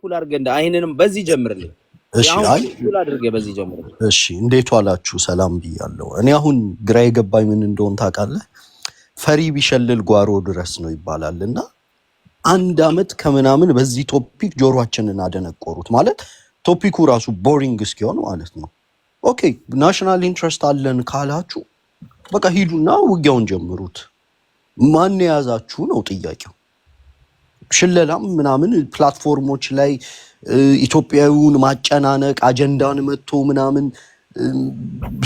ፑል አድርገህ እንደ አይንንም በዚህ ጀምርልኝ። እሺ አይ ፑል አድርገህ በዚህ ጀምርልኝ። እሺ እንዴት ዋላችሁ? ሰላም ብያለሁ። እኔ አሁን ግራ የገባኝ ምን እንደሆነ ታውቃለህ? ፈሪ ቢሸልል ጓሮ ድረስ ነው ይባላልና አንድ አመት ከምናምን በዚህ ቶፒክ ጆሮአችንን አደነቆሩት። ማለት ቶፒኩ ራሱ ቦሪንግ እስኪሆን ማለት ነው። ኦኬ ናሽናል ኢንትረስት አለን ካላችሁ በቃ ሂዱና ውጊያውን ጀምሩት። ማን የያዛችሁ ነው ጥያቄው። ሽለላም ምናምን ፕላትፎርሞች ላይ ኢትዮጵያዊውን ማጨናነቅ አጀንዳን መጥቶ ምናምን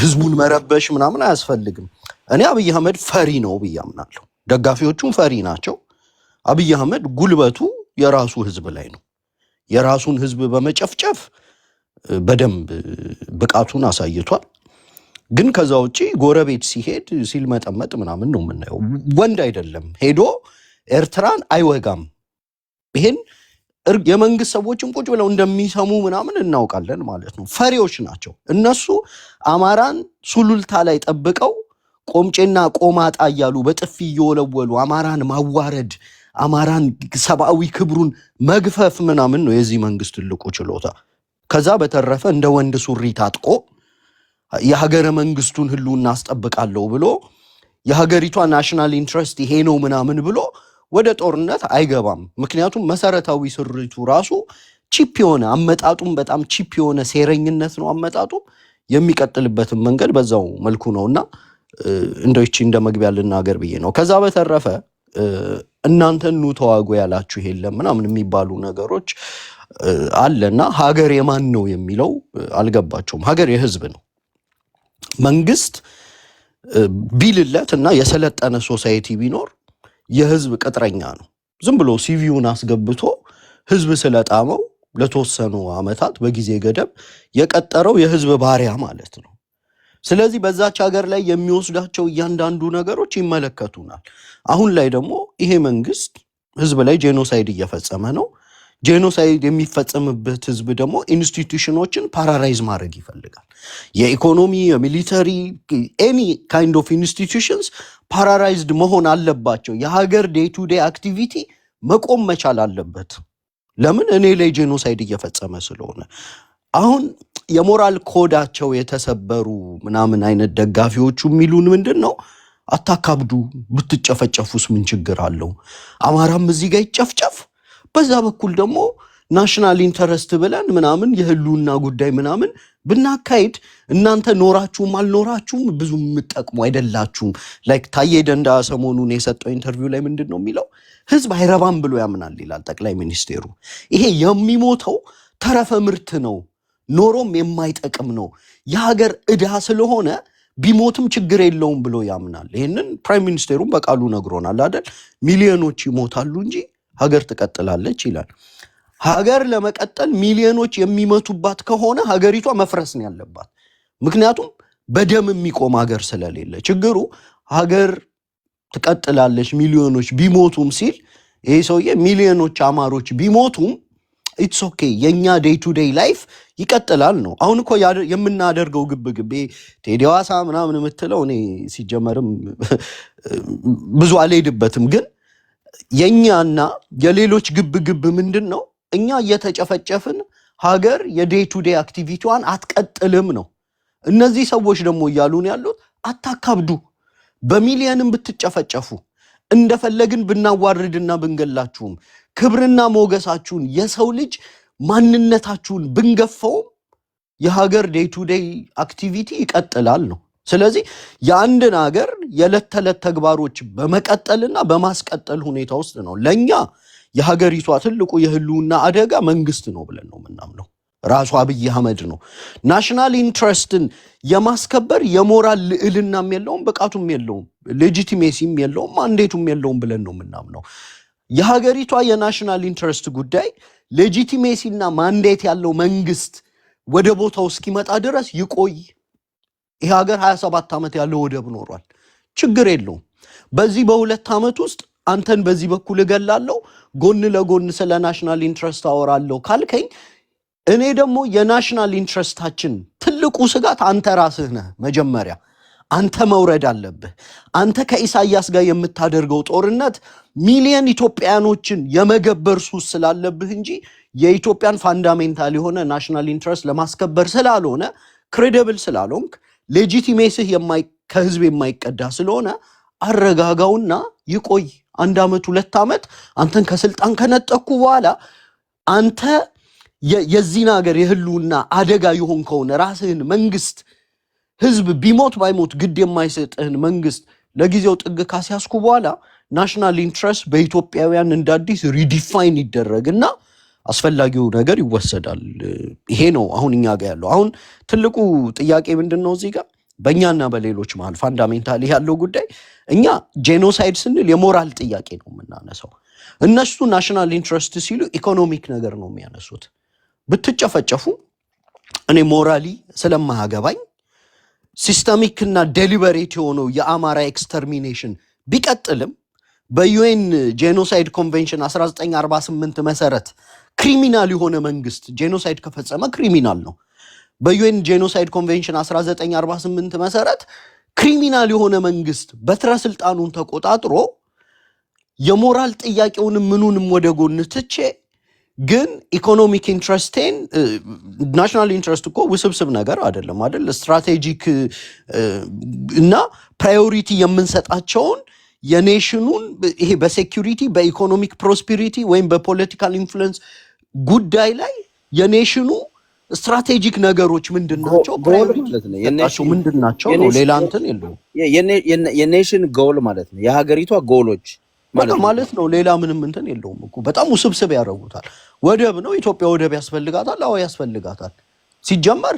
ህዝቡን መረበሽ ምናምን አያስፈልግም። እኔ አብይ አህመድ ፈሪ ነው ብዬ አምናለሁ። ደጋፊዎቹም ፈሪ ናቸው። አብይ አህመድ ጉልበቱ የራሱ ህዝብ ላይ ነው። የራሱን ህዝብ በመጨፍጨፍ በደንብ ብቃቱን አሳይቷል። ግን ከዛ ውጪ ጎረቤት ሲሄድ ሲልመጠመጥ ምናምን ነው የምናየው። ወንድ አይደለም ሄዶ ኤርትራን አይወጋም። ይሄን የመንግስት ሰዎችን ቁጭ ብለው እንደሚሰሙ ምናምን እናውቃለን ማለት ነው። ፈሪዎች ናቸው እነሱ። አማራን ሱሉልታ ላይ ጠብቀው ቆምጬና ቆማጣ እያሉ በጥፊ እየወለወሉ አማራን ማዋረድ፣ አማራን ሰብአዊ ክብሩን መግፈፍ ምናምን ነው የዚህ መንግስት ትልቁ ችሎታ። ከዛ በተረፈ እንደ ወንድ ሱሪ ታጥቆ የሀገረ መንግስቱን ህልውና አስጠብቃለሁ ብሎ የሀገሪቷ ናሽናል ኢንትረስት ይሄ ነው ምናምን ብሎ ወደ ጦርነት አይገባም። ምክንያቱም መሰረታዊ ስሪቱ ራሱ ቺፕ የሆነ አመጣጡም በጣም ቺፕ የሆነ ሴረኝነት ነው አመጣጡ። የሚቀጥልበትን መንገድ በዛው መልኩ ነውና እንደው እቺ እንደ መግቢያ ልናገር ብዬ ነው። ከዛ በተረፈ እናንተን ኑ ተዋጉ ያላችሁ የለም ምናምን የሚባሉ ነገሮች አለና ሀገር የማን ነው የሚለው አልገባቸውም። ሀገር የህዝብ ነው። መንግስት ቢልለት እና የሰለጠነ ሶሳይቲ ቢኖር የህዝብ ቅጥረኛ ነው። ዝም ብሎ ሲቪውን አስገብቶ ህዝብ ስለጣመው ለተወሰኑ አመታት በጊዜ ገደብ የቀጠረው የህዝብ ባሪያ ማለት ነው። ስለዚህ በዛች ሀገር ላይ የሚወስዳቸው እያንዳንዱ ነገሮች ይመለከቱናል። አሁን ላይ ደግሞ ይሄ መንግስት ህዝብ ላይ ጄኖሳይድ እየፈጸመ ነው። ጄኖሳይድ የሚፈጸምበት ህዝብ ደግሞ ኢንስቲትዩሽኖችን ፓራላይዝ ማድረግ ይፈልጋል። የኢኮኖሚ፣ የሚሊተሪ ኤኒ ካይንድ ኦፍ ኢንስቲትዩሽንስ ፓራላይዝድ መሆን አለባቸው። የሀገር ዴይ ቱ ዴይ አክቲቪቲ መቆም መቻል አለበት። ለምን? እኔ ላይ ጄኖሳይድ እየፈጸመ ስለሆነ። አሁን የሞራል ኮዳቸው የተሰበሩ ምናምን አይነት ደጋፊዎቹ የሚሉን ምንድን ነው? አታካብዱ፣ ብትጨፈጨፉስ ምን ችግር አለው? አማራም እዚህ ጋር ይጨፍጨፍ፣ በዛ በኩል ደግሞ ናሽናል ኢንተረስት ብለን ምናምን የህልውና ጉዳይ ምናምን ብናካሄድ እናንተ ኖራችሁም አልኖራችሁም ብዙ የምትጠቅሙ አይደላችሁም። ላይክ ታዬ ደንደዓ ሰሞኑን የሰጠው ኢንተርቪው ላይ ምንድን ነው የሚለው? ህዝብ አይረባም ብሎ ያምናል ይላል ጠቅላይ ሚኒስቴሩ። ይሄ የሚሞተው ተረፈ ምርት ነው፣ ኖሮም የማይጠቅም ነው፣ የሀገር ዕዳ ስለሆነ ቢሞትም ችግር የለውም ብሎ ያምናል። ይህንን ፕራይም ሚኒስቴሩም በቃሉ ነግሮናል አይደል? ሚሊዮኖች ይሞታሉ እንጂ ሀገር ትቀጥላለች ይላል። ሀገር ለመቀጠል ሚሊዮኖች የሚመቱባት ከሆነ ሀገሪቷ መፍረስ ነው ያለባት። ምክንያቱም በደም የሚቆም ሀገር ስለሌለ። ችግሩ ሀገር ትቀጥላለች ሚሊዮኖች ቢሞቱም ሲል ይሄ ሰውዬ ሚሊዮኖች አማሮች ቢሞቱም ኢትስ ኦኬ የኛ ዴይ ቱ ዴይ ላይፍ ይቀጥላል ነው። አሁን እኮ የምናደርገው ግብግብ ቴዲ ሃዋሳ ምናምን የምትለው እኔ ሲጀመርም ብዙ አልሄድበትም፣ ግን የኛና የሌሎች ግብግብ ምንድን ነው? እኛ እየተጨፈጨፍን ሀገር የዴይ ቱ ዴይ አክቲቪቲዋን አትቀጥልም ነው። እነዚህ ሰዎች ደግሞ እያሉን ያሉት አታካብዱ፣ በሚሊየንም ብትጨፈጨፉ እንደፈለግን ብናዋርድና ብንገላችሁም ክብርና ሞገሳችሁን የሰው ልጅ ማንነታችሁን ብንገፈውም የሀገር ዴይ ቱ ዴይ አክቲቪቲ ይቀጥላል ነው። ስለዚህ የአንድን ሀገር የዕለት ተዕለት ተግባሮች በመቀጠልና በማስቀጠል ሁኔታ ውስጥ ነው። ለእኛ የሀገሪቷ ትልቁ የህልውና አደጋ መንግስት ነው ብለን ነው የምናምነው። ራሱ አብይ አህመድ ነው። ናሽናል ኢንትረስትን የማስከበር የሞራል ልዕልናም የለውም፣ ብቃቱም የለውም፣ ሌጂቲሜሲም የለውም፣ ማንዴቱም የለውም ብለን ነው የምናምነው። የሀገሪቷ የናሽናል ኢንትረስት ጉዳይ ሌጂቲሜሲና ማንዴት ያለው መንግስት ወደ ቦታው እስኪመጣ ድረስ ይቆይ። ይህ ሀገር 27 ዓመት ያለው ወደብ ኖሯል፣ ችግር የለውም። በዚህ በ2 ዓመት ውስጥ አንተን በዚህ በኩል እገላለሁ፣ ጎን ለጎን ስለ ናሽናል ኢንትረስት አወራለሁ ካልከኝ እኔ ደግሞ የናሽናል ኢንትረስታችን ትልቁ ስጋት አንተ ራስህ ነህ። መጀመሪያ አንተ መውረድ አለብህ። አንተ ከኢሳያስ ጋር የምታደርገው ጦርነት ሚሊዮን ኢትዮጵያኖችን የመገበር ሱስ ስላለብህ እንጂ የኢትዮጵያን ፋንዳሜንታል የሆነ ናሽናል ኢንትረስት ለማስከበር ስላልሆነ ክሬዲብል ስላልሆንክ ሌጂቲሜሲህ ከህዝብ የማይቀዳ ስለሆነ አረጋጋውና ይቆይ 1 ዓመት 2 ዓመት አንተን ከስልጣን ከነጠቁ በኋላ አንተ የዚህን ሀገር የህልውና አደጋ የሆንከውን ራስህን መንግስት ህዝብ ቢሞት ባይሞት ግድ የማይሰጥህን መንግስት ለጊዜው ጥግ ካስያዝኩ በኋላ ናሽናል ኢንትረስት በኢትዮጵያውያን እንዳዲስ ሪዲፋይን ይደረግና አስፈላጊው ነገር ይወሰዳል። ይሄ ነው አሁን እኛ ጋር ያለው። አሁን ትልቁ ጥያቄ ምንድነው እዚህ ጋር በእኛና በሌሎች መሃል ፋንዳሜንታሊ ያለው ጉዳይ እኛ ጄኖሳይድ ስንል የሞራል ጥያቄ ነው የምናነሳው። እነሱ ናሽናል ኢንትረስት ሲሉ ኢኮኖሚክ ነገር ነው የሚያነሱት። ብትጨፈጨፉ እኔ ሞራሊ ስለማያገባኝ ሲስተሚክ እና ዴሊበሬት የሆነው የአማራ ኤክስተርሚኔሽን ቢቀጥልም በዩኤን ጄኖሳይድ ኮንቬንሽን 1948 መሰረት ክሪሚናል የሆነ መንግስት ጄኖሳይድ ከፈጸመ ክሪሚናል ነው። በዩኤን ጄኖሳይድ ኮንቬንሽን 1948 መሰረት ክሪሚናል የሆነ መንግስት በትረ ስልጣኑን ተቆጣጥሮ የሞራል ጥያቄውን ምኑንም ወደ ጎን ትቼ ግን ኢኮኖሚክ ኢንትረስቴን ናሽናል ኢንትረስት እኮ ውስብስብ ነገር አይደለም አይደል? ስትራቴጂክ እና ፕራዮሪቲ የምንሰጣቸውን የኔሽኑን ይሄ በሴኩሪቲ በኢኮኖሚክ ፕሮስፔሪቲ ወይም በፖለቲካል ኢንፍሉዌንስ ጉዳይ ላይ የኔሽኑ ስትራቴጂክ ነገሮች ምንድናቸው? ፕራዮሪቲ ምንድናቸው? ሌላ እንትን የለውም። የኔሽን ጎል ማለት ነው የሀገሪቷ ጎሎች ማለት ነው። ሌላ ምንም እንትን የለውም እኮ። በጣም ውስብስብ ያደርጉታል። ወደብ ነው ኢትዮጵያ ወደብ ያስፈልጋታል። አዎ ያስፈልጋታል። ሲጀመር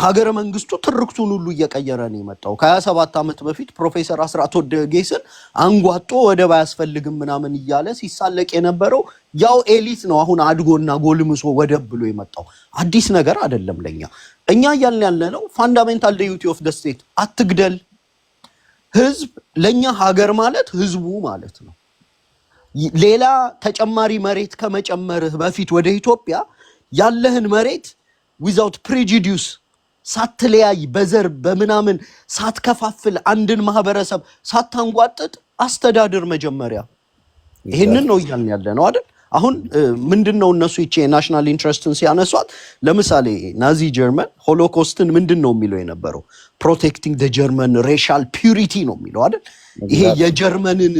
ሀገረ መንግስቱ ትርክቱን ሁሉ እየቀየረ ነው የመጣው። ከ27 ዓመት በፊት ፕሮፌሰር አስራት ወልደየስን አንጓጦ ወደብ አያስፈልግም ምናምን እያለ ሲሳለቅ የነበረው ያው ኤሊት ነው አሁን አድጎና ጎልምሶ ወደብ ብሎ የመጣው። አዲስ ነገር አይደለም ለኛ። እኛ እያልን ያለነው ፋንዳሜንታል ዲዩቲ ኦፍ ዘ ስቴት አትግደል። ህዝብ ለኛ ሀገር ማለት ህዝቡ ማለት ነው። ሌላ ተጨማሪ መሬት ከመጨመርህ በፊት ወደ ኢትዮጵያ ያለህን መሬት ዊዛውት ፕሬጁዲዩስ ሳትለያይ በዘር በምናምን ሳትከፋፍል አንድን ማህበረሰብ ሳታንጓጥጥ አስተዳደር መጀመሪያ። ይሄንን ነው እያልን ያለ ነው አይደል? አሁን ምንድነው እነሱ ይቼ ናሽናል ኢንትረስትን ሲያነሷት ለምሳሌ ናዚ ጀርመን ሆሎኮስትን ምንድነው የሚለው የነበረው? ፕሮቴክቲንግ ዘ ጀርመን ሬሻል ፒዩሪቲ ነው የሚለው አይደል? ይሄ የጀርመንን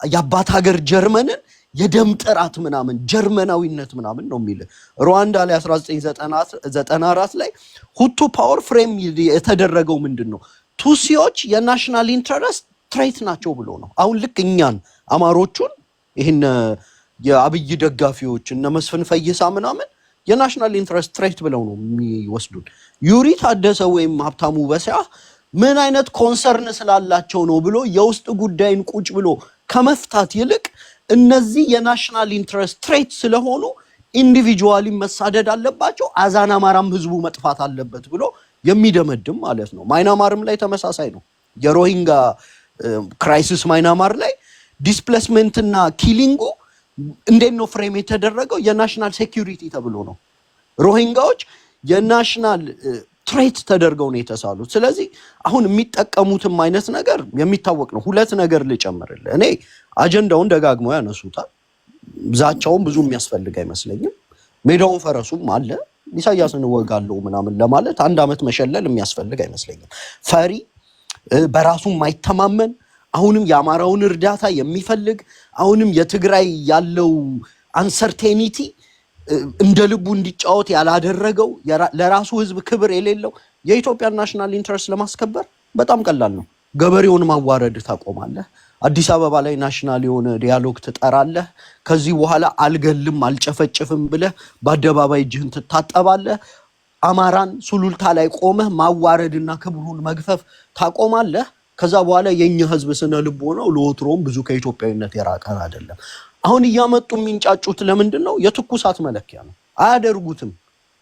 የአባት ሀገር ጀርመንን የደም ጥራት ምናምን ጀርመናዊነት ምናምን ነው የሚል። ሩዋንዳ ላይ 1994 ላይ ሁቱ ፓወር ፍሬም የተደረገው ምንድነው? ቱሲዎች የናሽናል ኢንትረስት ትሬት ናቸው ብሎ ነው። አሁን ልክ እኛን አማሮቹን ይሄን የአብይ ደጋፊዎች እነ መስፍን ፈይሳ ምናምን የናሽናል ኢንትረስት ትሬት ብለው ነው የሚወስዱን። ዩሪ ታደሰ ወይም ሀብታሙ በሲያ ምን አይነት ኮንሰርን ስላላቸው ነው ብሎ የውስጥ ጉዳይን ቁጭ ብሎ ከመፍታት ይልቅ እነዚህ የናሽናል ኢንትረስት ትሬት ስለሆኑ ኢንዲቪጁዋሊ መሳደድ አለባቸው፣ አዛን አማራም ህዝቡ መጥፋት አለበት ብሎ የሚደመድም ማለት ነው። ማይናማርም ላይ ተመሳሳይ ነው። የሮሂንጋ ክራይሲስ ማይናማር ላይ ዲስፕሌስመንት እና ኪሊንጉ እንዴት ነው ፍሬም የተደረገው? የናሽናል ሴኩሪቲ ተብሎ ነው። ሮሂንጋዎች የናሽናል ትሬት ተደርገው ነው የተሳሉት። ስለዚህ አሁን የሚጠቀሙትም አይነት ነገር የሚታወቅ ነው። ሁለት ነገር ልጨምርልህ። እኔ አጀንዳውን ደጋግመው ያነሱታል። ዛቻውን ብዙ የሚያስፈልግ አይመስለኝም። ሜዳውን ፈረሱም አለ። ኢሳያስን እወጋለሁ ምናምን ለማለት 1 ዓመት መሸለል የሚያስፈልግ አይመስለኝም። ፈሪ በራሱ የማይተማመን አሁንም የአማራውን እርዳታ የሚፈልግ አሁንም የትግራይ ያለው አንሰርቴኒቲ እንደ ልቡ እንዲጫወት ያላደረገው ለራሱ ህዝብ ክብር የሌለው የኢትዮጵያ ናሽናል ኢንትረስት ለማስከበር በጣም ቀላል ነው። ገበሬውን ማዋረድ ታቆማለህ። አዲስ አበባ ላይ ናሽናል የሆነ ዲያሎግ ትጠራለህ። ከዚህ በኋላ አልገልም አልጨፈጭፍም ብለህ በአደባባይ እጅህን ትታጠባለህ። አማራን ሱሉልታ ላይ ቆመህ ማዋረድና ክብሩን መግፈፍ ታቆማለህ። ከዛ በኋላ የኛ ህዝብ ስነ ልቦናው ለወትሮም ብዙ ከኢትዮጵያዊነት የራቀ አይደለም። አሁን እያመጡ የሚንጫጩት ለምንድን ነው? የትኩሳት መለኪያ ነው። አያደርጉትም።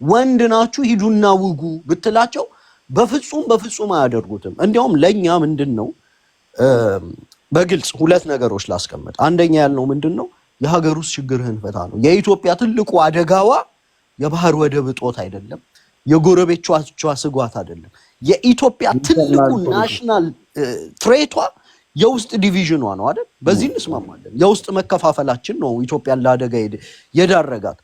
ወንድ ናችሁ ሂዱና ውጉ ብትላቸው በፍጹም አያደርጉትም። እንዲያውም ለኛ ምንድነው በግልጽ ሁለት ነገሮች ላስቀምጥ። አንደኛ ያልነው ምንድነው? የሀገር ውስጥ ችግርህን ፈታ ነው። የኢትዮጵያ ትልቁ አደጋዋ የባህር ወደብ እጦት አይደለም። የጎረቤቶቿ ስጓት አይደለም። የኢትዮጵያ ትልቁ ናሽናል ትሬቷ የውስጥ ዲቪዥኗ ነው አይደል? በዚህ እንስማማለን። የውስጥ መከፋፈላችን ነው ኢትዮጵያን ለአደጋ የዳረጋት።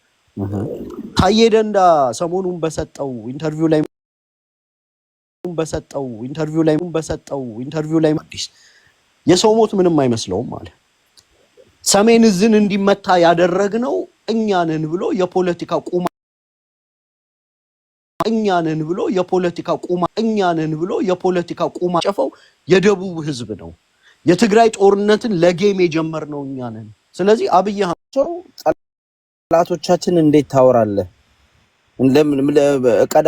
ታዬ ደንዳ ሰሞኑን በሰጠው ኢንተርቪው ላይ አዲስ የሰው ሞት ምንም አይመስለውም ማለት ሰሜን እዝን እንዲመታ ያደረግነው እኛንን ብሎ የፖለቲካ ቁማ ጨፈው የደቡብ ህዝብ ነው። የትግራይ ጦርነትን ለጌም የጀመርነው እኛንን። ስለዚህ አብይ ጠላቶቻችን እንዴት ታወራለህ? ቀዳ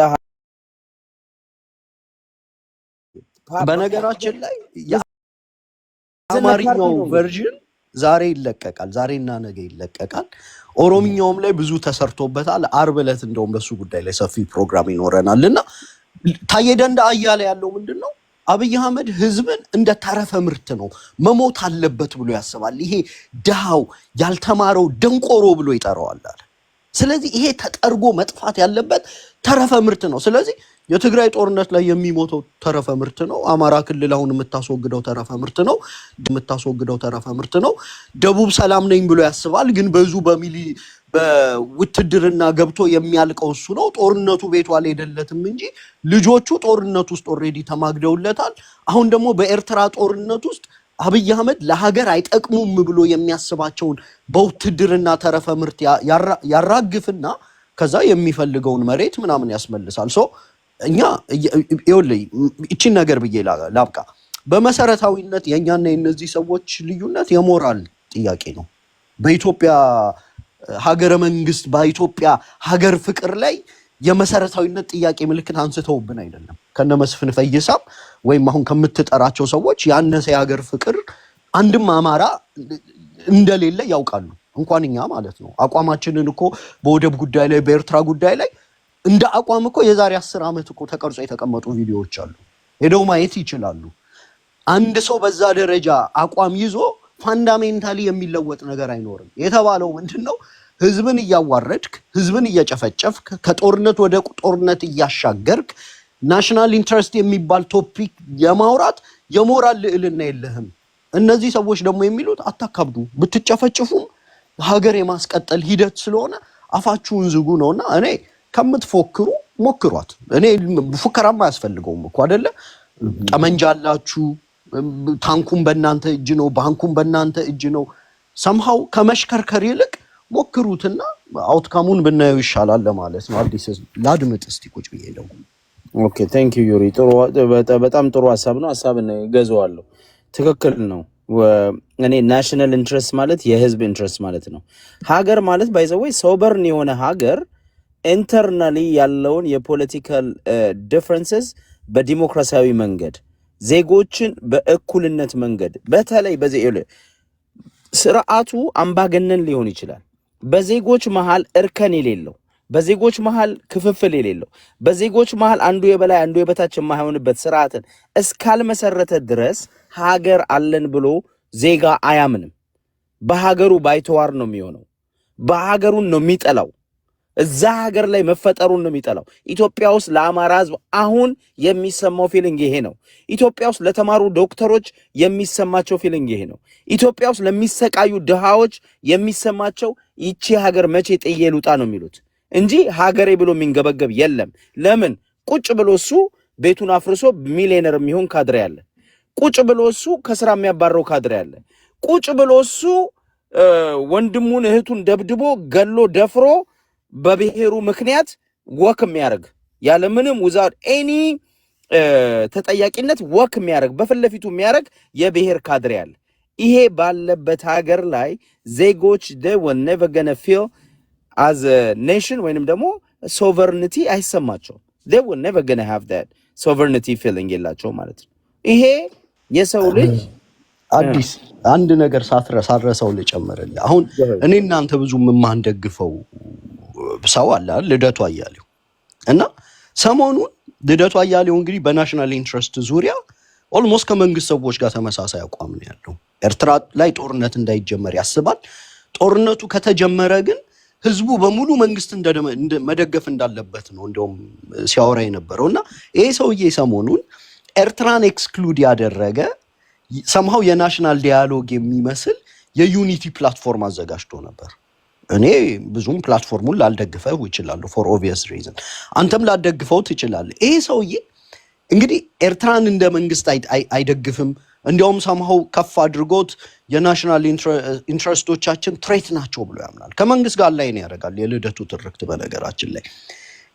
በነገራችን ላይ የአማርኛው ቨርዥን ዛሬ ይለቀቃል፣ ዛሬና ነገ ይለቀቃል። ኦሮምኛውም ላይ ብዙ ተሰርቶበታል። አርብ ዕለት እንደውም በሱ ጉዳይ ላይ ሰፊ ፕሮግራም ይኖረናልና ታዬ ደንደአ እያለ ያለው ምንድነው? አብይ አህመድ ህዝብን እንደ ተረፈ ምርት ነው መሞት አለበት ብሎ ያስባል። ይሄ ድሃው ያልተማረው ደንቆሮ ብሎ ይጠራዋል አለ። ስለዚህ ይሄ ተጠርጎ መጥፋት ያለበት ተረፈ ምርት ነው። ስለዚህ የትግራይ ጦርነት ላይ የሚሞተው ተረፈ ምርት ነው። አማራ ክልል አሁን የምታስወግደው ተረፈ ምርት ነው። ደቡብ ሰላም ነኝ ብሎ ያስባል፣ ግን በውትድርና ገብቶ የሚያልቀው እሱ ነው። ጦርነቱ ቤቱ አልሄደለትም እንጂ ልጆቹ ጦርነት ውስጥ ኦልሬዲ ተማግደውለታል። አሁን ደግሞ በኤርትራ ጦርነት ውስጥ አብይ አህመድ ለሀገር አይጠቅሙም ብሎ የሚያስባቸውን በውትድርና ተረፈ ምርት ያራግፍና ከዛ የሚፈልገውን መሬት ምናምን ያስመልሳል። እኛ ይኸውልህ እቺን ነገር ብዬ ላብቃ። በመሰረታዊነት የኛና የነዚህ ሰዎች ልዩነት የሞራል ጥያቄ ነው። በኢትዮጵያ ሀገረ መንግስት በኢትዮጵያ ሀገር ፍቅር ላይ የመሰረታዊነት ጥያቄ ምልክት አንስተውብን አይደለም። ከነመስፍን ፈይሳም ወይም አሁን ከምትጠራቸው ሰዎች ያነሰ የሀገር ፍቅር አንድም አማራ እንደሌለ ያውቃሉ። እንኳን እኛ ማለት ነው። አቋማችንን እኮ በወደብ ጉዳይ ላይ በኤርትራ ጉዳይ ላይ እንደ አቋም እኮ የዛሬ 10 ዓመት እኮ ተቀርጾ የተቀመጡ ቪዲዮዎች አሉ። ሄደው ማየት ይችላሉ። አንድ ሰው በዛ ደረጃ አቋም ይዞ ፋንዳሜንታሊ የሚለወጥ ነገር አይኖርም። የተባለው ምንድነው? ህዝብን እያዋረድክ ህዝብን እየጨፈጨፍክ ከጦርነት ወደ ጦርነት እያሻገርክ ናሽናል ኢንትረስት የሚባል ቶፒክ የማውራት የሞራል ልዕልና የለህም። እነዚህ ሰዎች ደግሞ የሚሉት አታካብዱ፣ ብትጨፈጭፉም ሀገር የማስቀጠል ሂደት ስለሆነ አፋችሁን ዝጉ ነውና እኔ ከምትፎክሩ ሞክሯት። እኔ ፉከራማ አያስፈልገውም እኮ አይደለ? ጠመንጃ አላችሁ፣ ታንኩም በእናንተ እጅ ነው፣ ባንኩም በእናንተ እጅ ነው። ሰምሃው ከመሽከርከር ይልቅ ሞክሩትና አውትካሙን ብናየው ይሻላል ለማለት ነው። አዲስ ላድምጥ እስቲ ቁጭ ብዬ ነው። ኦኬ ቴንክ ዩ ዩሪ። በጣም ጥሩ ሐሳብ ነው። ሐሳብን ገዘዋለሁ። ትክክል ነው። እኔ ናሽናል ኢንትረስት ማለት የህዝብ ኢንትረስት ማለት ነው። ሀገር ማለት ባይዘወይ ሶቨርን የሆነ ሀገር ኢንተርናሊ ያለውን የፖለቲካል ዲፍረንስስ በዲሞክራሲያዊ መንገድ ዜጎችን በእኩልነት መንገድ በተለይ በዚህ ስርዓቱ አምባገነን ሊሆን ይችላል። በዜጎች መሃል እርከን የሌለው፣ በዜጎች መሃል ክፍፍል የሌለው፣ በዜጎች መሃል አንዱ የበላይ አንዱ የበታች የማይሆንበት ስርዓትን እስካልመሰረተ ድረስ ሀገር አለን ብሎ ዜጋ አያምንም። በሀገሩ ባይተዋር ነው የሚሆነው። በሀገሩን ነው የሚጠላው። እዛ ሀገር ላይ መፈጠሩን ነው የሚጠላው። ኢትዮጵያ ውስጥ ለአማራ ህዝብ አሁን የሚሰማው ፊሊንግ ይሄ ነው። ኢትዮጵያ ውስጥ ለተማሩ ዶክተሮች የሚሰማቸው ፊሊንግ ይሄ ነው። ኢትዮጵያ ውስጥ ለሚሰቃዩ ድሃዎች የሚሰማቸው ይቺ ሀገር መቼ ጥዬ ልውጣ ነው የሚሉት እንጂ ሀገሬ ብሎ የሚንገበገብ የለም። ለምን? ቁጭ ብሎ እሱ ቤቱን አፍርሶ ሚሊዮነር የሚሆን ካድሬ አለ። ቁጭ ብሎ እሱ ከስራ የሚያባረው ካድሬ አለ። ቁጭ ብሎ እሱ ወንድሙን እህቱን ደብድቦ ገሎ ደፍሮ በብሔሩ ምክንያት ወክ የሚያደርግ ያለ ምንም ዊዛውት ኤኒ ተጠያቂነት ወክ የሚያደርግ በፊት ለፊቱ የሚያደርግ የብሔር ካድሬ አለ። ይሄ ባለበት ሀገር ላይ ዜጎች they will never gonna feel as a nation ወይንም ደግሞ sovereignty አይሰማቸው። they will never gonna have that sovereignty feeling የላቸው ማለት ነው። ይሄ የሰው ልጅ አዲስ አንድ ነገር ሳትረሳው ልጨምርልህ። አሁን እኔ እናንተ ብዙ የማንደግፈው ሰው አለ ልደቱ አያሌው እና ሰሞኑን ልደቱ አያሌው እንግዲህ በናሽናል ኢንትረስት ዙሪያ ኦልሞስት ከመንግስት ሰዎች ጋር ተመሳሳይ አቋም ነው ያለው። ኤርትራ ላይ ጦርነት እንዳይጀመር ያስባል። ጦርነቱ ከተጀመረ ግን ህዝቡ በሙሉ መንግስት መደገፍ እንዳለበት ነው እንደውም ሲያወራ የነበረውና ይሄ ሰውዬ ሰሞኑን ኤርትራን ኤክስክሉድ ያደረገ somehow የናሽናል ዲያሎግ የሚመስል የዩኒቲ ፕላትፎርም አዘጋጅቶ ነበር። እኔ ብዙም ፕላትፎርሙን ላልደግፈው ይችላል for obvious reason አንተም ላልደግፈው ትችላለህ። ይሄ ሰውዬ እንግዲህ ኤርትራን እንደ መንግስት አይደግፍም እንዲያውም somehow ከፍ አድርጎት የናሽናል ኢንትረስቶቻችን ትሬት ናቸው ብሎ ያምናል። ከመንግስት ጋር ላይ ነው ያደርጋል የልደቱ ትርክት። በነገራችን ላይ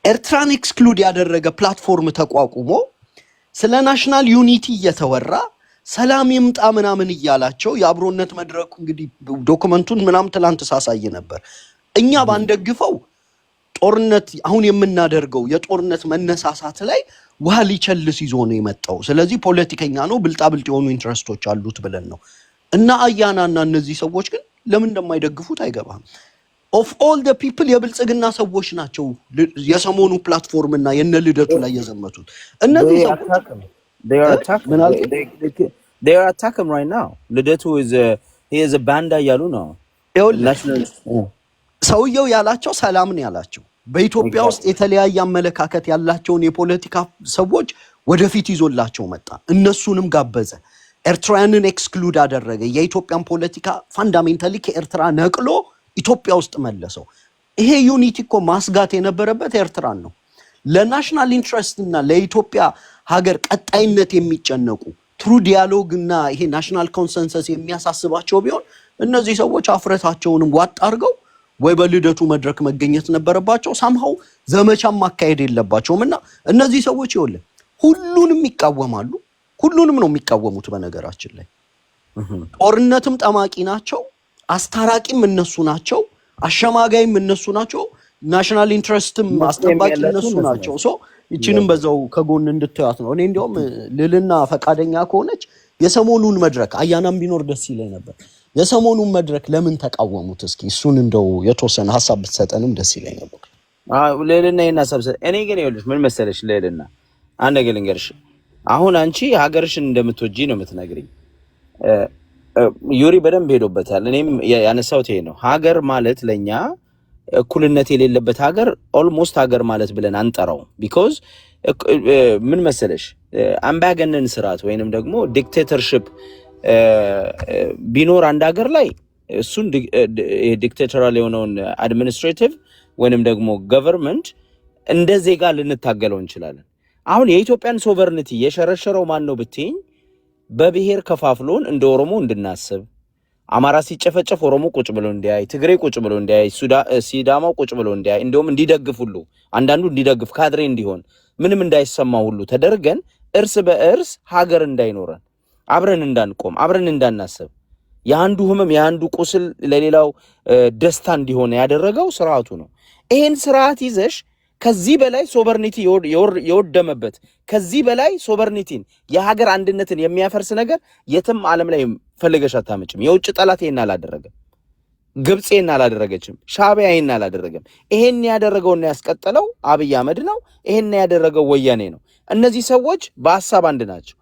ኤርትራን ኤክስክሉድ ያደረገ ፕላትፎርም ተቋቁሞ ስለ ናሽናል ዩኒቲ እየተወራ ሰላም ይምጣ ምናምን እያላቸው የአብሮነት መድረኩ እንግዲህ ዶክመንቱን ምናምን ትላንት ሳሳይ ነበር። እኛ ባንደግፈው ጦርነት አሁን የምናደርገው የጦርነት መነሳሳት ላይ ውሃ ሊቸልስ ይዞ ነው የመጣው። ስለዚህ ፖለቲከኛ ነው ብልጣብልጥ የሆኑ ኢንትረስቶች አሉት ብለን ነው እና አያናና እነዚህ ሰዎች ግን ለምን እንደማይደግፉት አይገባም። ኦፍ ኦል ዘ ፒፕል የብልጽግና ሰዎች ናቸው የሰሞኑ ፕላትፎርም እና የነልደቱ ላይ የዘመቱት እነዚህ ሰዎች they are attacking right now ልደቱ he is a banda ያሉ ነው ሰውየው ያላቸው ሰላም ነው ያላቸው። በኢትዮጵያ ውስጥ የተለያየ አመለካከት ያላቸውን የፖለቲካ ሰዎች ወደፊት ይዞላቸው መጣ። እነሱንም ጋበዘ። ኤርትራንን ኤክስክሉድ አደረገ። የኢትዮጵያን ፖለቲካ ፋንዳሜንታሊ ከኤርትራ ነቅሎ ኢትዮጵያ ውስጥ መለሰው። ይሄ ዩኒቲ እኮ ማስጋት የነበረበት ኤርትራን ነው። ለናሽናል ኢንትረስት እና ለኢትዮጵያ ሀገር ቀጣይነት የሚጨነቁ ትሩ ዲያሎግ እና ይሄ ናሽናል ኮንሰንሰስ የሚያሳስባቸው ቢሆን እነዚህ ሰዎች አፍረታቸውንም ዋጥ አድርገው ወይ በልደቱ መድረክ መገኘት ነበረባቸው። ሳምሃው ዘመቻም ማካሄድ የለባቸውም እና እነዚህ ሰዎች ይወለ ሁሉንም ይቃወማሉ። ሁሉንም ነው የሚቃወሙት። በነገራችን ላይ ጦርነትም ጠማቂ ናቸው፣ አስታራቂም እነሱ ናቸው፣ አሸማጋይም እነሱ ናቸው፣ ናሽናል ኢንትረስትም አስጠባቂ እነሱ ናቸው። ሶ ይችንም በዛው ከጎን እንድታዩት ነው። እኔ እንደውም ልልና ፈቃደኛ ከሆነች የሰሞኑን መድረክ አያናም ቢኖር ደስ ይለኝ ነበር። የሰሞኑን መድረክ ለምን ተቃወሙት? እስኪ እሱን እንደው የተወሰነ ሐሳብ ብትሰጠንም ደስ ይለኝ ነበር። ልልና ይሄን ሐሳብ እኔ ግን ይኸውልሽ ምን መሰለሽ ልልና አንድ ነገር ልንገርሽ። አሁን አንቺ ሀገርሽን እንደምትወጂ ነው የምትነግሪኝ። ዩሪ በደንብ ሄዶበታል። እኔም ያነሳሁት ይሄ ነው። ሀገር ማለት ለኛ እኩልነት የሌለበት ሀገር ኦልሞስት ሀገር ማለት ብለን አንጠራው። ቢኮዝ ምን መሰለሽ አምባገነን ስርዓት ወይንም ደግሞ ዲክቴተርሺፕ ቢኖር አንድ ሀገር ላይ እሱን ዲክቴተራል የሆነውን አድሚኒስትሬቲቭ ወይንም ደግሞ ገቨርንመንት እንደ ዜጋ ልንታገለው እንችላለን። አሁን የኢትዮጵያን ሶቨርኒቲ የሸረሸረው ማን ነው ብትይኝ፣ በብሔር ከፋፍሎን እንደ ኦሮሞ እንድናስብ፣ አማራ ሲጨፈጨፍ ኦሮሞ ቁጭ ብሎ እንዲያይ፣ ትግሬ ቁጭ ብሎ እንዲያይ፣ ሲዳማው ቁጭ ብሎ እንዲያይ፣ እንደውም እንዲደግፍ ሁሉ አንዳንዱ እንዲደግፍ ካድሬ እንዲሆን ምንም እንዳይሰማ ሁሉ ተደርገን እርስ በእርስ ሀገር እንዳይኖረን፣ አብረን እንዳንቆም፣ አብረን እንዳናስብ፣ የአንዱ ህመም የአንዱ ቁስል ለሌላው ደስታ እንዲሆን ያደረገው ስርዓቱ ነው። ይሄን ስርዓት ይዘሽ ከዚህ በላይ ሶቨርኒቲ የወደመበት ከዚህ በላይ ሶቨርኒቲን የሀገር አንድነትን የሚያፈርስ ነገር የትም ዓለም ላይ ፈልገሽ አታመጭም። የውጭ ጠላት ይሄን አላደረገም። ግብጽ ይሄን አላደረገችም። ሻዕቢያ ይሄን አላደረገም። ይሄን ያደረገውና ያስቀጠለው አብይ አህመድ ነው። ይሄን ያደረገው ወያኔ ነው። እነዚህ ሰዎች በሐሳብ አንድ ናቸው።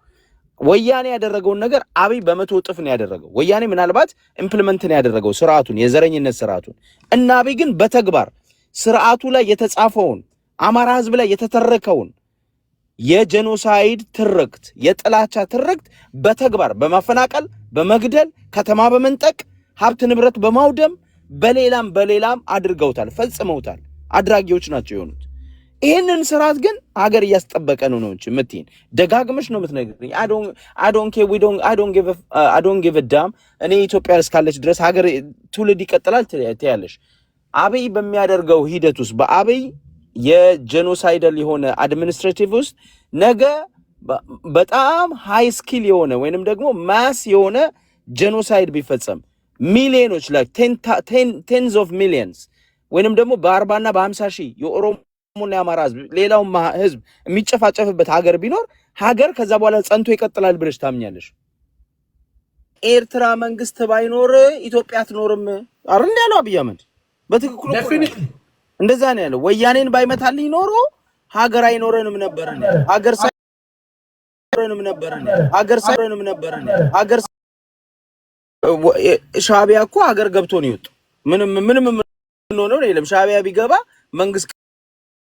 ወያኔ ያደረገውን ነገር አብይ በመቶ እጥፍ ነው ያደረገው። ወያኔ ምናልባት ኢምፕሊመንት ነው ያደረገው ስርዓቱን፣ የዘረኝነት ስርዓቱን እና አብይ ግን በተግባር ስርዓቱ ላይ የተጻፈውን አማራ ህዝብ ላይ የተተረከውን የጄኖሳይድ ትርክት የጥላቻ ትርክት በተግባር በማፈናቀል በመግደል ከተማ በመንጠቅ ሀብት ንብረት በማውደም በሌላም አድርገውታል፣ ፈጽመውታል። አድራጊዎች ናቸው የሆኑት። ይሄንን ስርዓት ግን ሀገር እያስጠበቀ ነው እንጂ ምትይን ደጋግመሽ ነው የምትነግሪኝ። I don't give a damn እኔ ኢትዮጵያ እስካለች ድረስ ሀገር ትውልድ ይቀጥላል ትያለሽ። አብይ በሚያደርገው ሂደት ውስጥ በአብይ የጄኖሳይደል የሆነ አድሚኒስትሬቲቭ ውስጥ ነገ በጣም ሃይ ስኪል የሆነ ወይንም ደግሞ ማስ የሆነ ጄኖሳይድ ቢፈጸም ሚሊዮኖች ላይ ቴንስ ኦፍ ሚሊየንስ ወይንም ደግሞ በ40 እና በ50 ሺህ የኦሮሞና የአማራ ህዝብ ሌላው ህዝብ የሚጨፋጨፍበት ሀገር ቢኖር ሀገር ከዛ በኋላ ጸንቶ ይቀጥላል ብለሽ ታምኛለሽ? ኤርትራ መንግስት ባይኖር ኢትዮጵያ አትኖርም አይደል ያለው አብይ አህመድ። በትክክሉ እንደዛ ነው ያለው። ወያኔን ባይመታልኝ ኖሮ ሀገር አይኖረንም ነበር ነው። ሀገር ሳይኖረንም ነበር ነው። ሀገር ሻዕቢያ እኮ ሀገር ገብቶ ነው ይወጣ ምንም ነው የለም። ሻዕቢያ ቢገባ መንግስት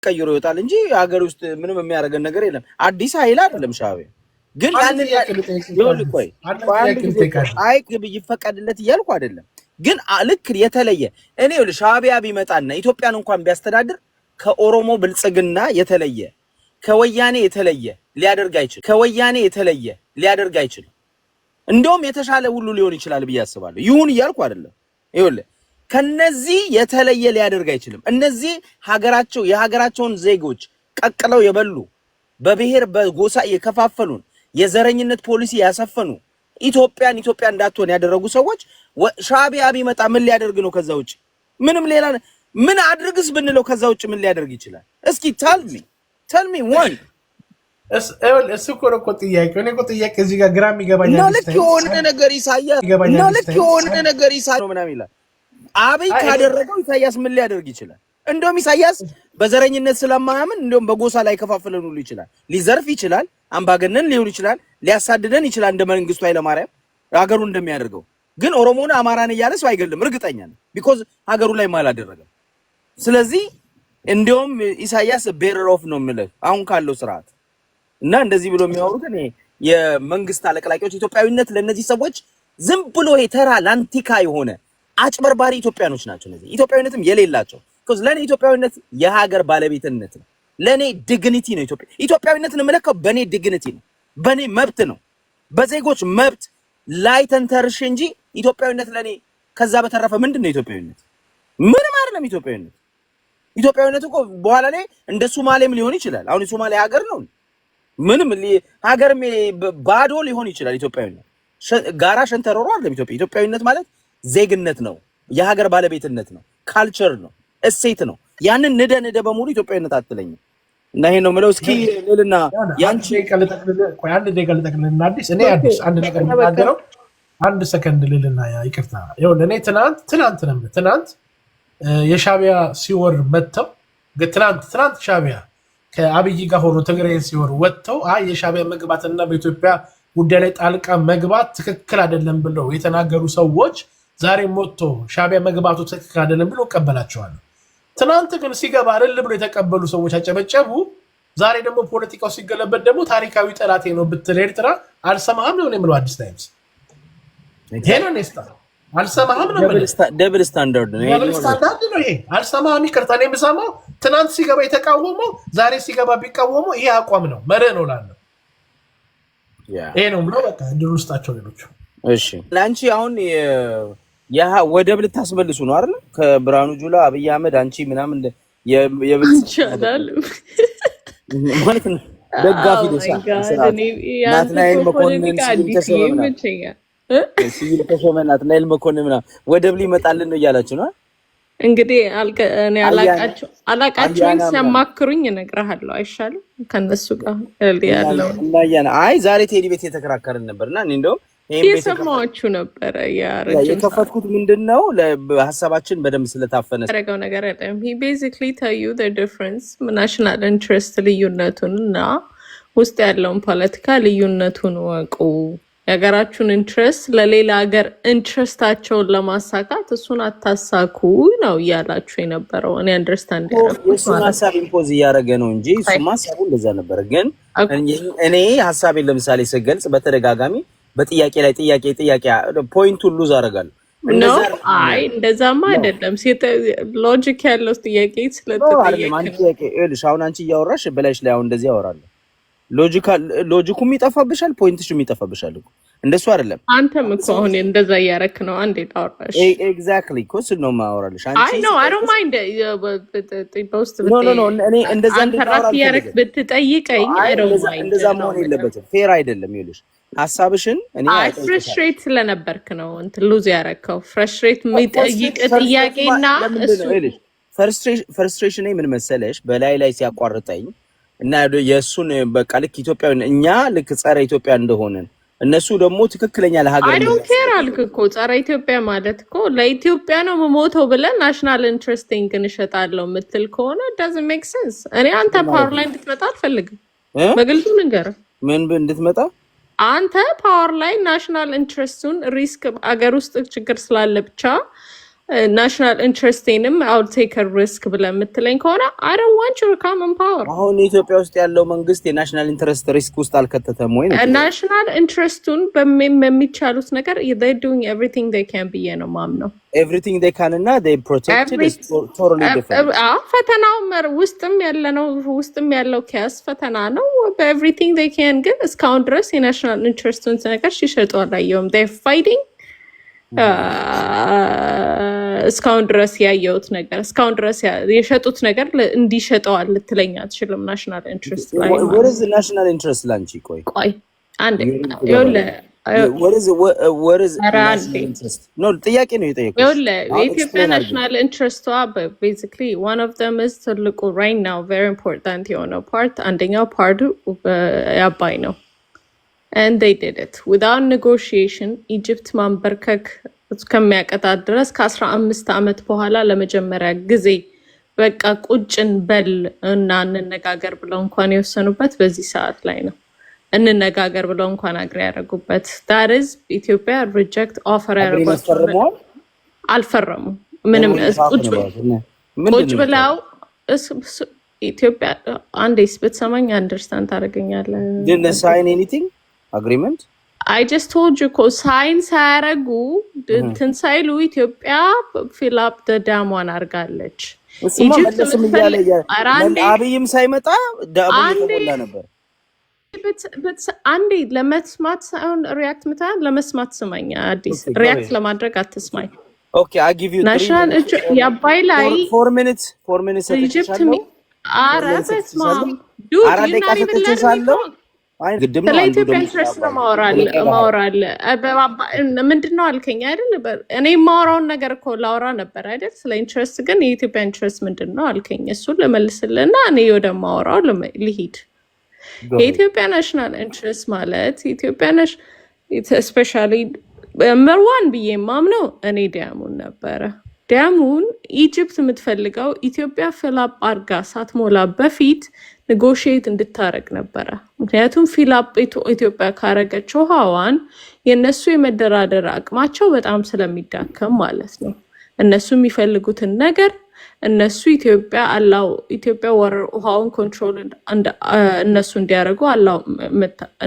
ቀይሮ ይወጣል እንጂ ሀገር ውስጥ ምንም የሚያደርገን ነገር የለም። አዲስ ኃይል አይደለም ሻዕቢያ። ግን ያንን ቆይ አይ ይፈቀድለት እያልኩ አይደለም። ግን ልክ የተለየ እኔ ሻዕቢያ ቢመጣና ኢትዮጵያን እንኳን ቢያስተዳድር ከኦሮሞ ብልጽግና የተለየ ከወያኔ የተለየ ሊያደርግ አይችልም። ከወያኔ የተለየ ሊያደርግ አይችልም። እንደውም የተሻለ ሁሉ ሊሆን ይችላል ብዬ አስባለሁ። ይሁን እያልኩ አይደለም። ይኸውልህ ከነዚህ የተለየ ሊያደርግ አይችልም። እነዚህ የሀገራቸውን ዜጎች ቀቅለው የበሉ በብሔር በጎሳ የከፋፈሉን የዘረኝነት ፖሊሲ ያሰፈኑ ኢትዮጵያ እንዳትሆን ያደረጉ ሰዎች ሻዕቢያ ቢመጣ ምን ሊያደርግ ነው? ከዛ ውጭ ምንም ሌላ ምን አድርግስ ብንለው ከዛ ውጭ ምን ሊያደርግ ይችላል? እስኪ tell me one እሱ እኮ ጥያቄ እዚህ ጋር ግራ የሚገባኝ ልክ የሆነ ነገር ኢሳያስ ነው ምናምን ይላል። አብይ ካደረገው ኢሳያስ ምን ሊያደርግ ይችላል? እንደውም ኢሳያስ በዘረኝነት ስለማያምን እንደውም በጎሳ ላይ ከፋፍለን ሁሉ ይችላል፣ ሊዘርፍ ይችላል፣ አምባገነን ሊሆን ይችላል፣ ሊያሳድደን ይችላል እንደ መንግስቱ ኃይለማርያም ሀገሩ እንደሚያደርገው። ግን ኦሮሞን አማራን እያለ ሰው አይገልም፣ እርግጠኛ ነኝ። ቢኮዝ ሀገሩ ላይ አላደረገም። ስለዚህ እንደውም ኢሳያስ ቤረር ኦፍ ነው የምልህ አሁን ካለው ስርዓት እና እንደዚህ ብሎ የሚያወሩት እኔ የመንግስት አለቅላቂዎች ኢትዮጵያዊነት ለነዚህ ሰዎች ዝም ብሎ ተራ ላንቲካ የሆነ አጭበርባሪ ኢትዮጵያኖች ናቸው። እነዚህ ኢትዮጵያዊነትም የሌላቸው because ለኔ ኢትዮጵያዊነት የሀገር ባለቤትነት ነው። ለኔ ዲግኒቲ ነው። ኢትዮጵያዊነትን የምለካው በኔ ዲግኒቲ ነው፣ በኔ መብት ነው፣ በዜጎች መብት ላይ ተንተርሽ እንጂ ኢትዮጵያዊነት ለኔ ከዛ በተረፈ ምንድን ነው ኢትዮጵያዊነት? ምንም አይደለም ኢትዮጵያዊነት። ኢትዮጵያዊነት እኮ በኋላ ላይ እንደ ሶማሌም ሊሆን ይችላል። አሁን የሶማሌ ሀገር ነው፣ ምንም ሀገርም ባዶ ሊሆን ይችላል። ኢትዮጵያዊነት ጋራ ሸንተረሮ አይደለም። ኢትዮጵያዊነት ማለት ዜግነት ነው፣ የሀገር ባለቤትነት ነው፣ ካልቸር ነው፣ እሴት ነው። ያንን ንደ በሙሉ ኢትዮጵያዊነት አትለኝም። እና ይሄ ነው የምለው። እስኪ ልልና ያንቺ አዲስ እኔ አንድ ነገር የምናገረው አንድ ሰከንድ ልልና ይቅርታ። ይኸውልህ እኔ ትናንት የሻዕቢያ ሲወር መጥተው ትናንት ሻዕቢያ ከአብይ ጋር ሆኖ ትግራይ ሲወር ወጥተው የሻዕቢያ መግባትና በኢትዮጵያ ጉዳይ ላይ ጣልቃ መግባት ትክክል አይደለም ብለው የተናገሩ ሰዎች ዛሬ ሞቶ ሻዕቢያ መግባቱ ትክክል አይደለም ብለው እቀበላቸዋለሁ። ትናንት ግን ሲገባ አይደል ብሎ የተቀበሉ ሰዎች አጨበጨቡ። ዛሬ ደግሞ ፖለቲካው ሲገለበት ደግሞ ታሪካዊ ጠላቴ ነው ብትል ኤርትራ አልሰማህም ነው የምለው። አዲስ ታይምስ ሄኖ ኔስታ አልሰማህም ነው ደብል ስታንዳርድ ነው ይሄ። አልሰማህም ይቅርታ። እኔ የምሰማው ትናንት ሲገባ የተቃወመው ዛሬ ሲገባ ቢቃወመው ይሄ አቋም ነው መርህ ነው ላለው ይሄ ነው ብሎ በቃ ድር ውስጣቸው ሌሎች። እሺ ለአንቺ አሁን ወደብ ልታስመልሱ ነው አይደል? ከብርሃኑ ጁላ አብይ አህመድ አንቺ ምናምን ይቻላል ማለት ነው ደጋፊ ደሳ ናትናኤል መኮንን ናትናኤል መኮንን ምናምን ወደብ ሊመጣልን ነው እያላችሁ ነው እንግዲህ። እኔ አላቃቸውኝ ሲያማክሩኝ እነግርሃለሁ አይሻልም? ከነሱ ጋር ያለው አይ ዛሬ ቴዲ ቤት የተከራከርን ነበርና እኔ እንደውም የሰማችሁ ነበረ የከፈትኩት ምንድነው ሀሳባችን በደንብ ስለታፈነ ያደረገው ነገር አይደለም። he basically tell you the difference national interest ልዩነቱን እና ውስጥ ያለውን ፖለቲካ ልዩነቱን ወቁ። የሀገራችሁን ኢንትረስት ለሌላ ሀገር ኢንትረስታቸውን ለማሳካት እሱን አታሳኩ ነው እያላችሁ የነበረው። እኔ አንደርስታንድ እሱን ሀሳብ ኢምፖዝ እያደረገ ነው እንጂ እሱማ ሀሳቡ እንደዛ ነበር። ግን እኔ ሀሳቤን ለምሳሌ ስገልጽ በተደጋጋሚ በጥያቄ ላይ ጥያቄ ፖይንቱን ሉዝ አደርጋለሁ። እንደዛማ አይደለም። ሎጂክ ያለው ጥያቄ ስለተጠየቀ አሁን አንቺ እያወራሽ በላይሽ ላይ አሁን እንደዚህ ያወራለሁ። ሎጂኩም ይጠፋብሻል፣ ፖይንትሽም ይጠፋብሻል እኮ እንደሱ አይደለም። አንተም እኮ አሁን እንደዛ እያረክ ነው። አንዴ ታወራሽ ኤግዛክትሊ እኮ እሱን ነው የማወራልሽ። አይ ኖ አይ ዶንት ማይንድ በውስጥ እኔ እንደዛ እያረክ ብትጠይቀኝ አይ ዶንት ማይንድ። እንደዛ መሆን የለበትም። ፌር አይደለም። ይኸውልሽ ሀሳብሽን እኔ ፍረስትሬት ስለነበርክ ነው እንትን ሉዝ ያረከው። ፍረስትሬት የሚጠይቅ ጥያቄና እሱ ፍረስትሬሽን ምን መሰለሽ በላይ ሲያቋርጠኝ እና የሱን በቃ ልክ ኢትዮጵያዊ እኛ ልክ ጸረ ኢትዮጵያ እንደሆነን እነሱ ደግሞ ትክክለኛ ለሀገር አይ ዶንት ኬር አልክ እኮ። ጸረ ኢትዮጵያ ማለት እኮ ለኢትዮጵያ ነው የምሞተው ብለን ናሽናል ኢንትረስቲንግ እንሸጣለሁ የምትል ከሆነ doesn't make sense። እኔ አንተ ፓወር ላይ እንድትመጣ አልፈልግም። በግልጹ ልንገርህ። ምን እንድትመጣ? አንተ ፓወር ላይ ናሽናል ኢንትረስቱን ሪስክ አገር ውስጥ ችግር ስላለ ብቻ ናሽናል ኢንትረስቴንም አውል ቴክ ሪስክ ብለህ የምትለኝ ከሆነ I don't want you to come in power። አሁን ኢትዮጵያ ውስጥ ያለው መንግስት የናሽናል ኢንትረስት ሪስክ ውስጥ አልከተተም ወይ ነው? ናሽናል ኢንትረስቱን በሚቻሉት ነገር they're doing everything they can ብዬ ነው የማምነው። everything they can እና they protected is totally different። ፈተናው ውስጥም ያለው ኬስ ፈተና ነው። everything they can ግን እስካሁን ድረስ የናሽናል ኢንትረስቱን ነገር ሲሸጡ አላየሁም። they're fighting እስካሁን ድረስ ያየሁት ነገር እስካሁን ድረስ የሸጡት ነገር እንዲሸጠዋል ልትለኝ አትችልም። ናሽናል ኢንትረስት ላይ what is the national interest ላንቺ? ቆይ አንዴ what is national interest? no ጥያቄ ነው የጠየቁት። የኢትዮጵያ ናሽናል ኢንትረስቷ basically one of them is ትልቁ right now very important የሆነው ፓርት አንደኛው ፓርቱ ያባይ ነው። and they did it without negotiation። ኢጅፕት ማንበርከክ እስከሚያቀጣት ድረስ ከ15 ዓመት በኋላ ለመጀመሪያ ጊዜ በቃ ቁጭን በል እና እንነጋገር ብለው እንኳን የወሰኑበት በዚህ ሰዓት ላይ ነው። እንነጋገር ብለው እንኳን አግሪ ያደረጉበት that is ኢትዮጵያ ሪጀክት ኦፈር ያደረጉት አልፈረሙም። ምንም ቁጭ ብለው ኢትዮጵያ አንዴስ ብትሰማኝ አንደርስታንድ ታደርገኛለህ። didn't they sign anything agreement? I just told you ko sign ሳያረጉ እንትን ሳይሉ ኢትዮጵያ fill up the dam one አርጋለች። አብይም ሳይመጣ ዳሙ የተሞላ ነበር። አንዴ ለመስማት ሳይሆን ሪያክት ምታ ለመስማት ስማኝ። አዲስ ሪያክት ለማድረግ አትስማኝ። Okay, I give you 3 minutes. ያባይ ላይ 4 minutes ኢጅፕት ሚ አረበስማ ዱ ይናሪብላል ስለ ኢትዮጵያ ኢንትረስት ነው ማወራል። ምንድነው አልከኝ አይደል? እኔ የማወራውን ነገር እኮ ላወራ ነበር አይደል? ስለ ኢንትረስት ግን የኢትዮጵያ ኢንትረስት ምንድነው አልከኝ። እሱን ልመልስልና እኔ ወደ ማወራው ልሂድ። የኢትዮጵያ ናሽናል ኢንትረስት ማለት ኢትዮጵያ ስፔሻሊ መርዋን ብዬ የማምነው እኔ ዳያሙን ነበረ። ዳያሙን ኢጅፕት የምትፈልገው ኢትዮጵያ ፊላፕ አርጋ ሳትሞላ በፊት ኔጎሽዬት እንድታረግ ነበረ። ምክንያቱም ፊላፕ ኢትዮጵያ ካረገች ውሃዋን የእነሱ የመደራደር አቅማቸው በጣም ስለሚዳከም ማለት ነው። እነሱ የሚፈልጉትን ነገር እነሱ ኢትዮጵያ ውሃውን ኮንትሮል እነሱ እንዲያደርጉ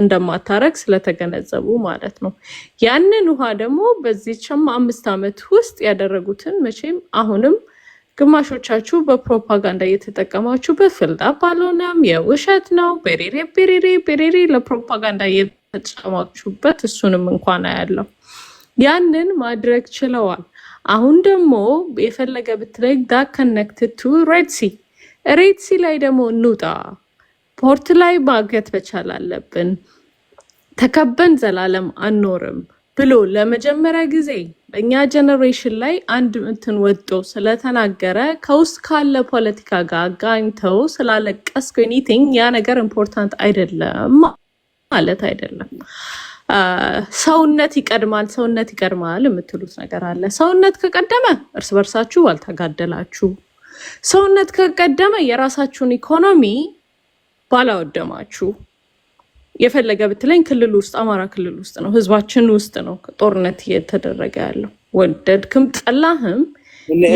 እንደማታረግ ስለተገነዘቡ ማለት ነው። ያንን ውሃ ደግሞ በዚህም 5 ዓመት ውስጥ ያደረጉትን መቼም አሁንም ግማሾቻችሁ በፕሮፓጋንዳ እየተጠቀማችሁበት ፍልጣፕ አልሆነም፣ የውሸት ነው፣ ቤሬሬ ለፕሮፓጋንዳ እየተጠቀማችሁበት እሱንም እንኳን አያለው። ያንን ማድረግ ችለዋል። አሁን ደግሞ የፈለገ ብትለይ ዳት ከነክትድ ቱ ሬድሲ ላይ ደግሞ እንውጣ። ፖርት ላይ ማግኘት መቻል አለብን። ተከበን ዘላለም አንኖርም ብሎ ለመጀመሪያ ጊዜ በእኛ ጀነሬሽን ላይ አንድ እንትን ወጦ ስለተናገረ ከውስጥ ካለ ፖለቲካ ጋር አጋኝተው ስላለቀስኩ ኤኒቲንግ ያ ነገር ኢምፖርታንት አይደለም ማለት አይደለም። ሰውነት ይቀድማል የምትሉት ነገር አለ። ሰውነት ከቀደመ እርስ በርሳችሁ አልተጋደላችሁ። ሰውነት ከቀደመ የራሳችሁን ኢኮኖሚ ባላወደማችሁ። የፈለገ ብትለኝ ክልል ውስጥ አማራ ክልል ውስጥ ነው፣ ህዝባችን ውስጥ ነው ጦርነት እየተደረገ ያለው። ወደድክም ጠላህም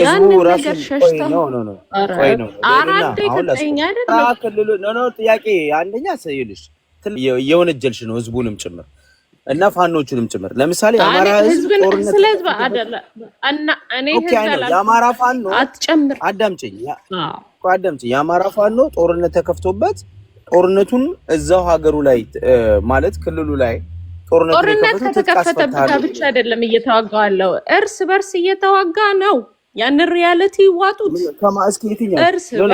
ያንን ነገር ሸሽተህ ጥያቄ አንደኛ ሰይልሽ የወነጀልሽ ነው ህዝቡንም ጭምር እና ፋኖቹንም ጭምር። ለምሳሌ አማራ ህዝብ ጦርነት ስለዚህ አይደለ እና እኔ የአማራ ፋኖ አትጨምር። አዳምጪኝ። የአማራ ፋኖ ጦርነት ተከፍቶበት ጦርነቱን እዛው ሀገሩ ላይ ማለት ክልሉ ላይ ጦርነት ከተከፈተበት ብቻ አይደለም እየተዋጋው ያለው፣ እርስ በርስ እየተዋጋ ነው። ያን ሪያሊቲ ዋጡት ከማስኪ የትኛው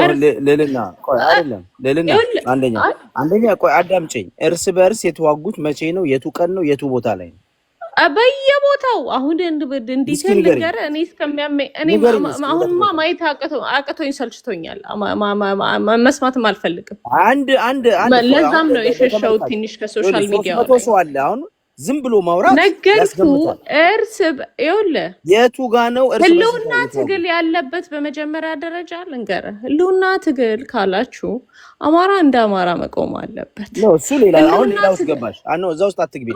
ለልና ቆይ አይደለም ለልና አንደኛ ቆይ አዳምጪኝ። እርስ በርስ የተዋጉት መቼ ነው? የቱ ቀን ነው? የቱ ቦታ ላይ ነው? በየቦታው አሁን እንዲቴል ነገር እኔ እስከሚያመኝ እኔ አሁንማ ማየት አቅቶኝ ሰልችቶኛል። መስማትም አልፈልግም። አንድ ለዛም ነው የሸሸው ትንሽ ከሶሻል ሚዲያ ሰው አለ። አሁን ዝም ብሎ ማውራት ነገርኩ ያስገምታል። ይኸውልህ የቱ ጋ ነው እርስ በርስ ህልውና ትግል ያለበት? በመጀመሪያ ደረጃ ልንገርህ፣ ህልውና ትግል ካላችሁ አማራ እንደ አማራ መቆም አለበት ነው። እሱ ሌላ አሁን ሌላ ውስጥ ገባሽ። አኖ እዛ ውስጥ አትግቢ።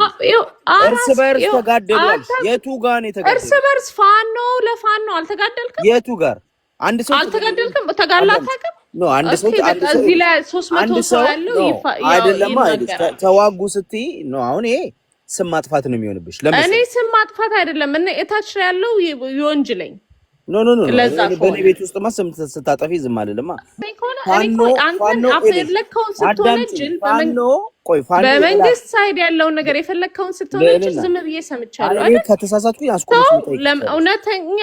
እርስ በርስ ተጋደሏል። የቱ ጋ ነው የተጋደሉ? እርስ በርስ ፋኖ ለፋኖ አልተጋደልክም? የቱ ጋር አንድ ሰው አልተጋደልክም? ተጋላታከም ነው አንድ ሰው እዚህ ላይ 300 ሰው ያለው አይደለም አይደል? ተዋጉ ስትይ ነው አሁን ይሄ ስም ማጥፋት ነው የሚሆንብሽ። ለምን እኔ ስም ማጥፋት አይደለም እና እታች ያለው ይወንጅለኝ። ኖ በኔ ቤት ውስጥ ማስም ስታጠፊ ዝም አይደለማ። በመንግስት ሳይድ ያለውን ነገር የፈለግከውን ስትሆነች ዝም ብዬ ሰምቻለሁ አይደል? ከተሳሳትኩኝ አስቆም። እውነተኛ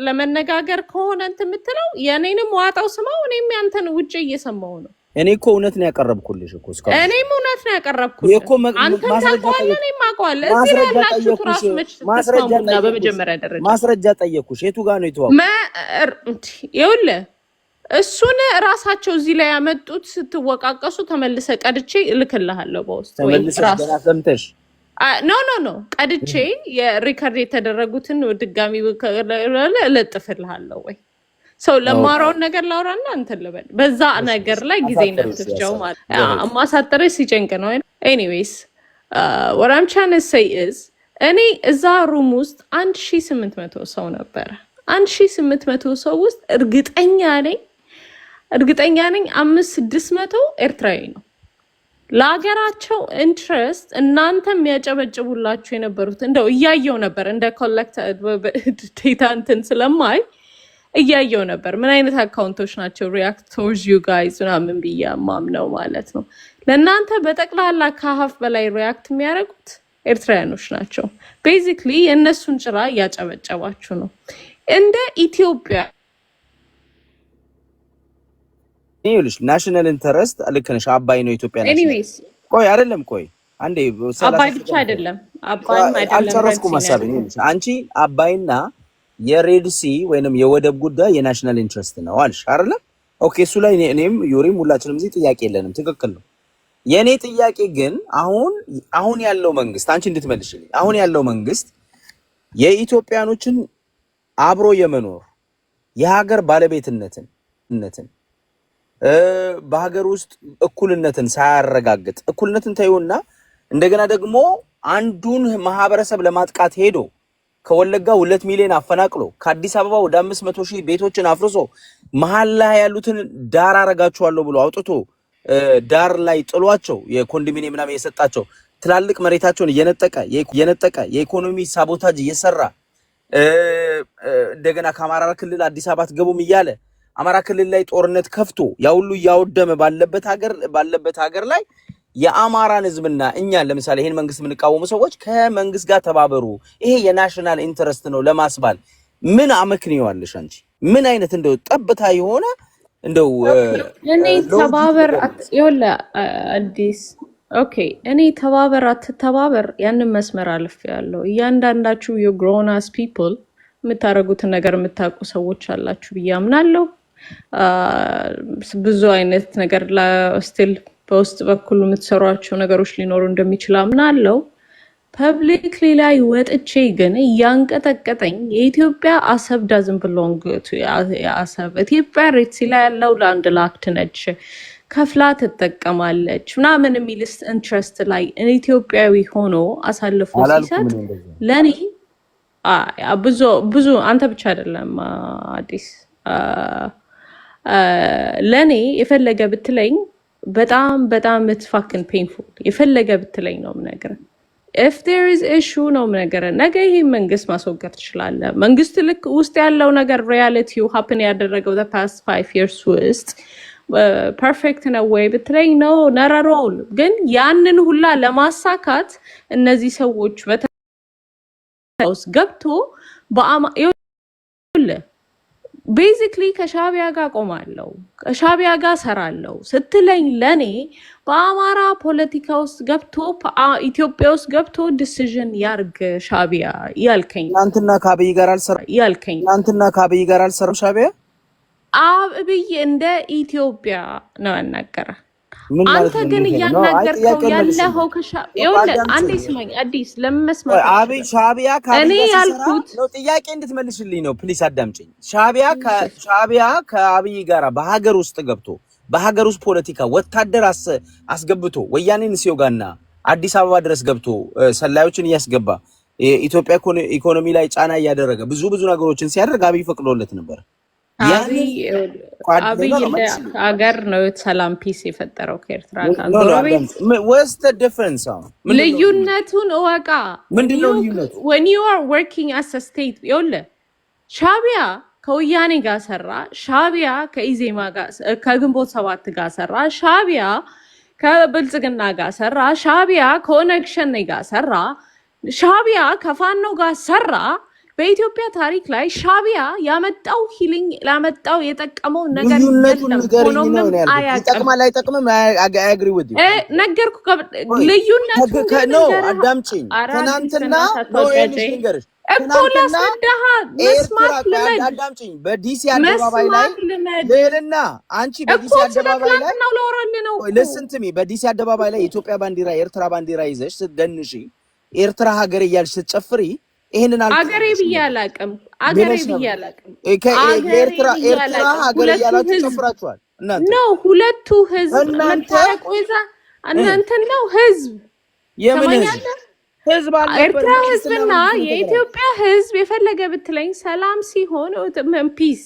ለመነጋገር ከሆነ እንትን የምትለው የኔንም ዋጣው ስማው፣ እኔም ያንተን ውጭ እየሰማው ነው። እኔ እኮ እውነት ነው ያቀረብኩልሽ እኮ እስካሁን እኔም እውነት ነው ያቀረብኩልሽ እኮ አንተ ታውቃለህ፣ እኔም አውቀዋለሁ። እዚህ ላይ ያላችሁት ራስ መች ተስማሙና በመጀመሪያ ደረጃ ማስረጃ ጠየኩሽ። የቱ ጋር ነው የተዋው? ይኸውልህ እሱን ራሳቸው እዚህ ላይ ያመጡት ስትወቃቀሱ ተመልሰ ቀድቼ እልክልሃለሁ በውስጥ ወይ ራስ ሰምተሽ ኖ ቀድቼ የሪከርድ የተደረጉትን ድጋሚ እለጥፍልሃለሁ ወይ ሰው ለማራውን ነገር ላውራና እንትን ልበል። በዛ ነገር ላይ ጊዜ ነፍስቸው ማለት ማሳጠረ ሲጨንቅ ነው። ኤኒዌይስ what I'm trying to say is እኔ እዛ ሩም ውስጥ 1800 ሰው ነበረ። 1800 ሰው ውስጥ እርግጠኛ ነኝ 500-600 ኤርትራዊ ነው። ለሀገራቸው ኢንትረስት እናንተ የሚያጨበጭቡላችሁ የነበሩት እንደው እያየው ነበር እንደ ኮሌክት ዴታ እንትን ስለማይ እያየው ነበር ምን አይነት አካውንቶች ናቸው ሪያክቶርስ ዩ ጋይዝ ምናምን ብዬ ማምነው ማለት ነው። ለእናንተ በጠቅላላ ከሀፍ በላይ ሪያክት የሚያደርጉት ኤርትራያኖች ናቸው። ቤዚክሊ የእነሱን ጭራ እያጨበጨባችሁ ነው። እንደ ኢትዮጵያ ይኸውልሽ ናሽናል ኢንተረስት ልክ ነሽ። አባይ ነው ኢትዮጵያ ናሽናል። ኤኒዌይስ ቆይ አይደለም ቆይ አንዴ አባይ ብቻ አይደለም አባይም አይደለም አልጨረስኩም ሐሳቤን። አንቺ አባይና የሬድሲ ወይንም የወደብ ጉዳይ የናሽናል ኢንትረስት ነው አልሽ አይደል? ኦኬ እሱ ላይ እኔም ዩሪም ሁላችንም እዚህ ጥያቄ የለንም። ትክክል ነው። የኔ ጥያቄ ግን አሁን ያለው መንግስት አንቺ እንድትመልሽልኝ አሁን ያለው መንግስት የኢትዮጵያኖችን አብሮ የመኖር የሀገር ባለቤትነትን በሀገር ውስጥ እኩልነትን ሳያረጋግጥ እኩልነትን ታዩና እንደገና ደግሞ አንዱን ማህበረሰብ ለማጥቃት ሄዶ ከወለጋ 2 ሚሊዮን አፈናቅሎ ከአዲስ አበባ ወደ 500,000 ቤቶችን አፍርሶ መሃል ላይ ያሉትን ዳር አረጋቸዋለሁ ብሎ አውጥቶ ዳር ላይ ጥሏቸው የኮንዶሚኒየም ምናምን የሰጣቸው ትላልቅ መሬታቸውን እየነጠቀ የኢኮኖሚ ሳቦታጅ እየሰራ እንደገና ከአማራ ክልል አዲስ አበባ አትገቡም እያለ አማራ ክልል ላይ ጦርነት ከፍቶ ያ ሁሉ ያወደመ ባለበት ሀገር ላይ የአማራን ህዝብና እኛን ለምሳሌ ይሄን መንግስት የምንቃወሙ ሰዎች ከመንግስት ጋር ተባበሩ፣ ይሄ የናሽናል ኢንተረስት ነው ለማስባል ምን አመክንዮአለሽ አንቺ? ምን አይነት እንደው ጠብታ የሆነ እንደው እኔ ተባበር ይወላ አዲስ ኦኬ እኔ ተባበር አትተባበር ያንን መስመር አልፍ ያለው እያንዳንዳችሁ የግሮን አስ ፒፕል የምታረጉትን ነገር የምታውቁ ሰዎች አላችሁ ብዬ አምናለሁ። ብዙ አይነት ነገር ስቲል በውስጥ በኩል የምትሰሯቸው ነገሮች ሊኖሩ እንደሚችል አምናለሁ። ፐብሊክሊ ላይ ወጥቼ ግን እያንቀጠቀጠኝ የኢትዮጵያ አሰብ ዳዝንት ቢሎንግ ቱ አሰብ ኢትዮጵያ ሬትሲ ላይ ያለው ላንድ ላክድ ነች ከፍላ ትጠቀማለች ምናምን የሚልስ ኢንትረስት ላይ ኢትዮጵያዊ ሆኖ አሳልፎ ሲሰጥ ለኔ ብዙ አንተ ብቻ አይደለም አዲስ ለኔ የፈለገ ብትለኝ በጣም it's fucking painful የፈለገ ብትለኝ ነው ነገር if there is issue ነው ነገር ነገ ይሄ መንግስት ማስወገድ ትችላለህ። መንግስት ልክ ውስጥ ያለው ነገር ሪያሊቲው happen ያደረገው the past 5 years ውስጥ perfect in a way ብትለኝ ነው ነራሮል ግን ያንን ሁላ ለማሳካት እነዚህ ሰዎች በተውስ ገብቶ ቤዚክሊ ከሻቢያ ጋር ቆማለሁ ከሻቢያ ጋር ሰራለሁ ስትለኝ ለኔ በአማራ ፖለቲካ ውስጥ ገብቶ ኢትዮጵያ ውስጥ ገብቶ ዲሲዥን ያርግ ሻቢያ ያልከኝ እናንተና ከአብይ ጋር አልሰራም ሻቢያ አብይ እንደ ኢትዮጵያ ነው ያናገረ ምን ማለት አንተ ነው? ግን ሊሄድ ነው? አይ እያናገርከው ጥያቄውን መልስልኝ። ያለኸው ይኸውልህ፣ አንዴ አዳምጪኝ። ስማኝ አዲስ ለምን መስማት አብይ አልችልም? ሻዕቢያ እኔ ከአብይ ጋር ሲሰራ ያልኩት ነው። ጥያቄ እንድትመልሽልኝ ነው ፕሊስ አዳምጪኝ። ሻዕቢያ ከአብይ ጋር በሀገር ውስጥ ገብቶ በሀገር ውስጥ ፖለቲካ ወታደር አስገብቶ ወያኔን ሲወጋና አዲስ አበባ ድረስ ገብቶ ሰላዮችን እያስገባ የኢትዮጵያ ኢኮኖሚ ላይ ጫና እያደረገ ብዙ ነገሮችን ሲያደርግ አብይ ፈቅዶለት ነበር። አብይ ሀገር ነው ሰላም ፒስ የፈጠረው ከኤርትራ ጋር ጎረቤት። what's the difference? ልዩነቱን እወቃ። ምንድነው ልዩነቱ? when you are working as a state ይኸውልህ፣ ሻዕቢያ ከወያኔ ጋር ሰራ፣ ሻዕቢያ ከኢዜማ ጋር ከግንቦት ሰባት ጋር ሰራ፣ ሻዕቢያ ከብልጽግና ጋር ሰራ፣ ሻዕቢያ ከኦነግ ሸኔ ጋር ሰራ፣ ሻዕቢያ ከፋኖ ጋር ሰራ። በኢትዮጵያ ታሪክ ላይ ሻዕቢያ ያመጣው ሂሊንግ ያመጣው የጠቀመው ነገር የለም። ሆኖም ይጠቅማል አይጠቅምም agree with you ነገርኩ። ልዩነቱ ነው አዳምጪኝ። ትናንትና ነው ልንገርሽ እኮ ላስረዳህ መስማት ልመድ። አዳምጪኝ። በዲሲ አደባባይ ላይ ሌልና አንቺ በዲሲ አደባባይ ላይ ነው listen to me በዲሲ አደባባይ ላይ የኢትዮጵያ ባንዲራ የኤርትራ ባንዲራ ይዘሽ ስትደንሺ ኤርትራ ሀገር እያልሽ ስትጨፍሪ ይሄንን አገሬ ብዬ አላውቅም። አገሬ ብዬ አላውቅም። ኤርትራ ሀገር እያላችሁ ጨፍራችኋል እናንተ ነው። ሁለቱ ህዝብ መታቆይዛ እናንተ ነው ህዝብ የምን ህዝብ ኤርትራ ህዝብና የኢትዮጵያ ህዝብ የፈለገ ብትለኝ ሰላም ሲሆን ፒስ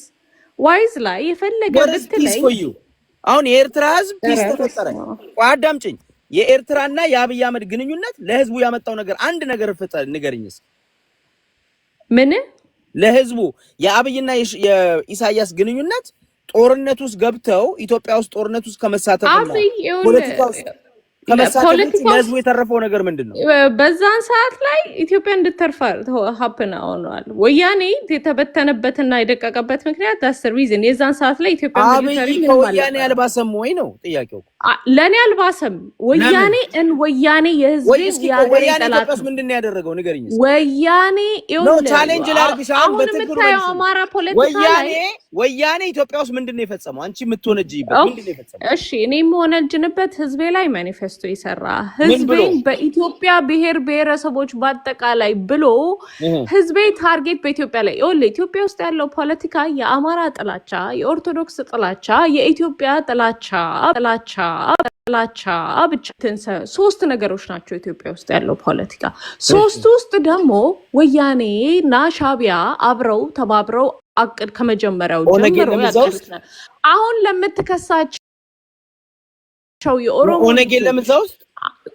ዋይዝ ላይ የፈለገ ብትለኝ አሁን የኤርትራ ህዝብ ፒስ ተፈጠረ። አዳምጪኝ። የኤርትራና የአብይ አህመድ ግንኙነት ለህዝቡ ያመጣው ነገር አንድ ነገር ፍጠር ንገሪኝስ። ምን ለህዝቡ የአብይና የኢሳያስ ግንኙነት ጦርነት ውስጥ ገብተው ኢትዮጵያ ውስጥ ጦርነት ውስጥ ከመሳተፍና ፖለቲካ ውስጥ ከመሳተፍ ለህዝቡ የተረፈው ነገር ምንድነው? በዛን ሰዓት ላይ ኢትዮጵያ እንድትተርፍ ሀፕን ሆኗል። ወያኔ የተበተነበትና የደቀቀበት ምክንያት ዳስ ሪዝን የዛን ሰዓት ላይ ኢትዮጵያ ሚሊተሪ ወያኔ አልባሰም ወይ ነው ጥያቄው። ለኔ አልባሰም። ወያኔ የህዝብ ወያኔ ተቀስ ምንድነው ያደረገው ንገሪኝ። ወያኔ ነው ቻሌንጅ ላርግሽ። አሁን በትክክል አማራ ፖለቲካ ላይ ወያኔ ኢትዮጵያ ውስጥ ምንድነው የፈጸመው? አንቺ የምትወነጅይበት ምንድነው የፈጸመው? እሺ እኔ የምወነጅንበት ህዝቤ ላይ ማኒፌስቶ ይሰራ ህዝቤን በኢትዮጵያ ብሔር ብሔረሰቦች በአጠቃላይ ብሎ ህዝቤ ታርጌት በኢትዮጵያ ላይ ይኸውልህ፣ ኢትዮጵያ ውስጥ ያለው ፖለቲካ የአማራ ጥላቻ፣ የኦርቶዶክስ ጥላቻ፣ የኢትዮጵያ ጥላቻ ብቻ ሶስት ነገሮች ናቸው ኢትዮጵያ ውስጥ ያለው ፖለቲካ። ሶስት ውስጥ ደግሞ ወያኔና ሻዕቢያ አብረው ተባብረው አቅድ ከመጀመሪያው ጀምሮ ያቀርቡት አሁን ለምትከሳቸው የኦሮሞ ኦነግ የለም እዛ ውስጥ።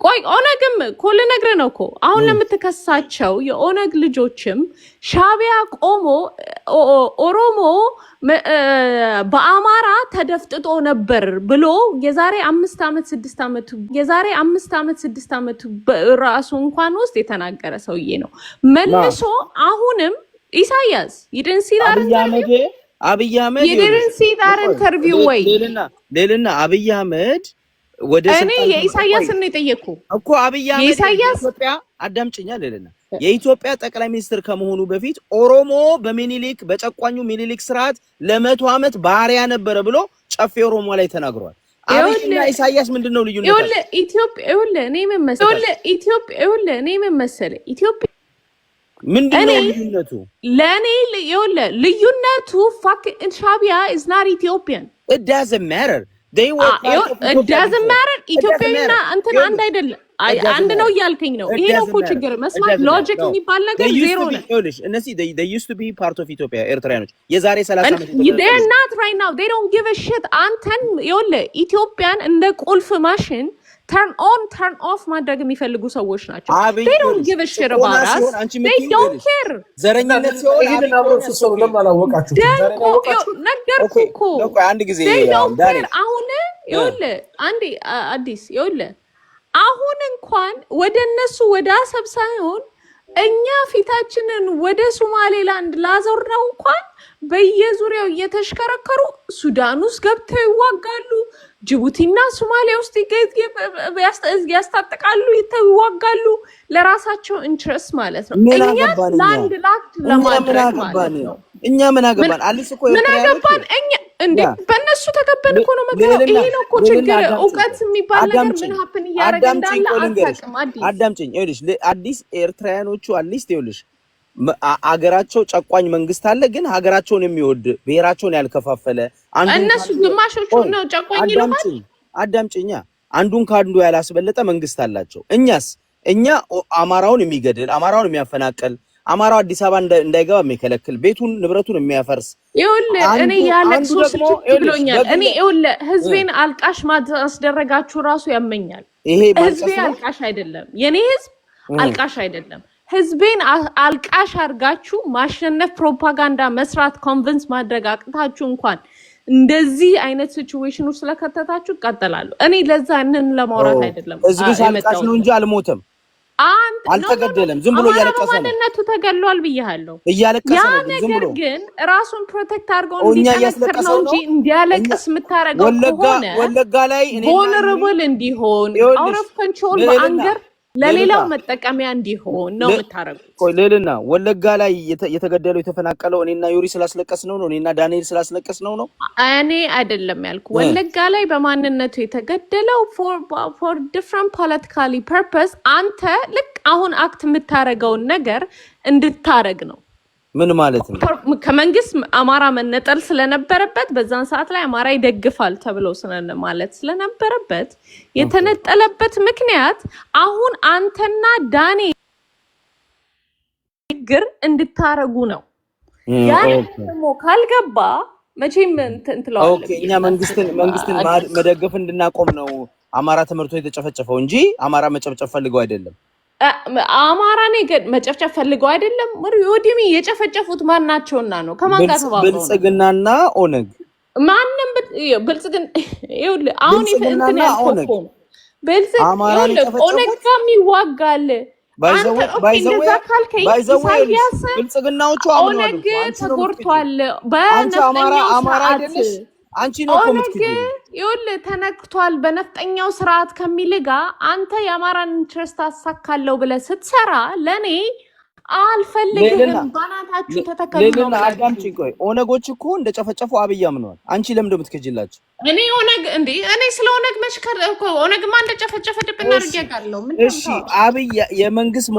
ቆይ ኦነግም እኮ ልነግርህ ነው እኮ አሁን ለምትከሳቸው የኦነግ ልጆችም ሻዕቢያ ቆሞ ኦሮሞ በአማራ ተደፍጥጦ ነበር ብሎ የዛሬ 5 ዓመት 6 ዓመት ራሱ እንኳን ውስጥ የተናገረ ሰውዬ ነው። መልሶ አሁንም ኢሳያስ አብይ አህመድ ኢንተርቪው ወይ ሌልና አብይ አህመድ ወደ እኔ የኢሳያስን ነው የጠየቅኩ እኮ አብይ አህመድ የኢትዮጵያ አዳምጪኛ ሌልና የኢትዮጵያ ጠቅላይ ሚኒስትር ከመሆኑ በፊት ኦሮሞ በሚኒሊክ በጨቋኙ ሚኒሊክ ስርዓት ለ100 ዓመት ባሪያ ነበረ ብሎ ጨፌ ኦሮሞ ላይ ተናግሯል። አብይና ኢሳያስ ምንድነው ልዩነቱ? እኔ ምን መሰለህ ኢትዮጵያ ምንድነው ልዩነቱ? ለኔ ልዩነቱ ሻዕቢያ is not Ethiopian. It doesn't matter. It doesn't matter. ኢትዮጵያና እንትን አንድ አይደለም። አንድ ነው እያልከኝ ነው። ይሄ ነው እኮ ችግር። መስማት ሎጂክ የሚባል ነገር ዜሮ ነው። ይኸውልሽ እነዚህ they used to be part of Ethiopia ኤርትራኖች የዛሬ 30 ዓመት they're not right now. They don't give a shit. አንተን ይኸውልህ ኢትዮጵያን እንደ ቁልፍ ማሽን turn on turn off ማድረግ የሚፈልጉ ሰዎች ናቸው። they don't give a shit about us. they don't care. ዘረኝነት ሲሆን ይሄንን አብረው ሲሰሩ ለምን አላወቃችሁት? ነገርኩህ እኮ አንድ ጊዜ ዳኒ አሁን ይኸውልህ አንዴ አዲስ ይኸውልህ አሁን እንኳን ወደ እነሱ ወደ አሰብ ሳይሆን እኛ ፊታችንን ወደ ሶማሌላንድ ላዞርነው እንኳን በየዙሪያው እየተሽከረከሩ ሱዳን ውስጥ ገብተው ይዋጋሉ። ጅቡቲና ሶማሊያ ውስጥ ያስታጥቃሉ፣ ይዋጋሉ ለራሳቸው ኢንትረስት ማለት ነው። እኛ ላንድ ላክድ ለማድረግ ማለት ነው። እኛ ምን አገባን? አሊስ እኮ ምን አገባን? እኛ እንዴ በእነሱ ተቀበል እኮ ነው መግዛው። ይሄ ነው እኮ ችግር። እውቀት የሚባል ነገር ምን ሀፕን እያደረገ እንዳለ አታውቅም። አዳምጪኝ። ይኸውልሽ አዲስ ኤርትራውያኖቹ አትሊስት ይኸውልሽ አገራቸው ጨቋኝ መንግስት አለ፣ ግን ሀገራቸውን የሚወድ ብሔራቸውን ያልከፋፈለ እነሱ ግማሾቹ ነው ጨቋኝ ይሉሃል። አዳምጪኛ አንዱን ከአንዱ ያላስበለጠ መንግስት አላቸው። እኛ አማራውን የሚገድል አማራውን የሚያፈናቅል አማራው አዲስ አበባ እንዳይገባ የሚከለክል ቤቱን ንብረቱን የሚያፈርስ ይኸውልህ እኔ ያለቅሶ ብሎኛል። እኔ ይኸውልህ ህዝቤን አልቃሽ ማስደረጋችሁ ራሱ ያመኛል። ህዝቤ አልቃሽ አይደለም፣ የኔ ህዝብ አልቃሽ አይደለም። ህዝቤን አልቃሽ አድርጋችሁ ማሸነፍ፣ ፕሮፓጋንዳ መስራት፣ ኮንቪንስ ማድረግ አቅታችሁ እንኳን እንደዚህ አይነት ሲቹዌሽን ውስጥ ስለከተታችሁ ይቃጠላሉ። እኔ ለዛ እንን ለማውራት አይደለም። ህዝብሽ አልቃሽ ነው እንጂ አልሞተም፣ አልተገደለም። ዝም ብሎ እያለቀሰ ነው። ማንነቱ ተገሏል ብያለሁ። እያለቀሰ ነው። ዝም ብሎ ግን ራሱን ፕሮቴክት አድርገው እንዲጠነክር ነው እንጂ እንዲያለቅስ የምታረገው ከሆነ ወለጋ ላይ ቮልነራብል እንዲሆን አውት ኦፍ ኮንትሮል በአንገር ለሌላው መጠቀሚያ እንዲሆን ነው የምታረጉት። ቆይ ሌልና ወለጋ ላይ የተገደለው የተፈናቀለው እኔና ዩሪ ስላስለቀስ ነው እኔና ዳንኤል ስላስለቀስ ነው እኔ አይደለም ያልኩ። ወለጋ ላይ በማንነቱ የተገደለው for different politically purpose አንተ ልክ አሁን አክት የምታረገውን ነገር እንድታረግ ነው። ምን ማለት ነው? ከመንግስት አማራ መነጠል ስለነበረበት በዛን ሰዓት ላይ አማራ ይደግፋል ተብሎ ማለት ስለነበረበት የተነጠለበት ምክንያት አሁን አንተና ዳኒ ግር እንድታረጉ ነው። ያን ደግሞ ካልገባ መቼም እንትላው ኦኬ እኛ መንግስትን መደገፍ እንድናቆም ነው አማራ ተመርቶ የተጨፈጨፈው እንጂ አማራ መጨፍጨፍ ፈልገው አይደለም። አማራ መጨፍጨፍ ፈልገው አይደለም። ወዲሚ የጨፈጨፉት ማናቸውና ነው? ከማን ጋር ተባብረው? ብልጽግናና ኦነግ። ማንንም ብልጽግና ይኸውልህ አሁን እንትን ያልኩት ብልጽግና ኦነግ ጋር ይዋጋል። ባይዘው ብልጽግናዎቹ ኦነግ ተጎድቷል። በአማራ አይደለሽ አንቺ ነው ኮሚትክ ይኸውልህ ተነክቷል በነፍጠኛው ስርዓት ከሚልጋ አንተ የአማራን ኢንትረስት አሳካለው ብለህ ስትሰራ ለኔ አልፈልግም። ባናታችሁ ተተከሉ ነው። አዳምጪኝ ቆይ ኦነጎች እኮ እንደጨፈጨፉ አብይ አምነዋል። አንቺ ለምን እንደምትከጅላችሁ? እኔ ኦነግ እንዴ እኔ ስለ ኦነግ መሽከር እኮ ኦነግማ እንደጨፈጨፈ ድብና አርጋጋለሁ። ምን እሺ አብይ የመንግስት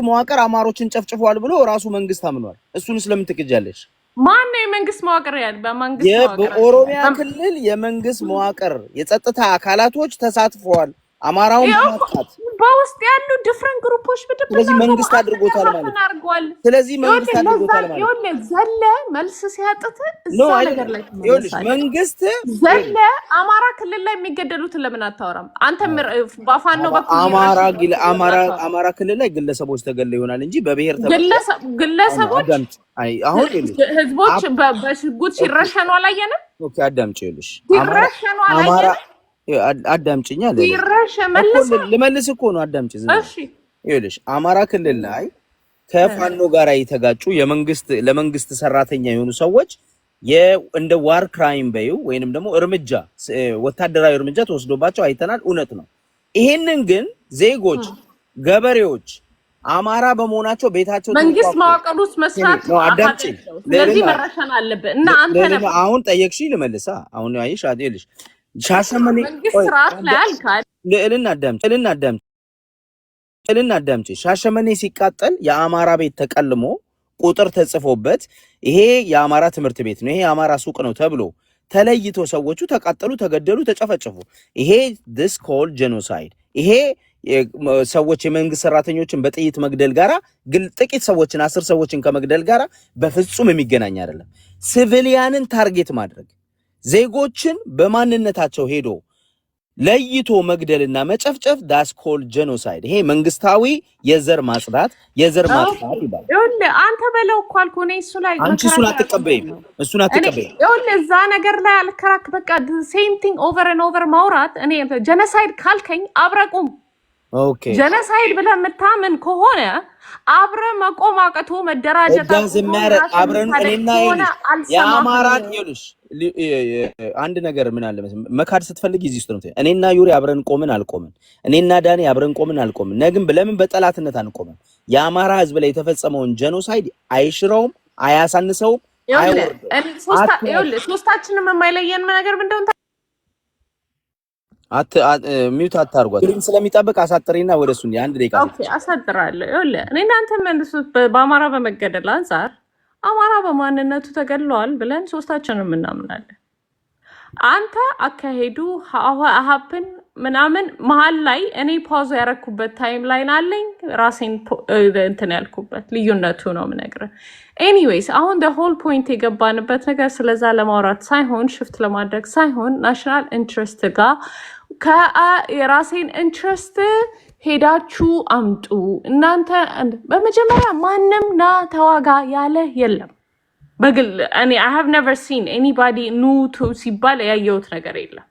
መዋቅር አማሮችን ጨፍጭፏል ብሎ ራሱ መንግስት አምኗል። እሱን ስለምን ትከጃለሽ? ማን ነው የመንግስት መዋቅር ያለ? በመንግስት መዋቅር በኦሮሚያ ክልል የመንግስት መዋቅር የጸጥታ አካላቶች ተሳትፈዋል። አማራውን ማጥቃት በውስጥ ያሉ ዲፍረንት ግሩፖች በደብረ ስለዚህ መንግስት አድርጎታል ማለት ነው። ስለዚህ መንግስት አድርጎታል ማለት ነው። ይኸውልህ ዘለ መልስ ሲያጥት እዛ ነገር ላይ ይኸውልህ መንግስት ዘለ አማራ ክልል ላይ የሚገደሉትን ለምን አታወራም አንተ? ባፋን ነው በኩል አማራ ክልል ላይ ግለሰቦች ተገለው ይሆናል እንጂ በብሔር ግለሰቦች አሁን ህዝቦች በሽጉጥ ሲረሸኑ አላየንም። ኦኬ አዳምጪ። ይኸውልሽ ሲረሸኑ አላየንም። አዳምጪኛ ልመልስ እኮ ነው። አዳምጪ። እሺ ይኸውልሽ አማራ ክልል ላይ ከፋኖ ጋር የተጋጩ ለመንግስት ሰራተኛ የሆኑ ሰዎች እንደ ዋር ክራይም በዩ ወይንም ደግሞ ወታደራዊ እርምጃ ተወስዶባቸው አይተናል። እውነት ነው። ይሄንን ግን ዜጎች ገበሬዎች አማራ በመሆናቸው ቤታቸው መንግስት መዋቅር ውስጥ መስራት ነው። አዳምጪ። ስለዚህ መረሸን አለበት እና አንተ አሁን ጠየቅሽኝ ልመልሳ። አሁን አይሽ አይልሽ ሻሸመኔ ልዕልና አዳምጪ። ሻሸመኔ ሲቃጠል የአማራ ቤት ተቀልሞ ቁጥር ተጽፎበት ይሄ የአማራ ትምህርት ቤት ነው፣ ይሄ የአማራ ሱቅ ነው ተብሎ ተለይቶ ሰዎቹ ተቃጠሉ፣ ተገደሉ፣ ተጨፈጨፉ። ይሄ this called genocide። ይሄ ሰዎች የመንግስት ሰራተኞችን በጥይት መግደል ጋራ ጥቂት ሰዎችን 10 ሰዎችን ከመግደል ጋራ በፍጹም የሚገናኝ አይደለም። ሲቪሊያንን ታርጌት ማድረግ ዜጎችን በማንነታቸው ሄዶ ለይቶ መግደልና መጨፍጨፍ ዳስ ኮል ጄኖሳይድ። ይሄ መንግስታዊ የዘር ማጥፋት ይባላል። ይኸውልህ አንተ በለው እኮ አልኩህ። እኔ አንቺ እሱን አትቀበይም። ይኸውልህ እዛ ነገር ላይ አልከራክ። በቃ ሴም ቲንግ ኦቨር ኤንድ ኦቨር ማውራት። እኔ ጄኖሳይድ ካልከኝ አብረቁም። ኦኬ ጄኖሳይድ ብለህ የምታምን ከሆነ አብረ መቆም አቅቶ መደራጀት አብረን እኔና የአማራን ይኸውልሽ አንድ ነገር ምን አለ መሰለኝ መካድ ስትፈልግ እዚህ ውስጥ ነው። እኔና ዩሪ አብረን ቆምን አልቆምን፣ እኔና ዳኒ አብረን ቆምን አልቆምን፣ ነገም ለምን በጠላትነት አንቆምን? የአማራ ህዝብ ላይ የተፈጸመውን ጄኖሳይድ አይሽረውም፣ አያሳንሰውም፣ ሶስታችንም የማይለየን ነገር ምንድነው? ሚውት አታርጓት። ግሪን ስለሚጠብቅ አሳጥሪና ወደሱ አንድ ደቂቃ ኦኬ፣ አሳጥራለሁ። ይኸውልህ እኔ እናንተ መልሱት። በአማራ በመገደል አንጻር አማራ በማንነቱ ተገድለዋል ብለን ሶስታችንም እናምናለን። አንተ አካሄዱ ሀፕን ምናምን መሀል ላይ እኔ ፓውዝ ያረኩበት ታይም ላይን አለኝ ራሴን እንትን ያልኩበት ልዩነቱ ነው የምነግርህ። ኤኒዌይስ አሁን ሆል ፖይንት የገባንበት ነገር ስለዛ ለማውራት ሳይሆን ሽፍት ለማድረግ ሳይሆን ናሽናል ኢንትረስት ጋር የራሴን ኢንትረስት ሄዳችሁ አምጡ እናንተ። በመጀመሪያ ማንም ና ተዋጋ ያለ የለም። በግል እኔ I have never seen anybody ኑ ሲባል ያየሁት ነገር የለም።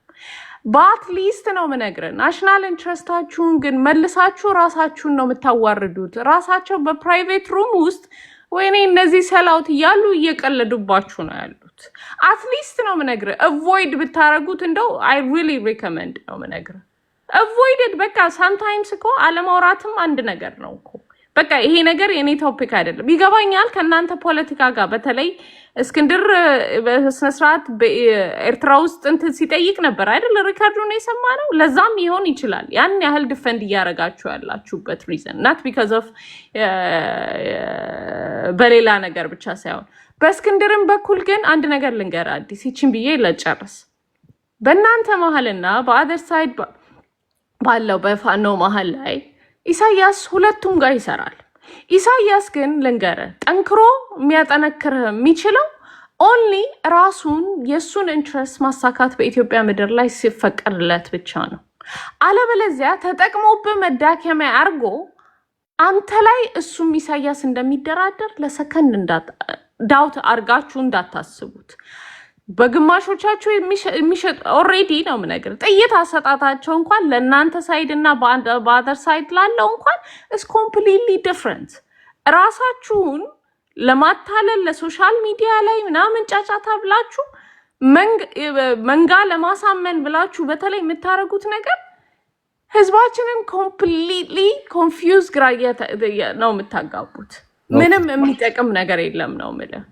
በአትሊስት ነው የምነግርህ ናሽናል ኢንትረስታችሁን ግን መልሳችሁ ራሳችሁን ነው የምታዋርዱት። ራሳቸው በፕራይቬት ሩም ውስጥ ወይኔ እነዚህ ሰላውት እያሉ እየቀለዱባችሁ ነው ያሉት። አትሊስት ነው የምነግርህ አቮይድ ብታረጉት እንደው I really recommend ነው የምነግርህ አቮይድ። በቃ ሳምታይምስ እኮ አለማውራትም አንድ ነገር ነው እኮ። በቃ ይሄ ነገር የኔ ቶፒክ አይደለም። ይገባኛል ከእናንተ ፖለቲካ ጋር በተለይ እስክንድር በስነስርዓት በኤርትራ ውስጥ እንትን ሲጠይቅ ነበር አይደል? ሪካርዱን የሰማነው ለዛም ይሆን ይችላል ያን ያህል ዲፌንድ እያደረጋችሁ ያላችሁበት ሪዘን ናት ቢካዝ ኦፍ በሌላ ነገር ብቻ ሳይሆን በእስክንድርም በኩል ግን አንድ ነገር ልንገር አዲስ ይችን ብዬ ለጨርስ። በእናንተ መሀልና በአደር ሳይድ ባለው በፋኖ መሀል ላይ ኢሳያስ ሁለቱም ጋር ይሰራል። ኢሳያስ ግን ልንገረ ጠንክሮ የሚያጠነክርህ የሚችለው ኦንሊ ራሱን የሱን ኢንትረስት ማሳካት በኢትዮጵያ ምድር ላይ ሲፈቀድለት ብቻ ነው። አለበለዚያ ተጠቅሞብህ መዳከሚያ አርጎ አንተ ላይ እሱም ኢሳያስ እንደሚደራደር ለሰከንድ ዳውት አርጋችሁ እንዳታስቡት። በግማሾቻችሁ የሚሸጥ ኦሬዲ ነው የምነግር ጥይት አሰጣታቸው እንኳን ለእናንተ ሳይድ እና በአደር ሳይድ ላለው እንኳን is completely different። ራሳችሁን ለማታለል ለሶሻል ሚዲያ ላይ ምናምን ጫጫታ ብላችሁ መንጋ ለማሳመን ብላችሁ በተለይ የምታደርጉት ነገር ህዝባችንን ኮምፕሊትሊ ኮንፊውዝ ግራ ነው የምታጋቡት። ምንም የሚጠቅም ነገር የለም ነው የምልህ።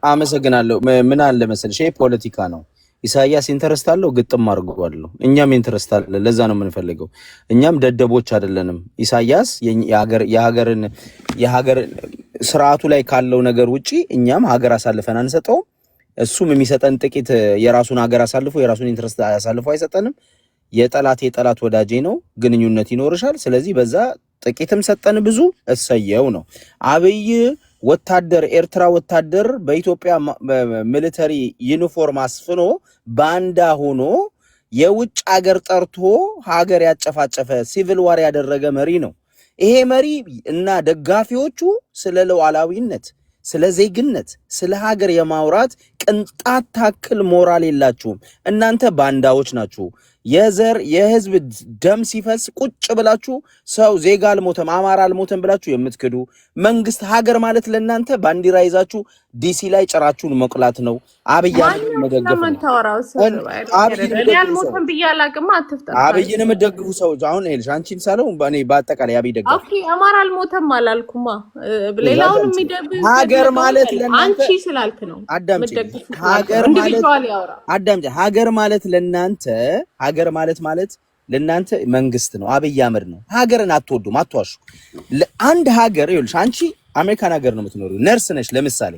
አመሰግናለሁ። ምን አለ መሰለሽ ይሄ ፖለቲካ ነው። ኢሳያስ ኢንተረስት አለው ግጥም አድርጓለሁ። እኛም ኢንተረስት አለ። ለዛ ነው የምንፈልገው። እኛም ደደቦች አይደለንም። ኢሳያስ የሀገር ስርዓቱ ላይ ካለው ነገር ውጪ እኛም ሀገር አሳልፈን አንሰጠውም። እሱም የሚሰጠን ጥቂት የራሱን ሀገር አሳልፎ የራሱን ኢንተረስት አሳልፎ አይሰጠንም። የጠላት ወዳጄ ነው። ግንኙነት ይኖርሻል። ስለዚህ በዛ ጥቂትም ሰጠን ብዙ እሰየው ነው። አብይ ወታደር ኤርትራ ወታደር በኢትዮጵያ ሚሊተሪ ዩኒፎርም አስፍኖ ባንዳ ሆኖ የውጭ ሀገር ጠርቶ ሀገር ያጨፋጨፈ ሲቪል ዋር ያደረገ መሪ ነው። ይሄ መሪ እና ደጋፊዎቹ ስለ ሉዓላዊነት፣ ስለ ዜግነት፣ ስለ ሀገር የማውራት ቅንጣት ታክል ሞራል የላችሁም። እናንተ ባንዳዎች ናችሁ። የህዝብ ደም ሲፈስ ቁጭ ብላችሁ ሰው ዜጋ አልሞተም አማራ አልሞተም ብላችሁ የምትክዱ መንግስት ሀገር ማለት ለእናንተ ባንዲራ ይዛችሁ ዲሲ ላይ ጭራችሁን መቁላት ነው። አብይን መደገፍ አብይን የምትደግፉ ሰዎች አሁን ይልሽ አንቺን ሳለው እኔ በአጠቃላይ አብይ ደጋፊ ኦኬ አማራ አልሞተም አላልኩማ። ሌላውን የሚደግፍ ሀገር ማለት ለእናንተ አንቺ ስላልክ ነው። አዳምጪ ሀገር ማለት ለእናንተ ሀገር ማለት ለእናንተ መንግስት ነው። አብይ አህመድ ነው። ሀገርን አትወዱም፣ አትዋሹ። አንድ ሀገር ይኸውልሽ አንቺ አሜሪካን ሀገር ነው የምትኖሪው፣ ነርስ ነሽ። ለምሳሌ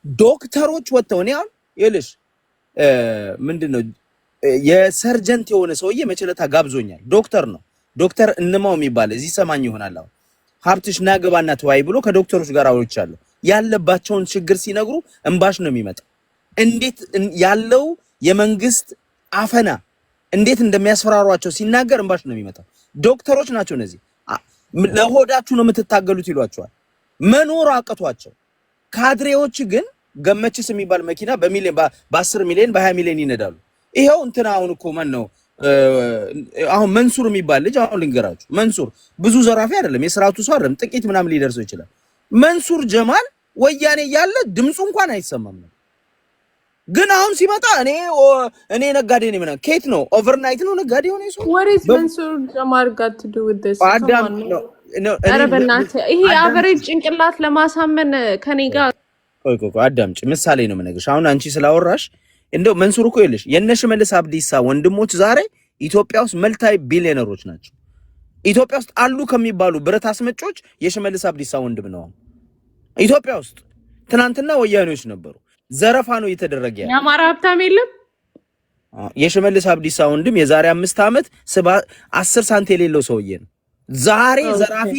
ዶክተሮች ወጥተው እኔ አሁን ይኸውልሽ ምንድነው የሰርጀንት የሆነ ሰውዬ መቸለታ ጋብዞኛል። ዶክተር ነው ዶክተር እንማው የሚባል እዚህ ሰማኝ ይሆናል። አሁን ሀብትሽ ናገባና ተዋይ ብሎ ከዶክተሮች ጋር አውርቻለሁ። ያለባቸውን ችግር ሲነግሩ እንባሽ ነው የሚመጣው። እንዴት ያለው የመንግስት አፈና እንዴት እንደሚያስፈራሯቸው ሲናገር እንባሽ ነው የሚመጣው። ዶክተሮች ናቸው እነዚህ። ለሆዳችሁ ነው የምትታገሉት ይሏቸዋል። መኖር አቅቷቸው። ካድሬዎች ግን ገመችስ የሚባል መኪና በሚሊዮን በ10 ሚሊዮን በ20 ሚሊዮን ይነዳሉ። ይሄው እንትና አሁን እኮ ማን ነው አሁን መንሱር የሚባል ልጅ አሁን ልንገራችሁ። መንሱር ብዙ ዘራፊ አይደለም፣ የስርዓቱ ሰው አይደለም፣ ጥቂት ምናምን ሊደርሰው ይችላል። መንሱር ጀማል ወያኔ ያለ ድምፁ እንኳን አይሰማም ነው። ግን አሁን ሲመጣ እኔ ነጋዴ ነኝ ምናምን ኬት ነው ኦቨርናይት ነው ነጋዴ ሆነ ሰው what is መንሱር ጀማል got to do with this ኧረ በእናትህ ይሄ አቨሬጅ ጭንቅላት ለማሳመን ከኔ ጋር ቆይ አዳምጪ፣ ምሳሌ ነው የምነግርሽ። አሁን አንቺ ስላወራሽ እንደው መንሱር እኮ ይልሽ የሽመልስ አብዲሳ ወንድሞች ዛሬ ኢትዮጵያ ውስጥ መልታይ ቢሊዮነሮች ናቸው። ኢትዮጵያ ውስጥ አሉ ከሚባሉ ብረት አስመጮች የሽመልስ አብዲሳ ወንድም ነው ኢትዮጵያ ውስጥ። ትናንትና ወያኔዎች ነበሩ። ዘረፋ ነው እየተደረገ ያለው። የአማራ ሀብታም የለም። የሽመልስ አብዲሳ ወንድም የዛሬ 5 ዓመት 10 ሳንቲም የሌለው ሰውዬ ነው። ዛሬ ዘራፊ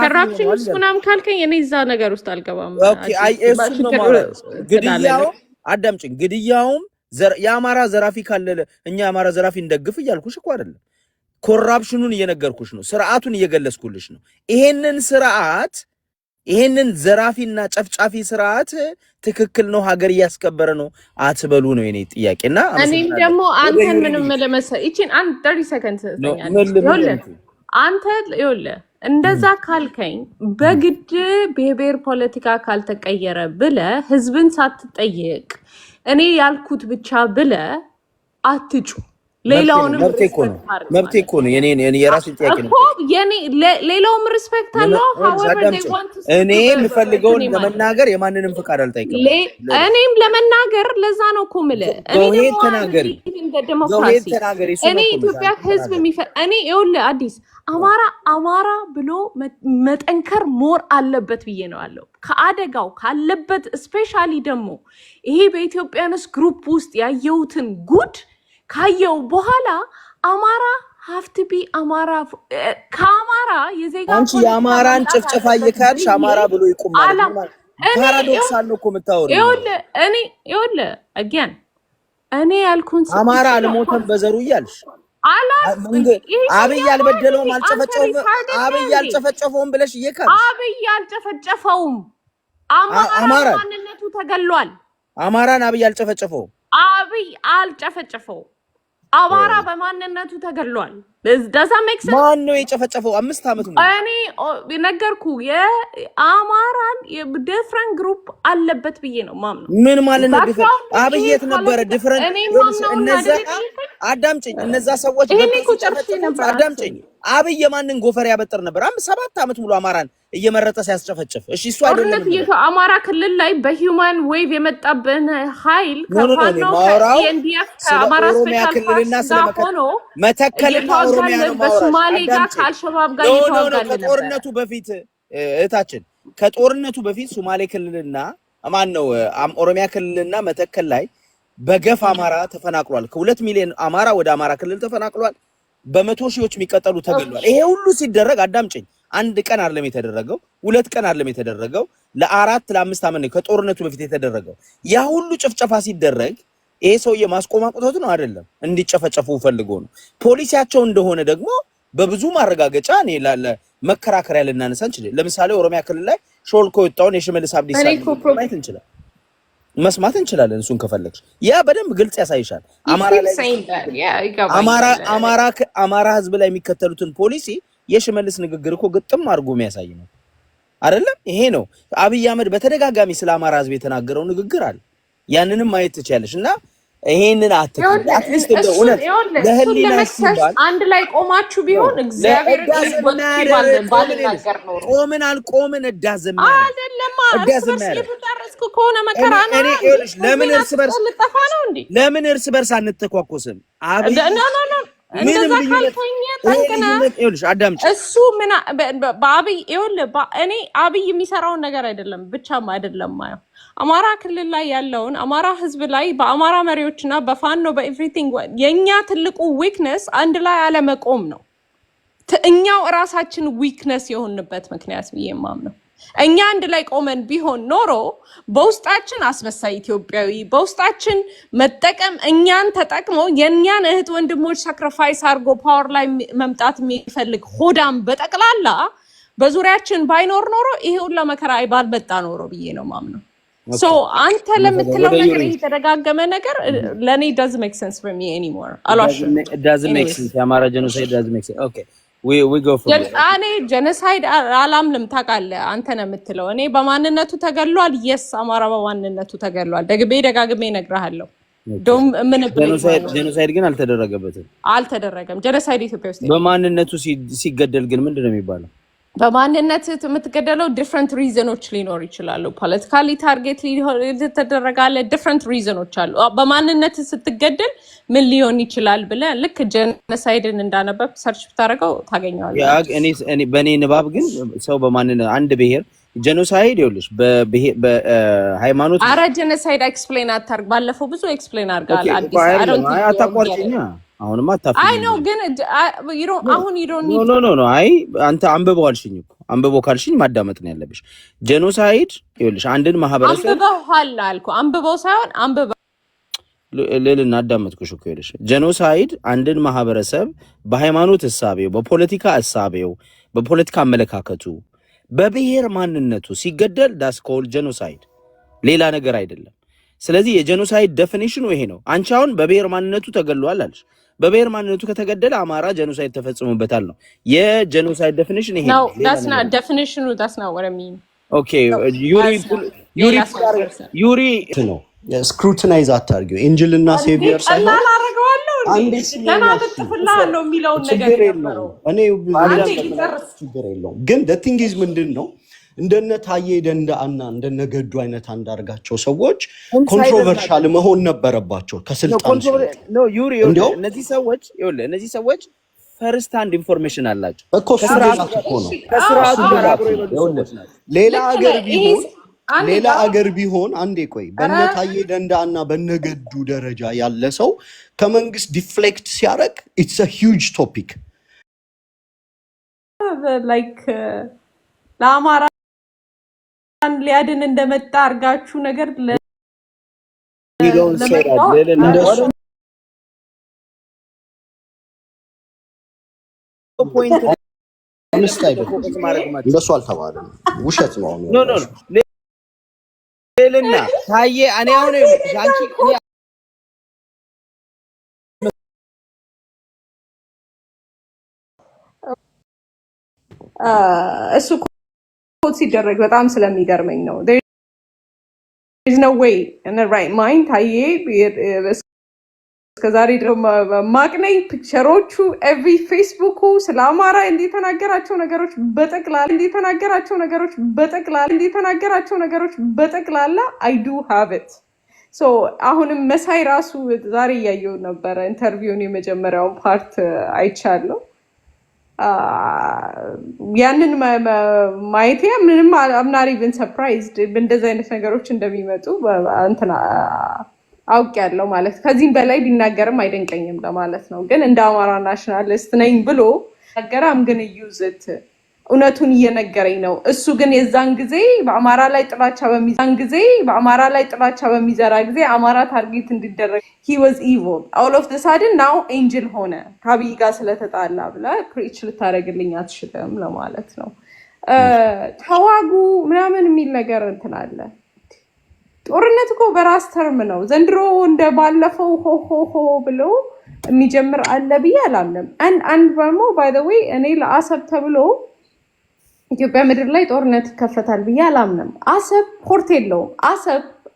ከራፕሽን ውስጥ ምናምን ካልከኝ እኔ እዛ ነገር ውስጥ አልገባም። ኦኬ አይ እሱ ነው ማለት ግድያው አዳምጪኝ። ግድያውም የአማራ ዘራፊ ካለ እኛ የአማራ ዘራፊ እንደግፍ እያልኩሽ እኮ አይደለም። ኮራፕሽኑን እየነገርኩሽ ነው። ስርዓቱን እየገለጽኩልሽ ነው። ይሄንን ዘራፊና ጨፍጫፊ ስርዓት ትክክል ነው፣ ሀገር እያስከበረ ነው አትበሉ ነው የኔ ጥያቄና እኔም ደግሞ አንተን ምንም ለመሰል እቺን አንድ 30 ሰከንድ ተሰኛለህ። አንተ ይኸውልህ እንደዛ ካልከኝ በግድ ብሔር ፖለቲካ ካልተቀየረ ብለ ህዝብን ሳትጠይቅ እኔ ያልኩት ብቻ ብለ አትጩ። ሌላውንም መብቴ እኮ ነው የኔ የራሴ ጥያቄ ነው የኔ ሌላውም ሪስፔክት አለው። however they want to እኔ የምፈልገውን ለመናገር የማንንም ፍቃድ አልጠይቅም። እኔም ለመናገር ለዛ ነው እኮ የምልህ እኔ ተናገሪ እኔ ኢትዮጵያ ህዝብ እኔ ይኸውልህ አዲስ አማራ ብሎ መጠንከር ሞር አለበት ብዬ ነው ያለው። ከአደጋው ካለበት ስፔሻሊ ደግሞ ይሄ በኢትዮጵያንስ ግሩፕ ውስጥ ያየሁትን ጉድ ካየው በኋላ አማራ ሀፍትቢ አማራ ከአማራ የዜጋ አንቺ የአማራን ጭፍጨፋ እየካድሽ አማራ ብሎ ይቆማል። ፓራዶክስ አለው እኮ የምታወሪው። ይኸውልህ again እኔ ያልኩን አማራ አልሞተም በዘሩ እያልሽ አብይ አልበደለውም አልጨፈጨፈውም ብለሽ እየካድሽ አብይ አልጨፈጨፈውም። አማራ ማንነቱ ተገሏል። አማራን አብይ አልጨፈጨፈውም። አብይ አልጨፈጨፈው። አማራ በማንነቱ ተገሏል። ዳዛ ሜክ ሴንስ። ማን ነው የጨፈጨፈው? 5 ዓመት ነው እኔ ነገርኩ። የአማራን ዲፍረንት ግሩፕ አለበት ብዬ ነው ማምነው። ምን ማለት ነው ዲፍረንት? አብይ የት ነበረ ዲፍረንት? እነዛ አዳምጪኝ፣ እነዛ ሰዎች አዳምጪኝ። አብይ የማንን ጎፈር ያበጥር ነበር? 7 ዓመት ሙሉ አማራን እየመረጠ ሲያስጨፈጭፍ። እሺ እሱ አይደለም አማራ ክልል ላይ በሂውማን ዌቭ የመጣብን ኃይል ከፋኖ ከኤንዲኤፍ ከአማራ ስፔሻል ፎርስ ጋር ሆኖ መተከልና ኦሮሚያ ነው በሶማሌ ጋር ከአልሸባብ ጋር እየተዋጋለ ነበር። ከጦርነቱ በፊት እህታችን ከጦርነቱ በፊት ሶማሌ ክልልና ማን ነው ኦሮሚያ ክልልና መተከል ላይ በገፍ አማራ ተፈናቅሏል። ከ2 ሚሊዮን አማራ ወደ አማራ ክልል ተፈናቅሏል። በመቶ ሺዎች የሚቀጠሉ ተገሏል። ይሄ ሁሉ ሲደረግ አዳምጪኝ፣ 1 ቀን አይደለም የተደረገው፣ 2 ቀን አይደለም የተደረገው፣ ለ4 ለ5 ዓመት ነው ከጦርነቱ በፊት የተደረገው። ያ ሁሉ ጭፍጨፋ ሲደረግ ይሄ ሰውዬ ማስቆም አቅቶት ነው አይደለም፣ እንዲጨፈጨፉ ፈልጎ ነው። ፖሊሲያቸው እንደሆነ ደግሞ በብዙ ማረጋገጫ እኔ መከራከሪያ ልናነሳ እንችላለን። ለምሳሌ ኦሮሚያ ክልል ላይ ሾልኮ የወጣውን የሽመልስ አብዲሳ ማየት እንችላለን፣ መስማት እንችላለን። እሱን ከፈለግሽ ያ በደንብ ግልጽ ያሳይሻል። አማራ ህዝብ ላይ የሚከተሉትን ፖሊሲ የሽመልስ ንግግር እኮ ግጥም አድርጎ የሚያሳይ ነው አይደለም? ይሄ ነው አብይ አህመድ በተደጋጋሚ ስለ አማራ ህዝብ የተናገረው ንግግር አለ። ያንንም ማየት ትችያለሽ። እና ይሄንን አትሊስት እንደውነት ለህሊና ሲባል አንድ ላይ ቆማችሁ ቢሆን እግዚአብሔር ቆምን አልቆምን እዳዘም አይደለም እርስ ከሆነ መከራ ነው። ለምን እርስ በርስ አንተኳኮስም? አብይ እንደዛ ካልከኝ ይኸውልሽ አዳምጪ። እሱ ምን በአብይ ይኸውልህ እኔ አብይ የሚሰራውን ነገር አይደለም ብቻም አይደለም ማየው አማራ ክልል ላይ ያለውን አማራ ህዝብ ላይ በአማራ መሪዎችና በፋኖ በኤቭሪቲንግ የኛ ትልቁ ዊክነስ አንድ ላይ አለመቆም ነው። እኛው ራሳችን ዊክነስ የሆንበት ምክንያት ብዬ የማምነው እኛ አንድ ላይ ቆመን ቢሆን ኖሮ በውስጣችን አስመሳይ ኢትዮጵያዊ በውስጣችን መጠቀም እኛን ተጠቅሞ የኛን እህት ወንድሞች ሳክሪፋይስ አድርጎ ፓወር ላይ መምጣት የሚፈልግ ሆዳም በጠቅላላ በዙሪያችን ባይኖር ኖሮ ይሄ ሁላ መከራ ባልመጣ ኖሮ ብዬ ነው ማምነው። ሶ አንተ ለምትለው ነገር የተደጋገመ ነገር ለኔ doesn't make sense for me anymore አላሽም doesn't make sense የአማራ ጄኖሳይድ doesn't make sense okay we go for it እኔ ጄኖሳይድ አላምንም ታውቃለህ አንተ ነው የምትለው እኔ በማንነቱ ተገሏል yes አማራ በማንነቱ ተገሏል ደጋግሜ እነግርሃለሁ ምን ጄኖሳይድ ግን አልተደረገም ጄኖሳይድ ኢትዮጵያ ውስጥ በማንነቱ ሲገደል ግን ምንድነው የሚባለው በማንነት የምትገደለው ዲፍረንት ሪዝኖች ሊኖር ይችላሉ። ፖለቲካሊ ታርጌት ተደረጋለ። ዲፍረንት ሪዝኖች አሉ። በማንነት ስትገደል ምን ሊሆን ይችላል ብለህ ልክ ጀኖሳይድን እንዳነበብ ሰርች ብታደርገው ታገኘዋለህ። በእኔ ንባብ ግን ሰው በማንነት አንድ ብሔር ጀኖሳይድ ይኸውልሽ በሃይማኖት አረ ጀኖሳይድ ኤክስፕሌን አታርግ። ባለፈው ብዙ ኤክስፕሌን አድርጋል። አታቋርጭኛ አሁንማ አታፍኝ። አይ ነው ግን አሁን ኖ አይ አንተ አንብበው አልሽኝ እኮ አንብበው ካልሽኝ ማዳመጥ ነው ያለብሽ። ጄኖሳይድ ይኸውልሽ አንድን ማህበረሰብ አንብበዋል አልኩ። አንብበው ሳይሆን አንብበው ልልና አዳመጥኩሽ እኮ ይኸውልሽ ጄኖሳይድ አንድን ማህበረሰብ በሃይማኖት እሳቤው፣ በፖለቲካ እሳቤው፣ በፖለቲካ አመለካከቱ፣ በብሔር ማንነቱ ሲገደል ዳስ ኮል ጄኖሳይድ ሌላ ነገር አይደለም። ስለዚህ የጄኖሳይድ ዴፊኒሽኑ ይሄ ነው። አንቺ አሁን በብሔር ማንነቱ ተገሏል አልሽ። በብሔር ማንነቱ ከተገደለ አማራ ጄኖሳይድ ተፈጽሞበታል ነው የጄኖሳይድ ዴፊኒሽን ይሄ ነው። that's not definition, that's not what I mean. Okay, ዩሪ ነው ስክሩቲናይዝ አታርጊው። ኤንጅልና ሴቪየር ሳይሆን አንዴ ስለናለጥፍላለው የሚለውን ነገር ነው። እኔ ችግር የለውም ግን the thing is ምንድነው እንደነ ታዬ ደንዳአና እንደነ ገዱ አይነት አንዳርጋቸው ሰዎች ኮንትሮቨርሻል መሆን ነበረባቸው ከስልጣን ነው። ዩሪ እነዚህ ሰዎች ፈርስት ሃንድ ኢንፎርሜሽን አላቸው እኮ ከስርዓቱ ጋር አብሮ ይወዱት። ሌላ አገር ቢሆን አንዴ ቆይ በእነ ታዬ ደንዳአና በእነ ገዱ ደረጃ ያለ ሰው ከመንግስት ዲፍሌክት ሲያደርግ ኢትስ a huge topic like ለአማራ ሊያድን እንደመጣ አርጋችሁ ነገር እንደሱ አልተባለም። ውሸት ነው። ሌልና ታዬ እኔ አሁን አንቺ እሱ ሲደረግ በጣም ስለሚገርመኝ ነው። there is no way in the right mind ታዬ እስከዛሬ ደግሞ ማግነይ ፒክቸሮቹ ኤቭሪ ፌስቡኩ ስለ አማራ እንዲተናገራቸው ነገሮች በጠቅላላ I do have it. so አሁንም መሳይ ራሱ ዛሬ ያየው ነበር ኢንተርቪውን የመጀመሪያው ፓርት አይቻለሁ። ያንን ማይቴ ምንም I'm not even surprised እንደዚህ አይነት ነገሮች እንደሚመጡ እንትና አውቄያለሁ ማለት ከዚህም በላይ ቢናገርም አይደንቀኝም ለማለት ነው። ግን እንደ አማራ ናሽናሊስት ነኝ ብሎ ነገራም ግን ዩዝት እውነቱን እየነገረኝ ነው። እሱ ግን የዛን ጊዜ በአማራ ላይ ጥላቻ በሚዘራ ጊዜ አማራ ታርጌት እንዲደረግ he was evil all of the sudden now angel ሆነ ከአብይ ጋር ስለተጣላ ብላ ፕሪች ልታደርግልኝ አትችልም ለማለት ነው። ተዋጉ ምናምን የሚል ነገር እንትን አለ። ጦርነት እኮ በራስ ተርም ነው። ዘንድሮ እንደ ባለፈው ሆ ብሎ የሚጀምር አለ ብዬ አላምንም። አንድ ደግሞ by the way እኔ ለአሰብ ተብሎ ኢትዮጵያ ምድር ላይ ጦርነት ይከፈታል ብዬ አላምንም። አሰብ ፖርት የለውም።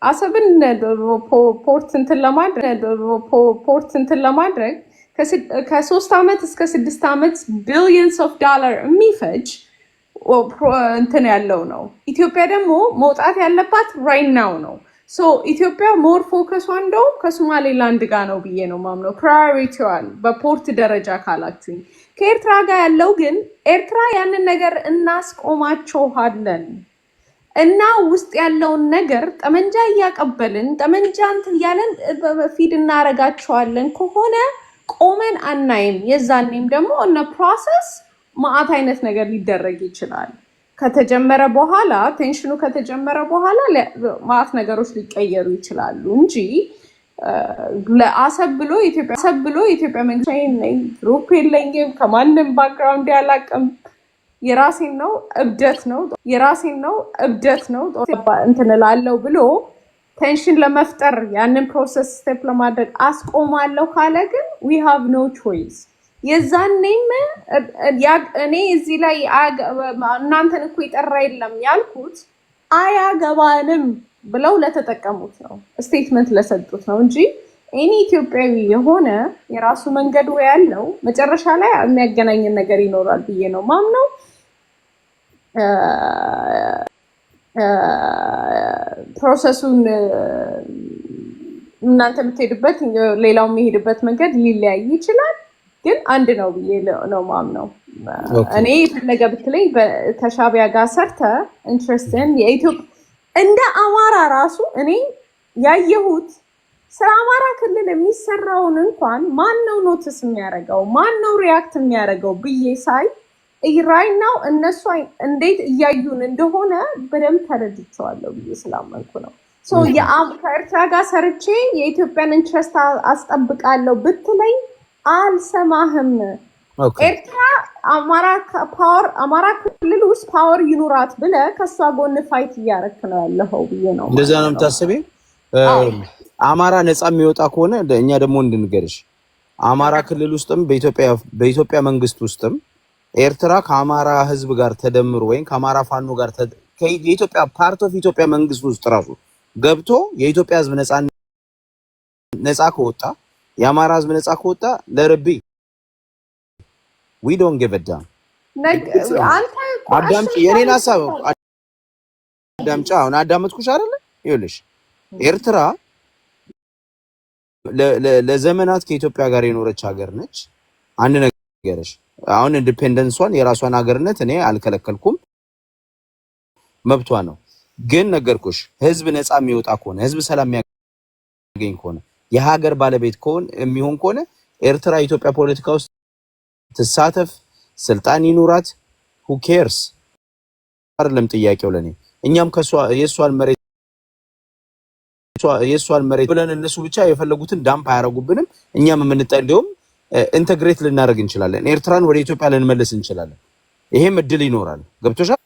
አሰብን ፖርት እንትን ለማድረግ ከ3 ዓመት እስከ 6 ዓመት ቢሊየንስ ኦፍ ዶላር የሚፈጅ እንትን ያለው ነው። ኢትዮጵያ ደግሞ መውጣት ያለባት ራይት ናው ነው። ሶ ኢትዮጵያ ሞር ፎከሷ እንደውም ከሶማሌላንድ ጋር ነው ብዬ ነው ማምነው። ፕራዮሪቲዋን በፖርት ደረጃ ካላችሁኝ ከኤርትራ ጋር ያለው ግን ኤርትራ ያንን ነገር እናስቆማቸዋለን እና ውስጥ ያለውን ነገር ጠመንጃ እያቀበልን ጠመንጃ እንትን እያለን ፊድ እናረጋቸዋለን ከሆነ ቆመን አናይም። የዛኔም ደግሞ እነ ፕሮሰስ ማአት አይነት ነገር ሊደረግ ይችላል። ከተጀመረ በኋላ ቴንሽኑ ከተጀመረ በኋላ ማአት ነገሮች ሊቀየሩ ይችላሉ እንጂ ለአሰብ ብሎ ኢትዮጵያ መንግስት ነኝ ግሩፕ የለኝም ከማንም ባክግራውንድ ያላቅም የራሴን ነው እብደት ነው እንትን እላለሁ ብሎ ቴንሽን ለመፍጠር ያንን ፕሮሰስ ስቴፕ ለማድረግ አስቆማለሁ ካለ ግን we have no choice። የዛኔም እኔ እዚህ ላይ እናንተን እኮ ይጠራ የለም ያልኩት አያገባንም ብለው ለተጠቀሙት ነው፣ ስቴትመንት ለሰጡት ነው እንጂ እኔ ኢትዮጵያዊ የሆነ የራሱ መንገድ ወይ ያለው መጨረሻ ላይ የሚያገናኝን ነገር ይኖራል ብዬ ነው ማምነው። ፕሮሰሱን እናንተ የምትሄዱበት ሌላው የሚሄድበት መንገድ ሊለያይ ይችላል፣ ግን አንድ ነው ብዬ ነው ማምነው። እኔ ፈለገ ብትለኝ ከሻቢያ ጋር ሰርተ ኢንትረስትን የኢትዮጵያ እንደ አማራ ራሱ እኔ ያየሁት ስለ አማራ ክልል የሚሰራውን እንኳን ማን ነው ኖትስ የሚያደርገው ማን ነው ሪያክት የሚያደርገው ብዬ ሳይ ራይት ናው እነሱ እንዴት እያዩን እንደሆነ በደንብ ተረድቼዋለሁ ብዬ ስላመንኩ ነው። ከኤርትራ ጋር ሰርቼ የኢትዮጵያን ኢንትረስት አስጠብቃለሁ ብትለኝ አልሰማህም። ኤርትራ አማራ ክልል ውስጥ ፓወር ይኑራት ብለህ ከእሷ ጎን ፋይት እያደረክ ነው ያለኸው ብዬ ነው። እንደዛ ነው የምታስበው? አማራ ነፃ የሚወጣ ከሆነ እኛ ደግሞ እንድንገርሽ አማራ ክልል ውስጥም በኢትዮጵያ መንግስት ውስጥም ኤርትራ ከአማራ ህዝብ ጋር ተደምሮ ወይም ከአማራ ፋኖ ጋር የኢትዮጵያ ፓርት ኦፍ ኢትዮጵያ መንግስት ውስጥ ራሱ ገብቶ የኢትዮጵያ ህዝብ ነፃ ከወጣ የአማራ ህዝብ ነፃ ከወጣ ለርቢ we don't give a damn። አዳምጪ የኔን ሐሳብ አዳምጪ። አሁን አዳመጥኩሽ አይደለ? ይኸውልሽ ኤርትራ ለዘመናት ከኢትዮጵያ ጋር የኖረች ሀገር ነች። አንድ ነገርሽ አሁን ኢንዲፔንደንሷን የራሷን ሀገርነት እኔ አልከለከልኩም፣ መብቷ ነው። ግን ነገርኩሽ ህዝብ ነፃ የሚወጣ ከሆነ ህዝብ ሰላም የሚያገኝ ከሆነ የሀገር ባለቤት የሚሆን ከሆነ ኤርትራ ኢትዮጵያ ፖለቲካ ውስጥ ትሳተፍ፣ ስልጣን ይኑራት፣ who cares አይደለም ጥያቄው ለኔ። እኛም የሷን መሬት ብለን እነሱ ብቻ የፈለጉትን ዳምፕ አያረጉብንም። እኛም እንደውም ኢንተግሬት ልናደርግ እንችላለን። ኤርትራን ወደ ኢትዮጵያ ልንመልስ እንችላለን። ይሄም እድል ይኖራል። ገብቶሻል?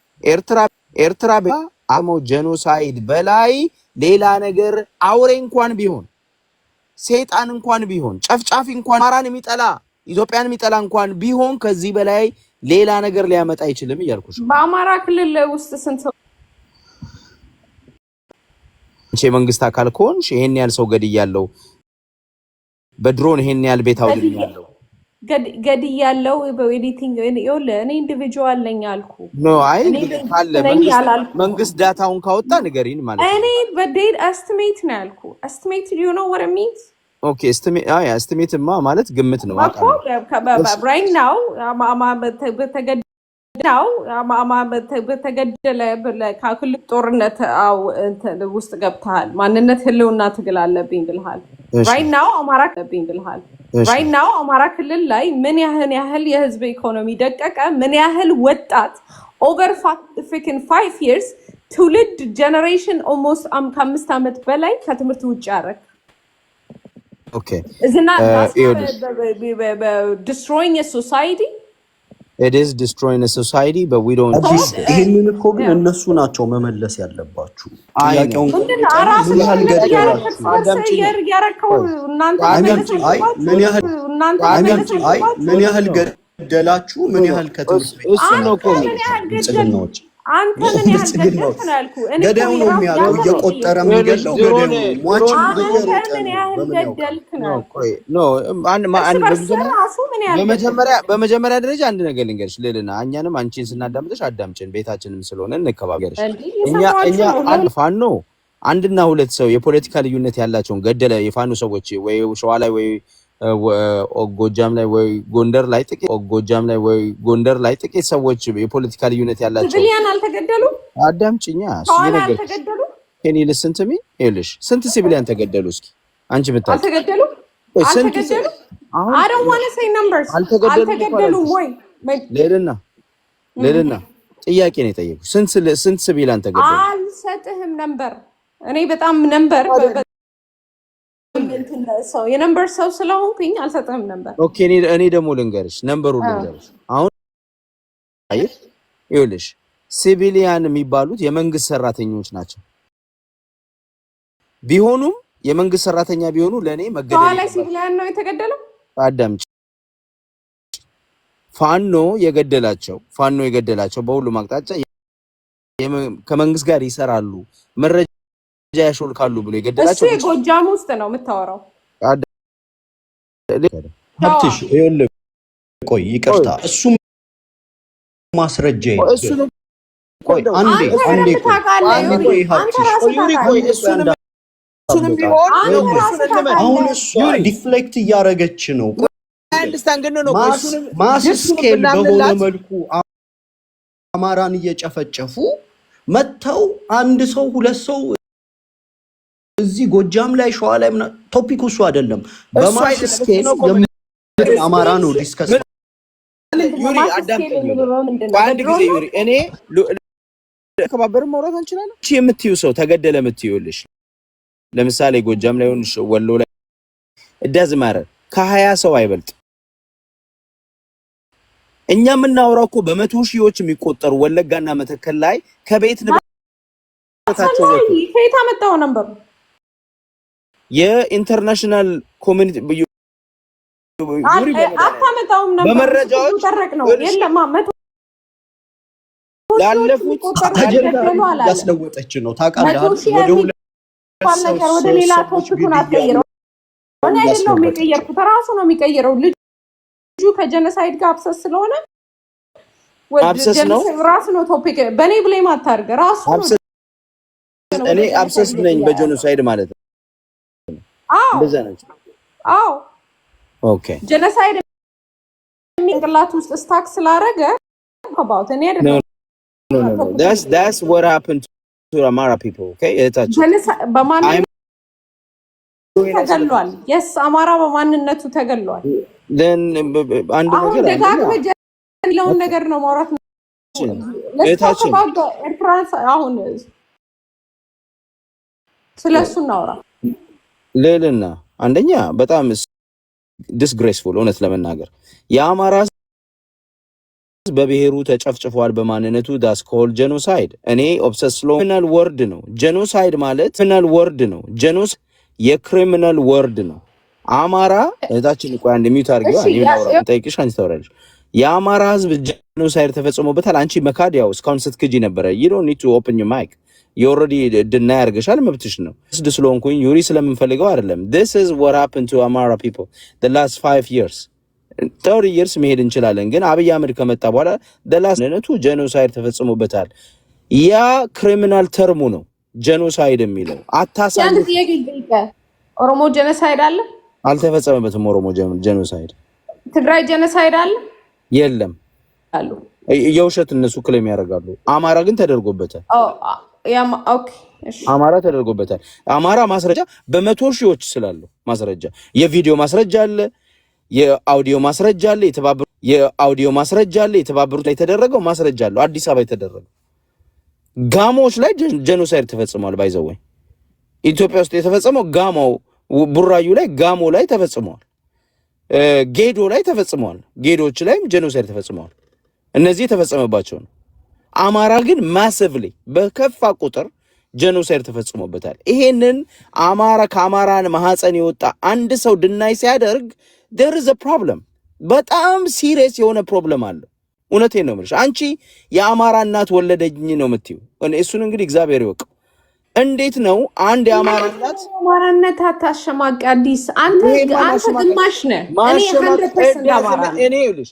ኤርትራ አሞው ጄኖሳይድ በላይ ሌላ ነገር አውሬ እንኳን ቢሆን ሰይጣን እንኳን ቢሆን ጨፍጫፊ እንኳን አማራን የሚጠላ ኢትዮጵያን የሚጠላ እንኳን ቢሆን ከዚህ በላይ ሌላ ነገር ሊያመጣ አይችልም እያልኩሽ። በአማራ ክልል ውስጥ ስንት ሰው መንግስት አካል ከሆንሽ ይሄን ያህል ሰው ገድያለሁ፣ በድሮን ይሄን ያህል ቤት አውድኛለሁ ገድያለሁ በኤዲቲንግ እኔ ኢንዲቪጁዋል ነኝ አልኩ። ኖ አይ ካለ መንግስት ዳታውን ካወጣ ንገሪን ማለት ነው። እኔ በዴት ኤስቲሜት ነው ያልኩ። ኤስቲሜት ዱ ዩ ኖ ዋት ኢት ሚንስ? ኦኬ ኤስቲሜትማ ማለት ግምት ነው። ራይት ናው በተገደለ ከክልል ጦርነት ውስጥ ገብተሃል። ማንነት ህልውና ትግል አለብኝ ብልሃል። ራይት ናው አማራ ክልል ላይ ምን ያህል የህዝብ ኢኮኖሚ ደቀቀ? ምን ያህል ወጣት ኦቨር 5 years ትውልድ ጀነሬሽን ኦልሞስት ከ5 ዓመት በላይ ከትምህርት ውጭ ያደረግ destroying a society. It is destroying a society, but we don't. ይሄንን እኮ ግን እነሱ ናቸው መመለስ ያለባችሁ። ጥያቄውን ምን ያህል ገደላችሁ? ምን ያህል ከትምህርት ቤት ጽግናዎች አንተ ምን ያህል ገደልክ ነው ያልኩ። ገዳዩ ነው የሚያውቀው፣ እየቆጠረ የሚገድለው ገዳዩ ነው። ሟች ምን ያህል ገደልክ ነው። በመጀመሪያ ደረጃ አንድ ነገር ልንገርሽ ልልና እኛንም አንቺን ስናዳምጥሽ አዳምጭን፣ ቤታችንም ስለሆነ እንከባበርሽ። እኛ ፋኖ አንድና ሁለት ሰው የፖለቲካ ልዩነት ያላቸውን ገደለ የፋኖ ሰዎች ወይ ሸዋ ላይ ወይ ጎጃም ላይ ወይ ጎንደር ላይ ጥቂት ሰዎች የፖለቲካ ልዩነት ያላቸው ሲቪሊያን አልተገደሉ። አዳምጪኛ አልተገደሉ። ከኔ ልስን ትሚ ይልሽ ስንት ሲቪሊያን ተገደሉ? እስኪ አንቺ ምታውቂ አልተገደሉ። I don't want to say numbers። አልተገደሉ ወይ ሌልና ጥያቄ ነው የጠየቁት። ስንት ሲቪሊያን ተገደሉ? አልሰጥህም ነምበር። እኔ በጣም ነምበር የነምበር ሰው ስለሆንኩኝ አልሰጥህም ነበር። ኦኬ እኔ ደግሞ ልንገርሽ ነምበሩን ልንገርሽ። አሁን አይሽ ይኸውልሽ ሲቪሊያን የሚባሉት የመንግስት ሰራተኞች ናቸው። ቢሆኑም የመንግስት ሰራተኛ ቢሆኑ ለኔ መገደል ላይ ሲቪሊያን ነው የተገደለው። አዳምጪ። ፋኖ የገደላቸው በሁሉም አቅጣጫ ከመንግስት ጋር ይሰራሉ፣ መረጃ ያሾልካሉ ብሎ የገደላቸው እሱ የጎጃም ውስጥ ነው የምታወራው። ሀብትሽ ይኸውልህ፣ ቆይ ይቅርታ፣ እሱ ማስረጃ ቆይ አንዴ አሁን እሷ ዲፍሌክት እያደረገች ነው። ማስስኬል በሆነ መልኩ አማራን እየጨፈጨፉ መተው አንድ ሰው ሁለት ሰው እዚህ ጎጃም ላይ ሸዋ ላይ ቶፒኩ እሱ አይደለም። በማስስኬል አማራ ነው ዲስከስ ዩሪ አንድ ጊዜ ዩሪ እኔ ከባበርም ማውራት እንችላለን። እቺ የምትዩ ሰው ተገደለ የምትዩልሽ ለምሳሌ ጎጃም ላይ ሆንሽ ወሎ ላይ እዳዝማረ ከ20 ሰው አይበልጥ። እኛ የምናወራው እኮ በመቶ ሺዎች የሚቆጠሩ ወለጋና መተከል ላይ ከቤት ንብረታቸው ወጥቶ ከየት አመጣው ነበር የኢንተርናሽናል ኮሚኒቲ አታመጣውም ነበር በመረጃዎች ነው የለም መቶ ላለፉት ያስለወጠች ነው ታውቃለህ። ወደ ሌላ ቶፒኩን አትቀይረው። እኔ አይደለም የሚቀየርኩት ራሱ ነው የሚቀይረው። ልጁ ከጀነሳይድ ጋር አብሰስ ስለሆነ አብሰስ ነው ራሱ ነው ቶፒክ። በኔ ብሌም አታርገ ራሱ ነው። እኔ አብሰስ ነኝ በጀኖሳይድ ማለት ነው። እንደዛ ነው። አዎ ኦኬ ጀነሳይድ የሚንቅላት ውስጥ ስታክ ስላደረገ about እኔ አይደለም that's what happened to Amara people. Okay, በማንነቱ ተገሏል። yes አማራ በማንነቱ ተገሏል። then አንድ ነገር ደጋግመህ ያለውን ነገር ነው ማውራት ነው። ለታችን ኤርትራንስ አሁን ስለሱ እናውራ ሌልና አንደኛ በጣም disgraceful ሆነት ለመናገር የአማራ በብሔሩ ተጨፍጭፏል በማንነቱ ዳስ ኮል ጄኖሳይድ። እኔ ኦብሰስሎናል ወርድ ነው ጄኖሳይድ ማለት ክሪሚናል ወርድ ነው። ጄኖስ የክሪሚናል ወርድ ነው። አማራ እታችን ቆይ አንድ ሚዩት አድርጊው አንዴ ጠይቅሽ አንቺ ታወራለሽ። የአማራ ህዝብ ጄኖሳይድ ተፈጽሞበታል። አንቺ መካድ ያው እስካሁን ስትክጂ ነበረ። you don't need to open your mic you already deny አርገሻል መብትሽ ነው። ስለሆንኩኝ ዩሪ ስለምንፈልገው አይደለም። this is what happened to Amara people the last 5 years 30 years መሄድ እንችላለን። ግን አብይ አህመድ ከመጣ በኋላ ደላስነቱ ጄኖሳይድ ተፈጽሞበታል። ያ ክሪሚናል ተርሙ ነው ጄኖሳይድ የሚለው አታሳይ። ኦሮሞ ጄኖሳይድ አለ አልተፈጸመበትም። ኦሮሞ ጄኖሳይድ ትግራይ ጄኖሳይድ አለ የለም አሉ። የውሸት እነሱ ክሌም ያደርጋሉ። አማራ ግን ተደርጎበታል። ኦኬ እሺ አማራ ተደርጎበታል። አማራ ማስረጃ በመቶ ሺዎች ስላሉ ማስረጃ የቪዲዮ ማስረጃ አለ የአውዲዮ ማስረጃ አለ የተባበሩት ላይ የተደረገው ማስረጃ አለ። አዲስ አበባ የተደረገው ጋሞች ላይ ጄኖሳይድ ተፈጽሟል። ባይዘው ኢትዮጵያ ውስጥ የተፈጸመው ጋማው ቡራዩ ላይ ጋሞ ላይ ተፈጽሟል። ጌዶ ላይ ተፈጽሟል። ጌዶች ላይም ጄኖሳይድ ተፈጽሟል። እነዚህ የተፈጸመባቸው ነው። አማራ ግን ማሲቭሊ በከፋ ቁጥር ጄኖሳይድ ተፈጽሞበታል። ይሄንን አማራ ከአማራን ማህፀን የወጣ አንድ ሰው ድናይ ሲያደርግ there is a problem በጣም ሲሪየስ የሆነ ፕሮብለም አለ። እውነቴን ነው የምልሽ። አንቺ የአማራ እናት ወለደኝ ነው የምትይው። እሱን እንግዲህ እግዚአብሔር ይወቀው። እንዴት ነው አንድ የአማራ እናት አማራነት አታሸማቂ አዲስ አንተ ግማሽ ነህ። እኔ 100% አማራ እኔ ይልሽ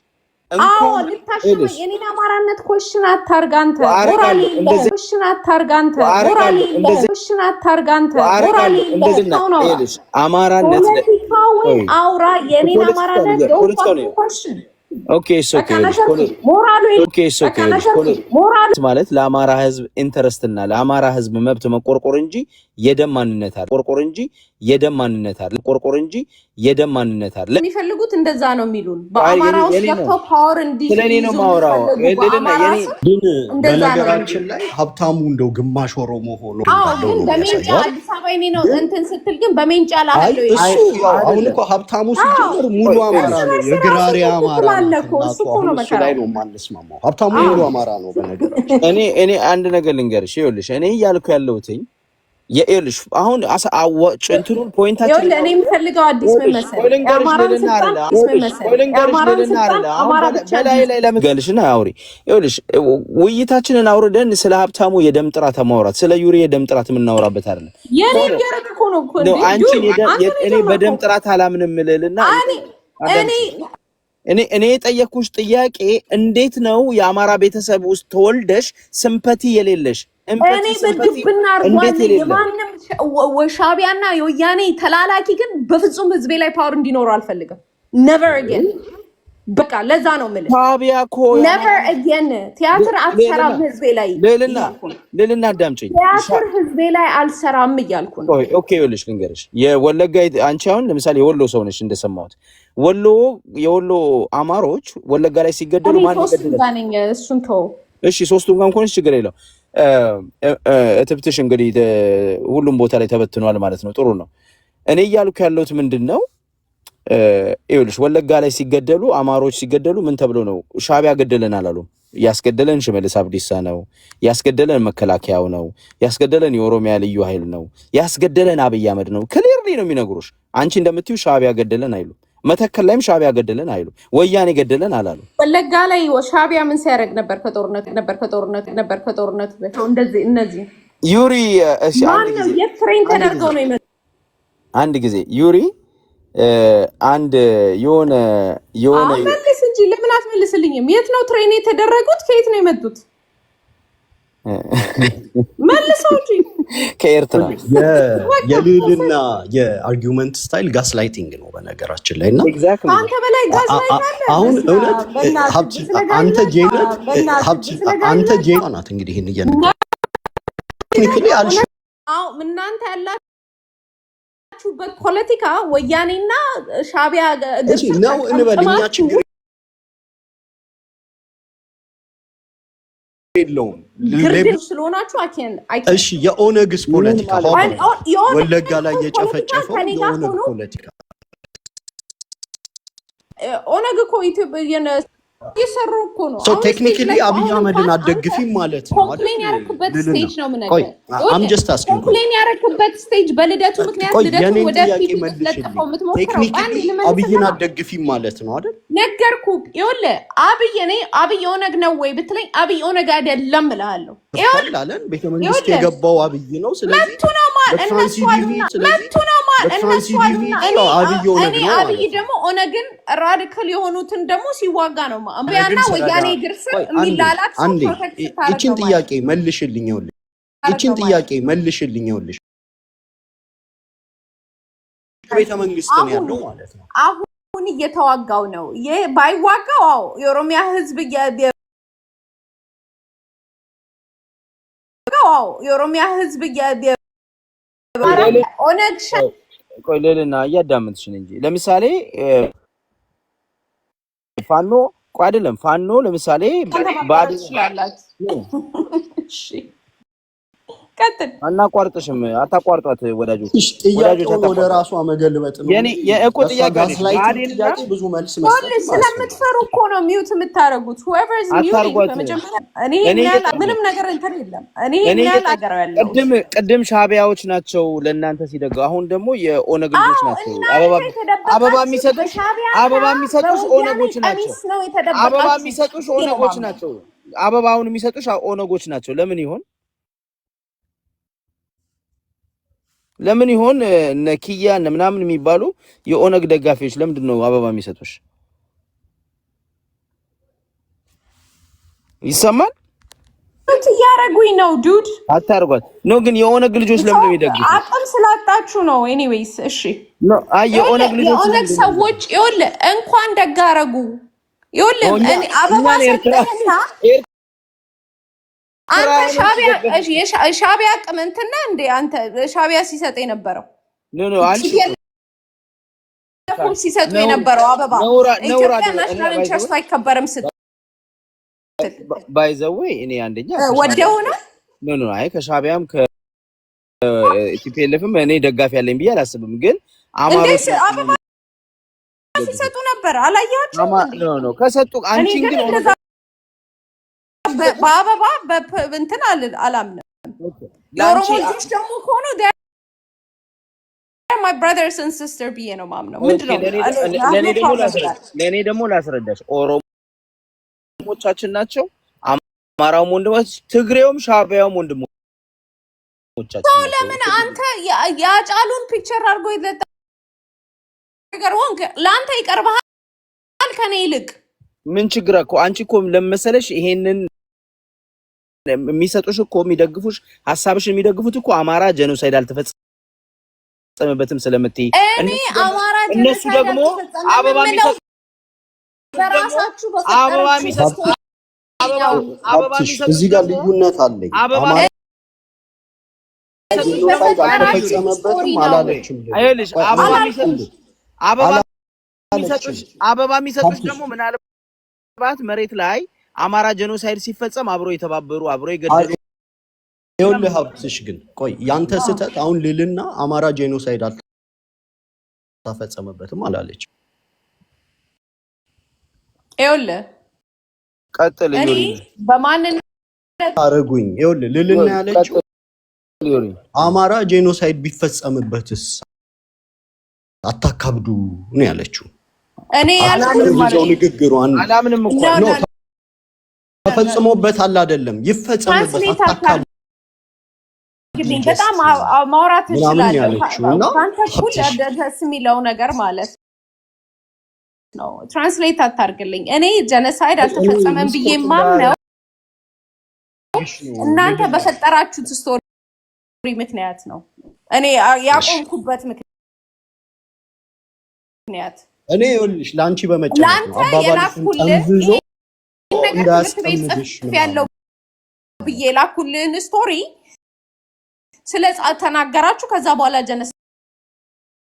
አዎ ልታሸማ የኔን አማራነት ኮሽን አታርግ አንተ ሞራሊ ኮሽን አታርግ አንተ ሞራሊ ኮሽን አታርግ አንተ ሞራሊ ነው ይልሽ አማራነት አውራ የኔን አማራነት ኮሽን ኦኬ ሶኬ ማለት ለአማራ ህዝብ ኢንተረስት እና ለአማራ ህዝብ መብት መቆርቆር እንጂ የደም ማንነት አለ ቆርቆር እንጂ የደም ማንነት አለ ቆርቆር እንጂ የደም ማንነት አለ። የሚፈልጉት እንደዛ ነው የሚሉን በአማራ ውስጥ ገብተው ፓወር እንዲይዙ ስለኔ ነው ማውራው እንደና የኔ ግን በነገራችን ላይ ሀብታሙ እንደው ግማሽ ኦሮሞ ሆኖ ግን በሜንጫ አዲስ አበባ እኔ ነው እንትን ስትል ግን በሜንጫ ላለው አሁን እኮ ሀብታሙ ሲጀምር ሙሉ አማራ ነው የግራሪ አማራ እሱ ላይ ነው የማንስማማው። ሀብታሙ ሙሉ አማራ ነው በነገራችን። እኔ አንድ ነገር ልንገርሽ ይኸውልሽ እኔ እያልኩ ያለሁትኝ የኤልሽ አሁን እንትኑን ፖይንታችን እኔ የምፈልገው አዲስ መመሰል በላይ ለምገልሽና አውሪ ይኸውልሽ ውይይታችንን አውርደን ስለ ሀብታሙ የደም ጥራት ማውራት ስለ ዩሪ የደም ጥራት የምናወራበት አይደለም። አንቺ እኔ በደም ጥራት አላምንም እልልና እኔ እኔ የጠየኩሽ ጥያቄ እንዴት ነው የአማራ ቤተሰብ ውስጥ ተወልደሽ ሲምፓቲ የሌለሽ? እኔ በድብና አርጓል የማንም ሻቢያና የወያኔ ተላላኪ ግን በፍጹም ህዝቤ ላይ ፓወር እንዲኖር አልፈልግም። never again በቃ ለዛ ነው ማለት ሻቢያ እኮ never again ቲያትር አልሰራም ህዝቤ ላይ ሌልና አዳምጪኝ። ቲያትር ህዝቤ ላይ አልሰራም እያልኩ ነው። ኦኬ ይኸውልሽ ልንገርሽ፣ የወለጋ አንቺ አሁን ለምሳሌ የወሎ ሰው ነሽ እንደሰማሁት። የወሎ አማሮች ወለጋ ላይ ሲገደሉ ማን ይገደላል? እሱን ተው እሺ፣ ሶስቱም ጋር እንኳን ችግር የለው። እትብትሽ እንግዲህ ሁሉም ቦታ ላይ ተበትኗል ማለት ነው። ጥሩ ነው። እኔ እያልኩ ያለሁት ምንድነው ይኸውልሽ ወለጋ ላይ ሲገደሉ አማሮች ሲገደሉ ምን ተብሎ ነው? ሻቢያ ገደለን አላሉም። ያስገደለን ሽመልስ አብዲሳ ነው። ያስገደለን መከላከያው ነው። ያስገደለን የኦሮሚያ ልዩ ኃይል ነው። ያስገደለን አብይ አህመድ ነው። ክሊርሊ ነው የሚነግሩሽ። አንቺ እንደምትዩ ሻቢያ ገደለን አይሉ። መተከል ላይም ሻቢያ ገደለን አይሉ። ወያኔ ገደለን አላሉ። ወለጋ ላይ ሻቢያ ምን ሲያደርግ ነበር? ከጦርነት እንደዚህ እነዚህ ዩሪ እሺ፣ የትሬን ተደርገው ነው ይመጣ አንድ ጊዜ ዩሪ አንድ የሆነ መልስ እንጂ ለምን አትመልስልኝም? የት ነው ትሬን የተደረጉት? ከየት ነው የመጡት? መልሰው እንጂ ከኤርትራ የልልና የአርጊውመንት ስታይል ጋስ ላይቲንግ ነው በነገራችን ላይ እና አንተ በላይ ጋስ ላይት አለ። አሁን እውነት አንተ ጄና ናት እንግዲህ ይሄን ቴክኒካሊ አልሽ እናንተ ያላችሁበት ፖለቲካ ወያኔና ሻቢያ ነው እንበልኛ ችግር የለውም። ግርድር ስለሆናችሁ እሺ የኦነግስ ፖለቲካ ወለጋ ላይ የጨፈጨፈው የኦነግ ፖለቲካ ኦነግ እኮ ኢትዮጵያ እየሰሩ እኮ ነው። ሶ ቴክኒካሊ አብይ አህመድን አትደግፊም ማለት ነው አይደል? ኮምፕሌን ያረክበት ስቴጅ ነው ምን ነገር አም ጀስት አስኪንግ ኮምፕሌን ያረክበት ስቴጅ በልደቱ ምክንያት ልደቱ ወደ ፊት ለጥፈው ምትሞክረው ቴክኒካሊ አብይን አትደግፊም ማለት ነው አይደል? ነገርኩ። ይኸውልህ አብይ ኦነግ ነው ወይ ብትለኝ አብይ ኦነግ አይደለም እልሃለሁ። ይኸውልህ ቤተ መንግስት የገባው አብይ ነው። ስለዚህ መብቱ ነው ማለት እነሱ መብቱ ነው ማለት እነሱ አብይ ደግሞ ኦነግን ራዲካል የሆኑትን ደግሞ ሲዋጋ ነው አብያና ወያኔ ግርስ የሚላላት ሰው ፕሮቴክት ታረጋለች። እቺን ጥያቄ መልሽልኝ ይኸውልሽ ቤተ መንግስት ነው ያለው ማለት ነው። አሁን እየተዋጋው ነው። ባይዋጋው የኦሮሚያ ህዝብ ኦነግ ቆይ ሌልና እያዳመጥሽን እንጂ ለምሳሌ ፋኖ አይደለም ፋኖ ለምሳሌ እሺ ቀጥል። አናቋርጥሽም፣ አታቋርጧት ወዳጆች። ወደ ራሷ መገልበጥ ነው የእኮ ጥያቄ ብዙ መልስ መስጠት ስለምትፈሩ እኮ ነው ሚውት የምታረጉት። whoever is muting በመጀመሪያ እኔ ምንም ነገር እንትን የለም። እኔ ያላገረው ያለው ቅድም ሻቢያዎች ናቸው ለእናንተ ሲደግ፣ አሁን ደግሞ የኦነግ ልጆች ናቸው። አበባ የሚሰጡሽ ኦነጎች ናቸው። አበባ የሚሰጡሽ ኦነጎች ናቸው። አበባውን የሚሰጡሽ ኦነጎች ናቸው። ለምን ይሆን እነ ኪያ እነ ምናምን የሚባሉ የኦነግ ደጋፊዎች ለምንድን ነው አበባ የሚሰጡሽ? ይሰማል? እያረጉኝ ነው ዱድ አታርጓት ነው። ግን የኦነግ ልጆች ለምን ነው የሚደግፉት? አቅም ስላጣችሁ ነው። ኤኒዌይስ እሺ ነው የኦነግ ልጆች የኦነግ ሰዎች ይኸውልህ እንኳን ደጋረጉ ይኸውልህ አበባ ሰጠህና አንተ ሻቢያ ቅምንትና እንዴ አንተ ሻቢያ ሲሰጥ የነበረው አንቺ ሲሰጡ የነበረው አበባ ኢትዮጵያ ናሽናል ኢንትረስት አይከበርም ስትል ባይ ዘ ዌይ እኔ አንደኛ ወደው ነው አይ ከሻቢያም ከቲፒኤልኤፍም እኔ ደጋፊ ያለኝ ብዬ አላስብም። ግን አማሮች አበባ ሲሰጡ ነበር አላያችሁም? ነው ከሰጡ አንቺ ግን በአበባ በእንትን አላምንም። የኦሮሞ ልጆች ደግሞ ከሆኑ my brothers and sister ብዬ ነው ማምነው። ምንድነው ለእኔ ደግሞ ላስረዳሽ፣ ኦሮሞቻችን ናቸው፣ አማራውም ወንድሞች፣ ትግሬውም ሻቢያውም ወንድሞቻችን ናቸው። ለምን አንተ ያጫሉን ፒክቸር አድርጎ ይለጣ ነገር ወንክ ለአንተ ይቀርባል ከኔ ይልቅ ምን ችግር እኮ አንቺ እኮ ለመሰለሽ ይሄንን የሚሰጡሽ እኮ የሚደግፉሽ ሐሳብሽ የሚደግፉት እኮ አማራ ጄኖሳይድ አልተፈጸመበትም ስለምትይ እኔ አማራ እነሱ ደግሞ አበባ የሚሰጡ በራሳችሁ አበባ የሚሰጡ አበባ የሚሰጡ እዚህ ጋር ልዩነት አለኝ። አማራ ጄኖሳይድ አልተፈጸመበትም አላለችም። አይልሽ አበባ የሚሰጡሽ ደግሞ ምናልባት መሬት ላይ አማራ ጄኖሳይድ ሲፈጸም አብሮ የተባበሩ አብሮ የገደሉ ይኸውልህ ሀብትሽ ግን ቆይ ያንተ ስህተት አሁን ልልና አማራ ጄኖሳይድ አልተፈጸመበትም አላለችም። ይኸውልህ ቀጥል እኔ በማንነት አረጉኝ ይኸውልህ ልልና ያለችው አማራ ጄኖሳይድ ቢፈጸምበትስ አታካብዱ ነው ያለችው። እኔ ያልኩት ንግግሯን አላምንም እኮ ነው ተፈጽሞበታል አይደለም ይፈጸምበት አታካብዱ በጣም ማውራት እችላለሁ። አንተ እኮ ደስ የሚለው ነገር ማለት ነው ትራንስሌት አታርግልኝ። እኔ ጄኖሳይድ አልተፈጸመም ብዬ ማምነው እናንተ በፈጠራችሁት ስቶሪ ምክንያት ነው። እኔ ያቆምኩበት ምክንያት እኔ ይኸውልሽ ላንቺ በመጨረሻ ነው አባባልሽን ጠምዝዞ እንዳያስጠምድሽ ያለው ብዬ ላኩልን ስቶሪ ስለ ተናገራችሁ ከዛ በኋላ ጄኖሳይድ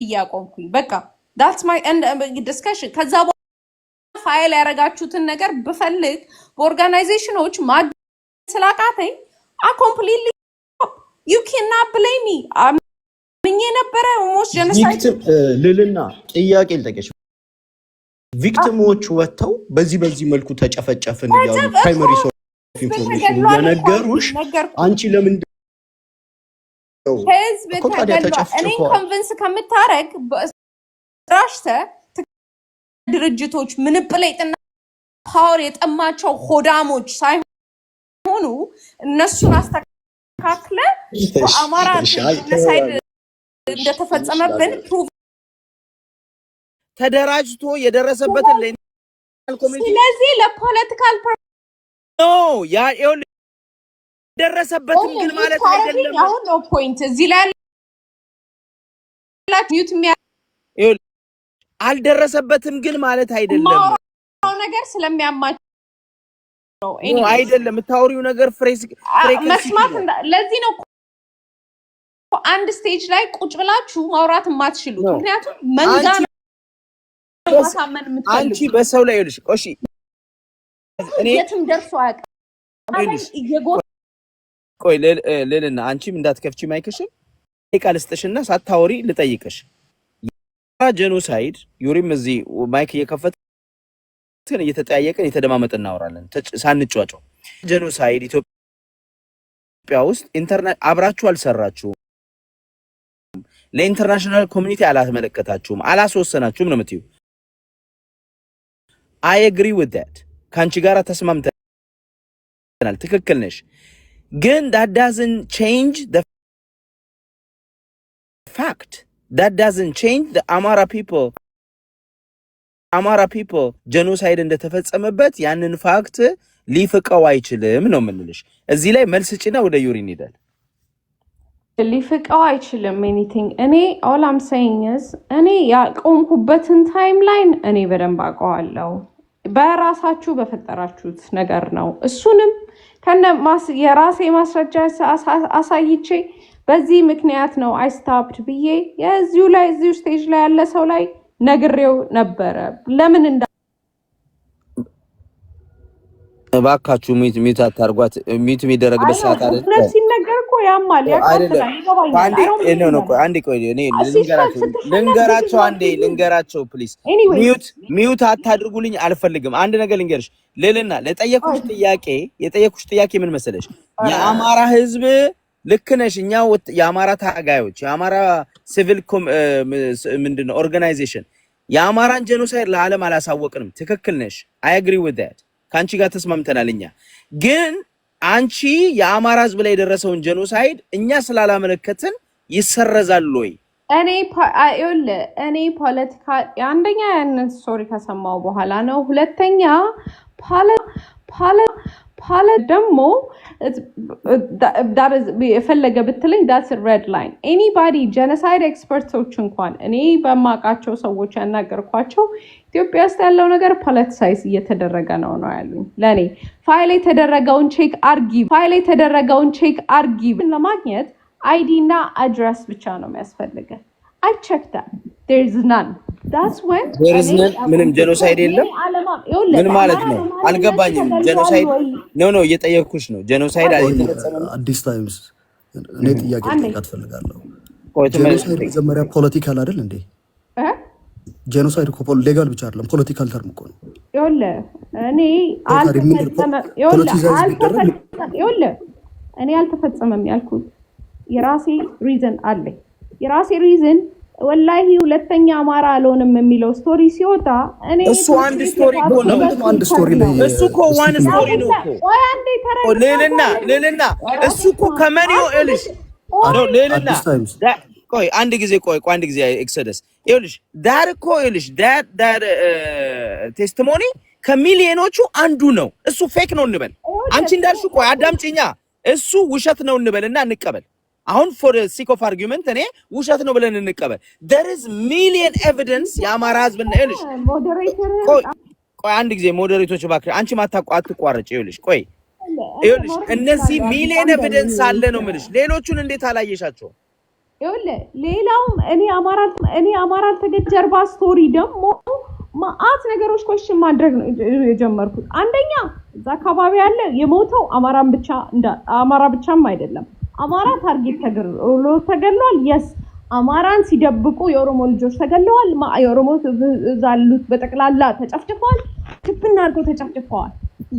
ያቆምኩኝ በቃ that's my end discussion። ከዛ በኋላ ፋይል ያረጋችሁትን ነገር ብፈልግ በኦርጋናይዜሽኖች ስላቃተኝ I completely you cannot blame me ምን የነበረ ሞስ ጄኖሳይድ ልልና ጥያቄ ልጠይቅሽ ቪክቲሞች ወጥተው በዚህ መልኩ ተጨፈጨፍን ይያሉ ፕራይመሪ ሶርስ ኢንፎርሜሽን የነገሩሽ አንቺ ለምን ህዝብ ተገሏል። እኔ ኮንቪንስ ከምታረግ ራሽተ ድርጅቶች ምንፕሌጥና ፓወር የጠማቸው ሆዳሞች ሳይሆኑ እነሱን አስተካክለ በአማራ ጄኖሳይድ እንደተፈጸመብን ፕሩቭ ተደራጅቶ የደረሰበትን ለኢንተርናሽናል ኮሚኒቲ ስለዚህ ለፖለቲካል ኖ ያ ደረሰበትም ግን ማለት አይደለም። አሁን ነው ፖይንት እዚህ ላይ ላችሁ አልደረሰበትም ግን ማለት አይደለም። ነገር ስለሚያማቸው ነው አይደለም የምታወሪው ነገር መስማት ለዚህ ነው አንድ ስቴጅ ላይ ቁጭ ብላችሁ ማውራት የማትችሉት ምክንያቱም መንጋ አንቺ በሰው ላይ ይልሽ እሺ እኔ የትም ደርሶ አያውቅም። ቆይ ለልና አንቺም እንዳትከፍቺ ማይክሽን ቃልስጥሽና ሳታወሪ ልጠይቅሽ ጄኖሳይድ ዩሪም እዚህ ማይክ እየከፈትን እየተጠያየቅን የተደማመጥን እናወራለን ሳንጫጫው ጄኖሳይድ ኢትዮጵያ ውስጥ አብራችሁ አልሰራችሁም ለኢንተርናሽናል ኮሚኒቲ አላመለከታችሁም አላስወሰናችሁም ነው የምትይው I agree with that ካንቺ ጋር ተስማምተናል ትክክል ነሽ ግን that doesn't change the fact that doesn't change the Amara people genocide እንደተፈጸመበት ያንን ፋክት ሊፍቀው አይችልም ነው የምንልሽ እዚህ ላይ መልስ ጭና ወደ ዩሪን ይላል ሊፍቀው አይችልም anything እኔ all I'm saying is እኔ ያቆምኩበትን ታይምላይን እኔ በደንብ አውቀዋለሁ በራሳችሁ በፈጠራችሁት ነገር ነው እሱንም ከነ የራሴ ማስረጃ አሳይቼ በዚህ ምክንያት ነው I stopped ብዬ የዚሁ ላይ እዚሁ ስቴጅ ላይ ያለ ሰው ላይ ነግሬው ነበረ ለምን ባካችሁ ሚት አታርጓት ሚት የሚደረግበት ሰዓት አይደለም ነፍስ ይነገር እኮ ያማል ያቃጥላል ይገባኛል አንዴ ቆይ እኔ ልንገራቸው ፕሊዝ ሚውት አታድርጉልኝ አልፈልግም አንድ ነገር ልንገርሽ ለልና የጠየኩሽ ጥያቄ ምን መሰለሽ የአማራ ህዝብ ልክ ነሽ እኛ የአማራ ታጋዮች የአማራ ሲቪል ምንድነው ኦርጋናይዜሽን የአማራን ጄኖሳይድ ለዓለም አላሳወቅንም ትክክል ነሽ I agree with that ካንቺ ጋር ተስማምተናል እኛ ግን አንቺ የአማራ ህዝብ ላይ የደረሰውን ጄኖሳይድ እኛ ስላላመለከትን ይሰረዛል ወይ እኔ ፖለቲካ አንደኛ ያንን ስቶሪ ከሰማው በኋላ ነው። ሁለተኛ ደግሞ የፈለገ ብትለኝ ዳትስ ሬድ ላይን ኤኒባዲ ጀኖሳይድ ኤክስፐርቶች እንኳን እኔ በማውቃቸው ሰዎች ያናገርኳቸው ኢትዮጵያ ውስጥ ያለው ነገር ፖለቲሳይዝ እየተደረገ ነው ያሉኝ። ለኔ ፋይል የተደረገውን ቼክ አርጊ ለማግኘት አይዲ እና አድረስ ብቻ ነው የሚያስፈልገን። I checked that. There is none. That's when there is none. ምንም ጄኖሳይድ የለም። ምን ማለት ነው? አልገባኝም። ጄኖሳይድ ነው እየጠየቅኩሽ ነው። ጄኖሳይድ አልተፈጸመም። አዲስ ታይምስ እኔ ጥያቄ ልጠይቃት ፈልጋለሁ። ጄኖሳይድ መጀመሪያ ፖለቲካል አይደል እንዴ? ጄኖሳይድ እኮ ሌጋል ብቻ አይደለም፣ ፖለቲካል ተርም እኮ ነው። እኔ አልተፈጸመም ያልኩት የራሴ ሪዝን አለኝ። የራሴ ሪዝን ወላሂ ሁለተኛ አማራ አልሆንም የሚለው ስቶሪ ሲወጣ እሱ አንድ ስቶሪ እኮ ነው። እሱ እኮ ዋን ስቶሪ ነው እኮ ሌልና እሱ እኮ ከመሪው እልሽ ነው ሌልና ቆይ አንድ ጊዜ ኤክሶደስ ይኸውልሽ ዳር እኮ ይኸውልሽ ዳር ቴስቲሞኒ ከሚሊዮኖቹ አንዱ ነው። እሱ ፌክ ነው እንበል። አንቺ እንዳልሽው ቆይ አዳምጪኛ። እሱ ውሸት ነው እንበልና እንቀበል። አሁን for the sake of argument እኔ ውሸት ነው ብለን እንቀበል። there is million evidence የአማራ ህዝብ እና ይኸውልሽ ቆይ አንድ ጊዜ ሞዴሬቶች እባክህ አንቺ አትቋረጭ። ይኸውልሽ እነዚህ ሚሊየን ኤቪደንስ አለ ነው የምልሽ። ሌሎቹን እንዴት አላየሻቸው? ሌላውም እኔ አማራ ተገጀርባ ስቶሪ ደግሞ ማአት ነገሮች ኮሽን ማድረግ ነው የጀመርኩት። አንደኛ እዛ አካባቢ ያለ የሞተው አማራ ብቻም አይደለም። አማራ ታርጌት ተገሏል። የስ አማራን ሲደብቁ የኦሮሞ ልጆች ተገለዋል። የኦሮሞ ዛሉት በጠቅላላ ተጨፍጭፈዋል። ትብና አድርገው ተጨፍጭፈዋል።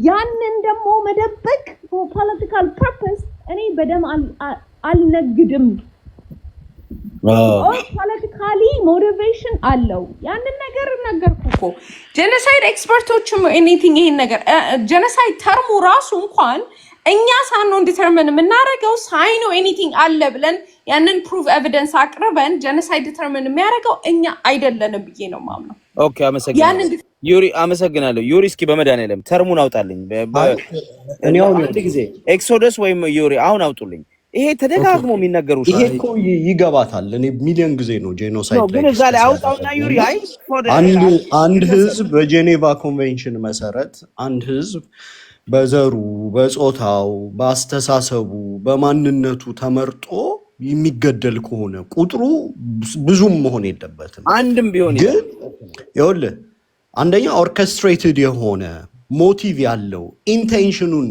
ያንን ደግሞ መደበቅ ፖለቲካል ፐርፐስ እኔ በደም አልነግድም። ፖለቲካሊ ሞቲቬሽን አለው። ያንን ነገር ነገርኩ እኮ ጄኖሳይድ ኤክስፐርቶችም ኤኒቲንግ ይሄን ነገር ጄኖሳይድ ተርሙ ራሱ እንኳን እኛ ሳንሆን ዲተርሚን የምናደርገው ሳይኖ ኤኒቲንግ አለ ብለን ያንን ፕሩፍ ኤቪደንስ አቅርበን ጄኖሳይድ ዲተርሚን የሚያደርገው እኛ አይደለንም ብዬ ነው የማምነው። ኦኬ አመሰግናለሁ ዩሪ፣ አመሰግናለሁ ዩሪ። እስኪ በመድኃኒዓለም ተርሙን አውጣልኝ። እኔ አሁን አንድ ጊዜ ኤክሶደስ ወይም ዩሪ አሁን አውጡልኝ። ይሄ ተደጋግሞ የሚነገሩ ይሄ እኮ ይገባታል። እኔ ሚሊዮን ጊዜ ነው ጄኖሳይድ ላይ ግን እዛ ላይ አውጣውና ዩሪ አይ አንድ ህዝብ በጄኔቫ ኮንቬንሽን መሰረት አንድ ህዝብ በዘሩ፣ በጾታው፣ በአስተሳሰቡ፣ በማንነቱ ተመርጦ የሚገደል ከሆነ ቁጥሩ ብዙም መሆን የለበትም። አንድም ቢሆን ግን ይኸውልህ አንደኛ ኦርኬስትሬትድ የሆነ ሞቲቭ ያለው ኢንቴንሽኑን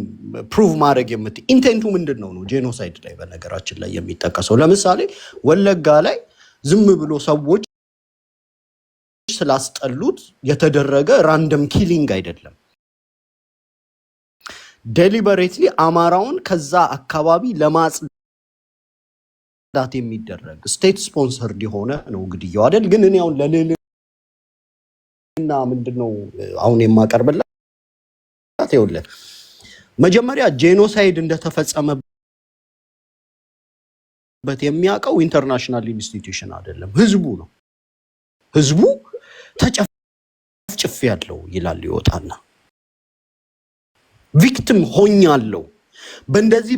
ፕሩቭ ማድረግ ኢንቴንቱ ምንድን ነው ጄኖሳይድ ላይ በነገራችን ላይ የሚጠቀሰው። ለምሳሌ ወለጋ ላይ ዝም ብሎ ሰዎች ስላስጠሉት የተደረገ ራንደም ኪሊንግ አይደለም። ዴሊበሬትሊ አማራውን ከዛ አካባቢ ለማጽዳት የሚደረግ ስቴት ስፖንሰርድ የሆነ ነው ግድያው አይደል? ግን እኔ አሁን ለሌልና ምንድነው አሁን የማቀርብላት ይኸውልህ መጀመሪያ ጄኖሳይድ እንደተፈጸመበት የሚያውቀው ኢንተርናሽናል ኢንስቲትዩሽን አይደለም፣ ህዝቡ ነው። ህዝቡ ተጨፍጭፍ ያለው ይላል ይወጣና ቪክቲም ሆኛለሁ። በእንደዚህ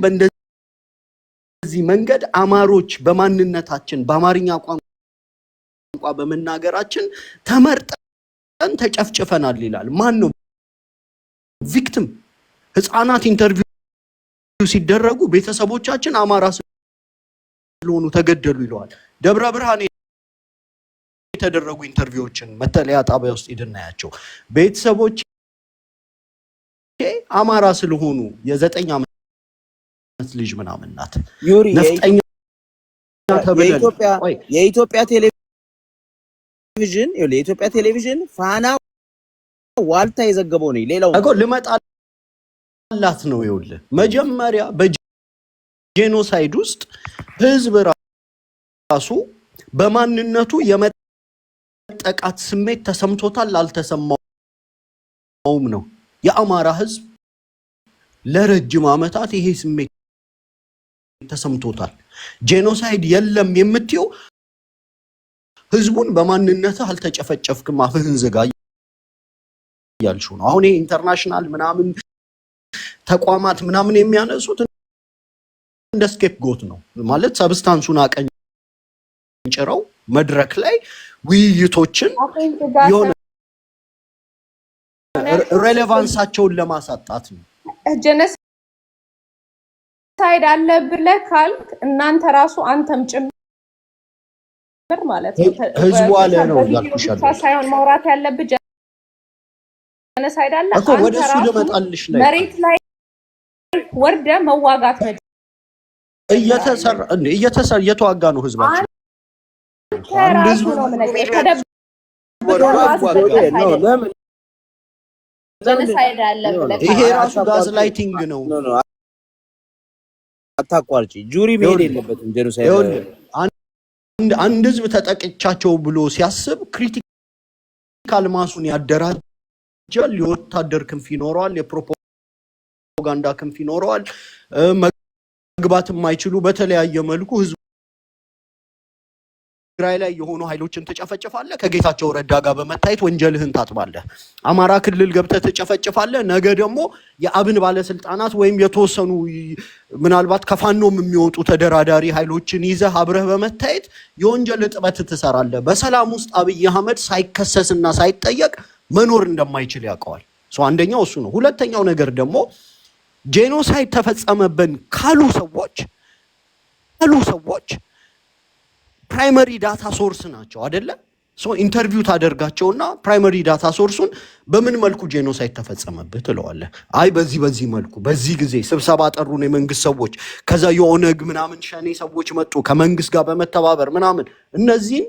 መንገድ አማሮች በማንነታችን በአማርኛ ቋንቋ በመናገራችን ተመርጠን ተጨፍጭፈናል ይላል። ማን ነው ቪክቲም? ህፃናት ኢንተርቪው ሲደረጉ ቤተሰቦቻችን አማራ ስለሆኑ ተገደሉ ይለዋል። ደብረ ብርሃን የተደረጉ ኢንተርቪዎችን መተለያ ጣቢያ ውስጥ ይድናያቸው ቤተሰቦች አማራ ስለሆኑ የ9 ዓመት ልጅ ምናምን ናት ነፍጠኛ ተብለን የኢትዮጵያ ቴሌቪዥን ፋና ዋልታ የዘገበው ነው። ሌላው እኮ ልመጣላት ነው። ይኸውልህ መጀመሪያ በጄኖሳይድ ውስጥ ህዝብ ራሱ በማንነቱ የመጠቃት ስሜት ተሰምቶታል አልተሰማውም ነው። የአማራ ህዝብ ለረጅም ዓመታት ይሄ ስሜት ተሰምቶታል። ጄኖሳይድ የለም የምትየው ህዝቡን በማንነትህ አልተጨፈጨፍክም አፍህን ዝጋ ያልሽው ነው። አሁን ኢንተርናሽናል ምናምን ተቋማት ምናምን የሚያነሱት እንደ ስኬፕ ጎት ነው ማለት ሰብስታንሱን አቀንጭረው መድረክ ላይ ውይይቶችን የሆነ ሬሌቫንሳቸውን ለማሳጣት ነው። ጀነሳይድ አለ ብለህ ካልክ እናንተ ራሱ አንተም ጭምር ማለት ነው ህዝቡ አለ ነው ያልኩሽ ሳይሆን ማውራት ያለብህ ጀነሳይድ አለ እኮ ወደሱ ልመጣልሽ ላይ መሬት ላይ ወርደ መዋጋት ነው እየተሰራ የተዋጋ ነው ህዝባችን ከራሱ ነው ለምን ጀነሳይድ አለ ብለህ ይሄ ራሱ ጋዝላይቲንግ ነው። አታቋርጪ ጁሪ መሄድ የለበትም ጀኖሳይድ አንድ ህዝብ ተጠቅቻቸው ብሎ ሲያስብ ክሪቲካል ማሱን ያደራጃል። የወታደር ክንፍ ይኖረዋል፣ የፕሮፓጋንዳ ክንፍ ይኖረዋል። መግባት የማይችሉ በተለያየ መልኩ ህዝብ ትግራይ ላይ የሆኑ ኃይሎችን ተጨፈጨፋለህ፣ ከጌታቸው ረዳ ጋር በመታየት ወንጀልህን ታጥባለህ። አማራ ክልል ገብተህ ተጨፈጨፋለህ፣ ነገ ደግሞ የአብን ባለስልጣናት ወይም የተወሰኑ ምናልባት ከፋኖም የሚወጡ ተደራዳሪ ኃይሎችን ይዘህ አብረህ በመታየት የወንጀል እጥበት ትሰራለህ። በሰላም ውስጥ አብይ አህመድ ሳይከሰስና ሳይጠየቅ መኖር እንደማይችል ያውቀዋል። አንደኛው እሱ ነው። ሁለተኛው ነገር ደግሞ ጄኖሳይድ ተፈጸመብን ካሉ ሰዎች ፕራይመሪ ዳታ ሶርስ ናቸው አይደለ? ኢንተርቪው ታደርጋቸውና ፕራይመሪ ዳታ ሶርሱን በምን መልኩ ጄኖሳይድ ተፈጸመብህ ትለዋለህ። አይ በዚህ መልኩ በዚህ ጊዜ ስብሰባ ጠሩን የመንግስት ሰዎች፣ ከዛ የኦነግ ምናምን ሸኔ ሰዎች መጡ ከመንግስት ጋር በመተባበር ምናምን፣ እነዚህን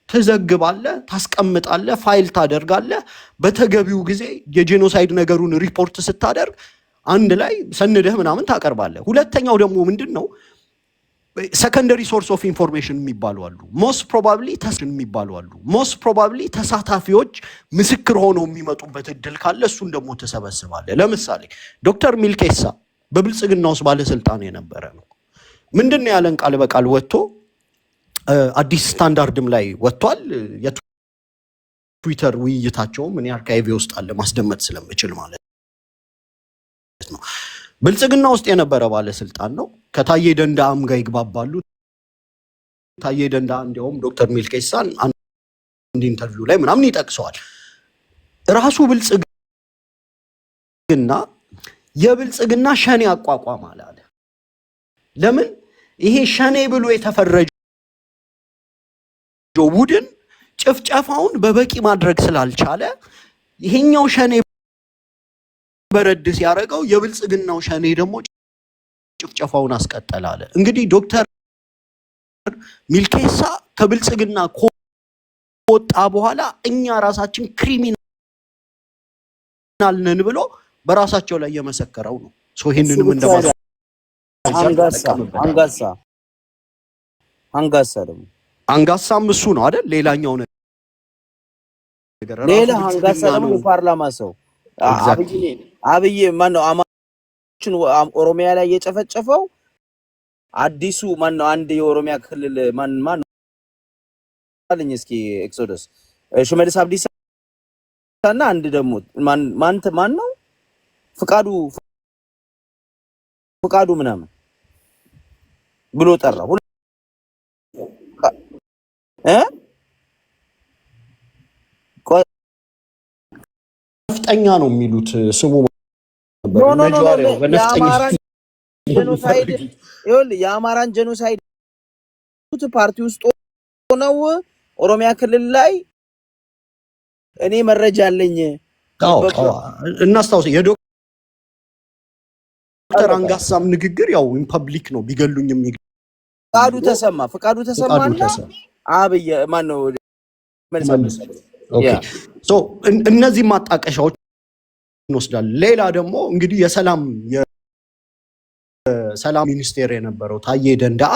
ትዘግባለህ፣ ታስቀምጣለህ፣ ፋይል ታደርጋለህ። በተገቢው ጊዜ የጄኖሳይድ ነገሩን ሪፖርት ስታደርግ አንድ ላይ ሰንደህ ምናምን ታቀርባለህ። ሁለተኛው ደግሞ ምንድነው ሰከንደሪ ሶርስ ኦፍ ኢንፎርሜሽን የሚባሉ አሉ። ሞስት ፕሮባብሊ ተሳታፊዎች ምስክር ሆነው የሚመጡበት እድል ካለ እሱን ደግሞ ትሰበስባለህ። ለምሳሌ ዶክተር ሚልኬሳ በብልጽግና ውስጥ ባለስልጣን የነበረ ነው። ምንድነው ያለን ቃል በቃል ወጥቶ አዲስ ስታንዳርድም ላይ ወጥቷል። የትዊተር ውይይታቸው ምን አርካይቭ ውስጥ አለ ማስደመጥ ስለምችል ማለት ነው። ብልጽግና ውስጥ የነበረ ባለስልጣን ነው። ከታዬ ደንዳም ጋር ይግባባሉ። ታዬ ደንዳ እንዲያውም ዶክተር ሚልኬሳን አንድ ኢንተርቪው ላይ ምናምን ይጠቅሰዋል። ራሱ ብልጽግና የብልጽግና ሸኔ አቋቋም አለ። ለምን ይሄ ሸኔ ብሎ የተፈረጀው ቡድን ጭፍጨፋውን በበቂ ማድረግ ስላልቻለ ይሄኛው ሸኔ በረድ ሲያደርገው የብልጽግናው ሸኔ ደግሞ ጭፍጨፋውን አስቀጠለ አለ። እንግዲህ ዶክተር ሚልኬሳ ከብልጽግና ከወጣ በኋላ እኛ ራሳችን ክሪሚናል ነን ብሎ በራሳቸው ላይ የመሰከረው ነው። ይሄንንም እንደማለት አንጋሳም እሱ ነው አይደል? ሌላኛው ነገር ሌላ አንጋሳ ደግሞ የፓርላማ ሰው አብይ ማነው አማችን ኦሮሚያ ላይ የጨፈጨፈው አዲሱ ማነው? አንድ የኦሮሚያ ክልል ማን አለኝ እስኪ ኤክሶደስ ሽመልስ አብዲሳ እና አንድ ደግሞ ማን ነው ፍቃዱ ምናምን ብሎ ጠራው ነፍጠኛ ነው የሚሉት ስሙ የአማራን ጄኖሳይድ ፓርቲ ውስጥ ነው ኦሮሚያ ክልል ላይ እኔ መረጃ አለኝ። እናስታውስ የዶክተር አንጋሳም ንግግር ያው ፐብሊክ ነው ቢገሉኝም ፍቃዱ ተሰማና አብይ ማን ነው እነዚህ ማጣቀሻዎች እንወስዳለን። ሌላ ደግሞ እንግዲህ የሰላም ሚኒስቴር የነበረው ታዬ ደንዳአ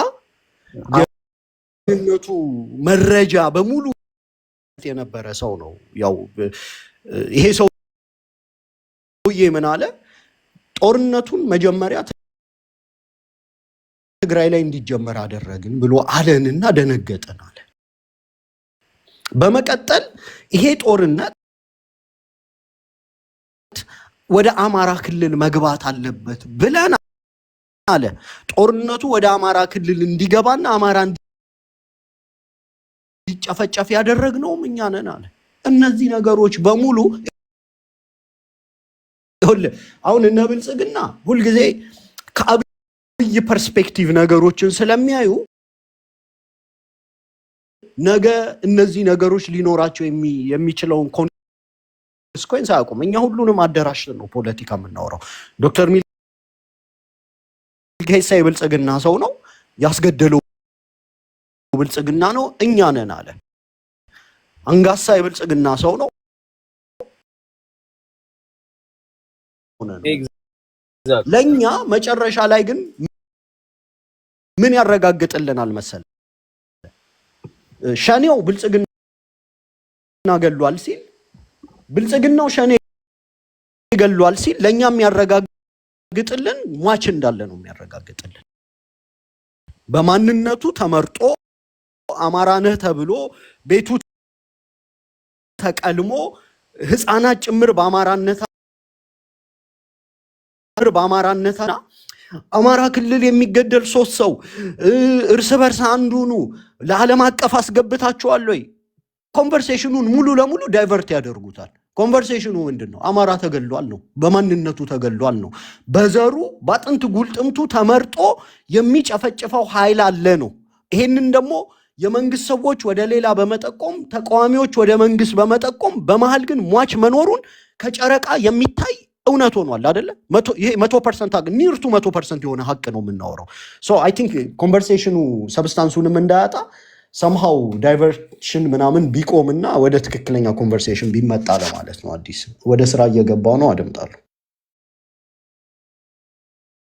የነቱ መረጃ በሙሉ የነበረ ሰው ነው። ያው ይሄ ሰውዬ ምን አለ? ጦርነቱን መጀመሪያ ትግራይ ላይ እንዲጀመር አደረግን ብሎ አለንና ደነገጠን አለ። በመቀጠል ይሄ ጦርነት ወደ አማራ ክልል መግባት አለበት ብለን አለ። ጦርነቱ ወደ አማራ ክልል እንዲገባና አማራ እንዲጨፈጨፍ ያደረግነውም እኛ ነን አለ። እነዚህ ነገሮች በሙሉ አሁን እነ ብልጽግና ሁልጊዜ ከአብይ ፐርስፔክቲቭ ነገሮችን ስለሚያዩ ነገ እነዚህ ነገሮች ሊኖራቸው የሚችለውን ኮንስኮንስ አያውቁም። እኛ ሁሉንም አደራሽተን ነው ፖለቲካ የምናወራው። ዶክተር ሚልኬሳ የብልጽግና ሰው ነው፣ ያስገደለው ብልጽግና ነው፣ እኛ ነን አለ። አንጋሳ የብልጽግና ሰው ነው። ለኛ መጨረሻ ላይ ግን ምን ያረጋግጥልናል መሰለ? ሸኔው ብልጽግና ገሏል ሲል ብልጽግናው ሸኔ ገሏል ሲል ለኛ የሚያረጋግጥልን ሟች እንዳለ ነው የሚያረጋግጥልን። በማንነቱ ተመርጦ አማራ ነህ ተብሎ ቤቱ ተቀልሞ ህፃናት ጭምር በአማራነትና አማራ ክልል የሚገደል 3 ሰው እርስ በርስ አንዱኑ ለዓለም አቀፍ አስገብታቸዋል ወይ? ኮንቨርሴሽኑን ሙሉ ለሙሉ ዳይቨርት ያደርጉታል። ኮንቨርሴሽኑ ምንድነው? አማራ ተገሏል ነው፣ በማንነቱ ተገሏል ነው፣ በዘሩ ባጥንት ጉልጥምቱ ተመርጦ የሚጨፈጭፈው ኃይል አለ ነው። ይሄንን ደግሞ የመንግስት ሰዎች ወደ ሌላ በመጠቆም ተቃዋሚዎች ወደ መንግስት በመጠቆም በመሃል ግን ሟች መኖሩን ከጨረቃ የሚታይ እውነት ሆኗል አይደለ? ይሄ 100% ኒርቱ 100% የሆነ ሀቅ ነው የምናወራው። ሶ አይ ቲንክ ኮንቨርሴሽኑ ሰብስታንሱንም እንዳያጣ ሰምሃው ዳይቨርሽን ምናምን ቢቆምና ወደ ትክክለኛ ኮንቨርሴሽን ቢመጣ ለማለት ነው። አዲስ ወደ ስራ እየገባው ነው። አደምጣለሁ።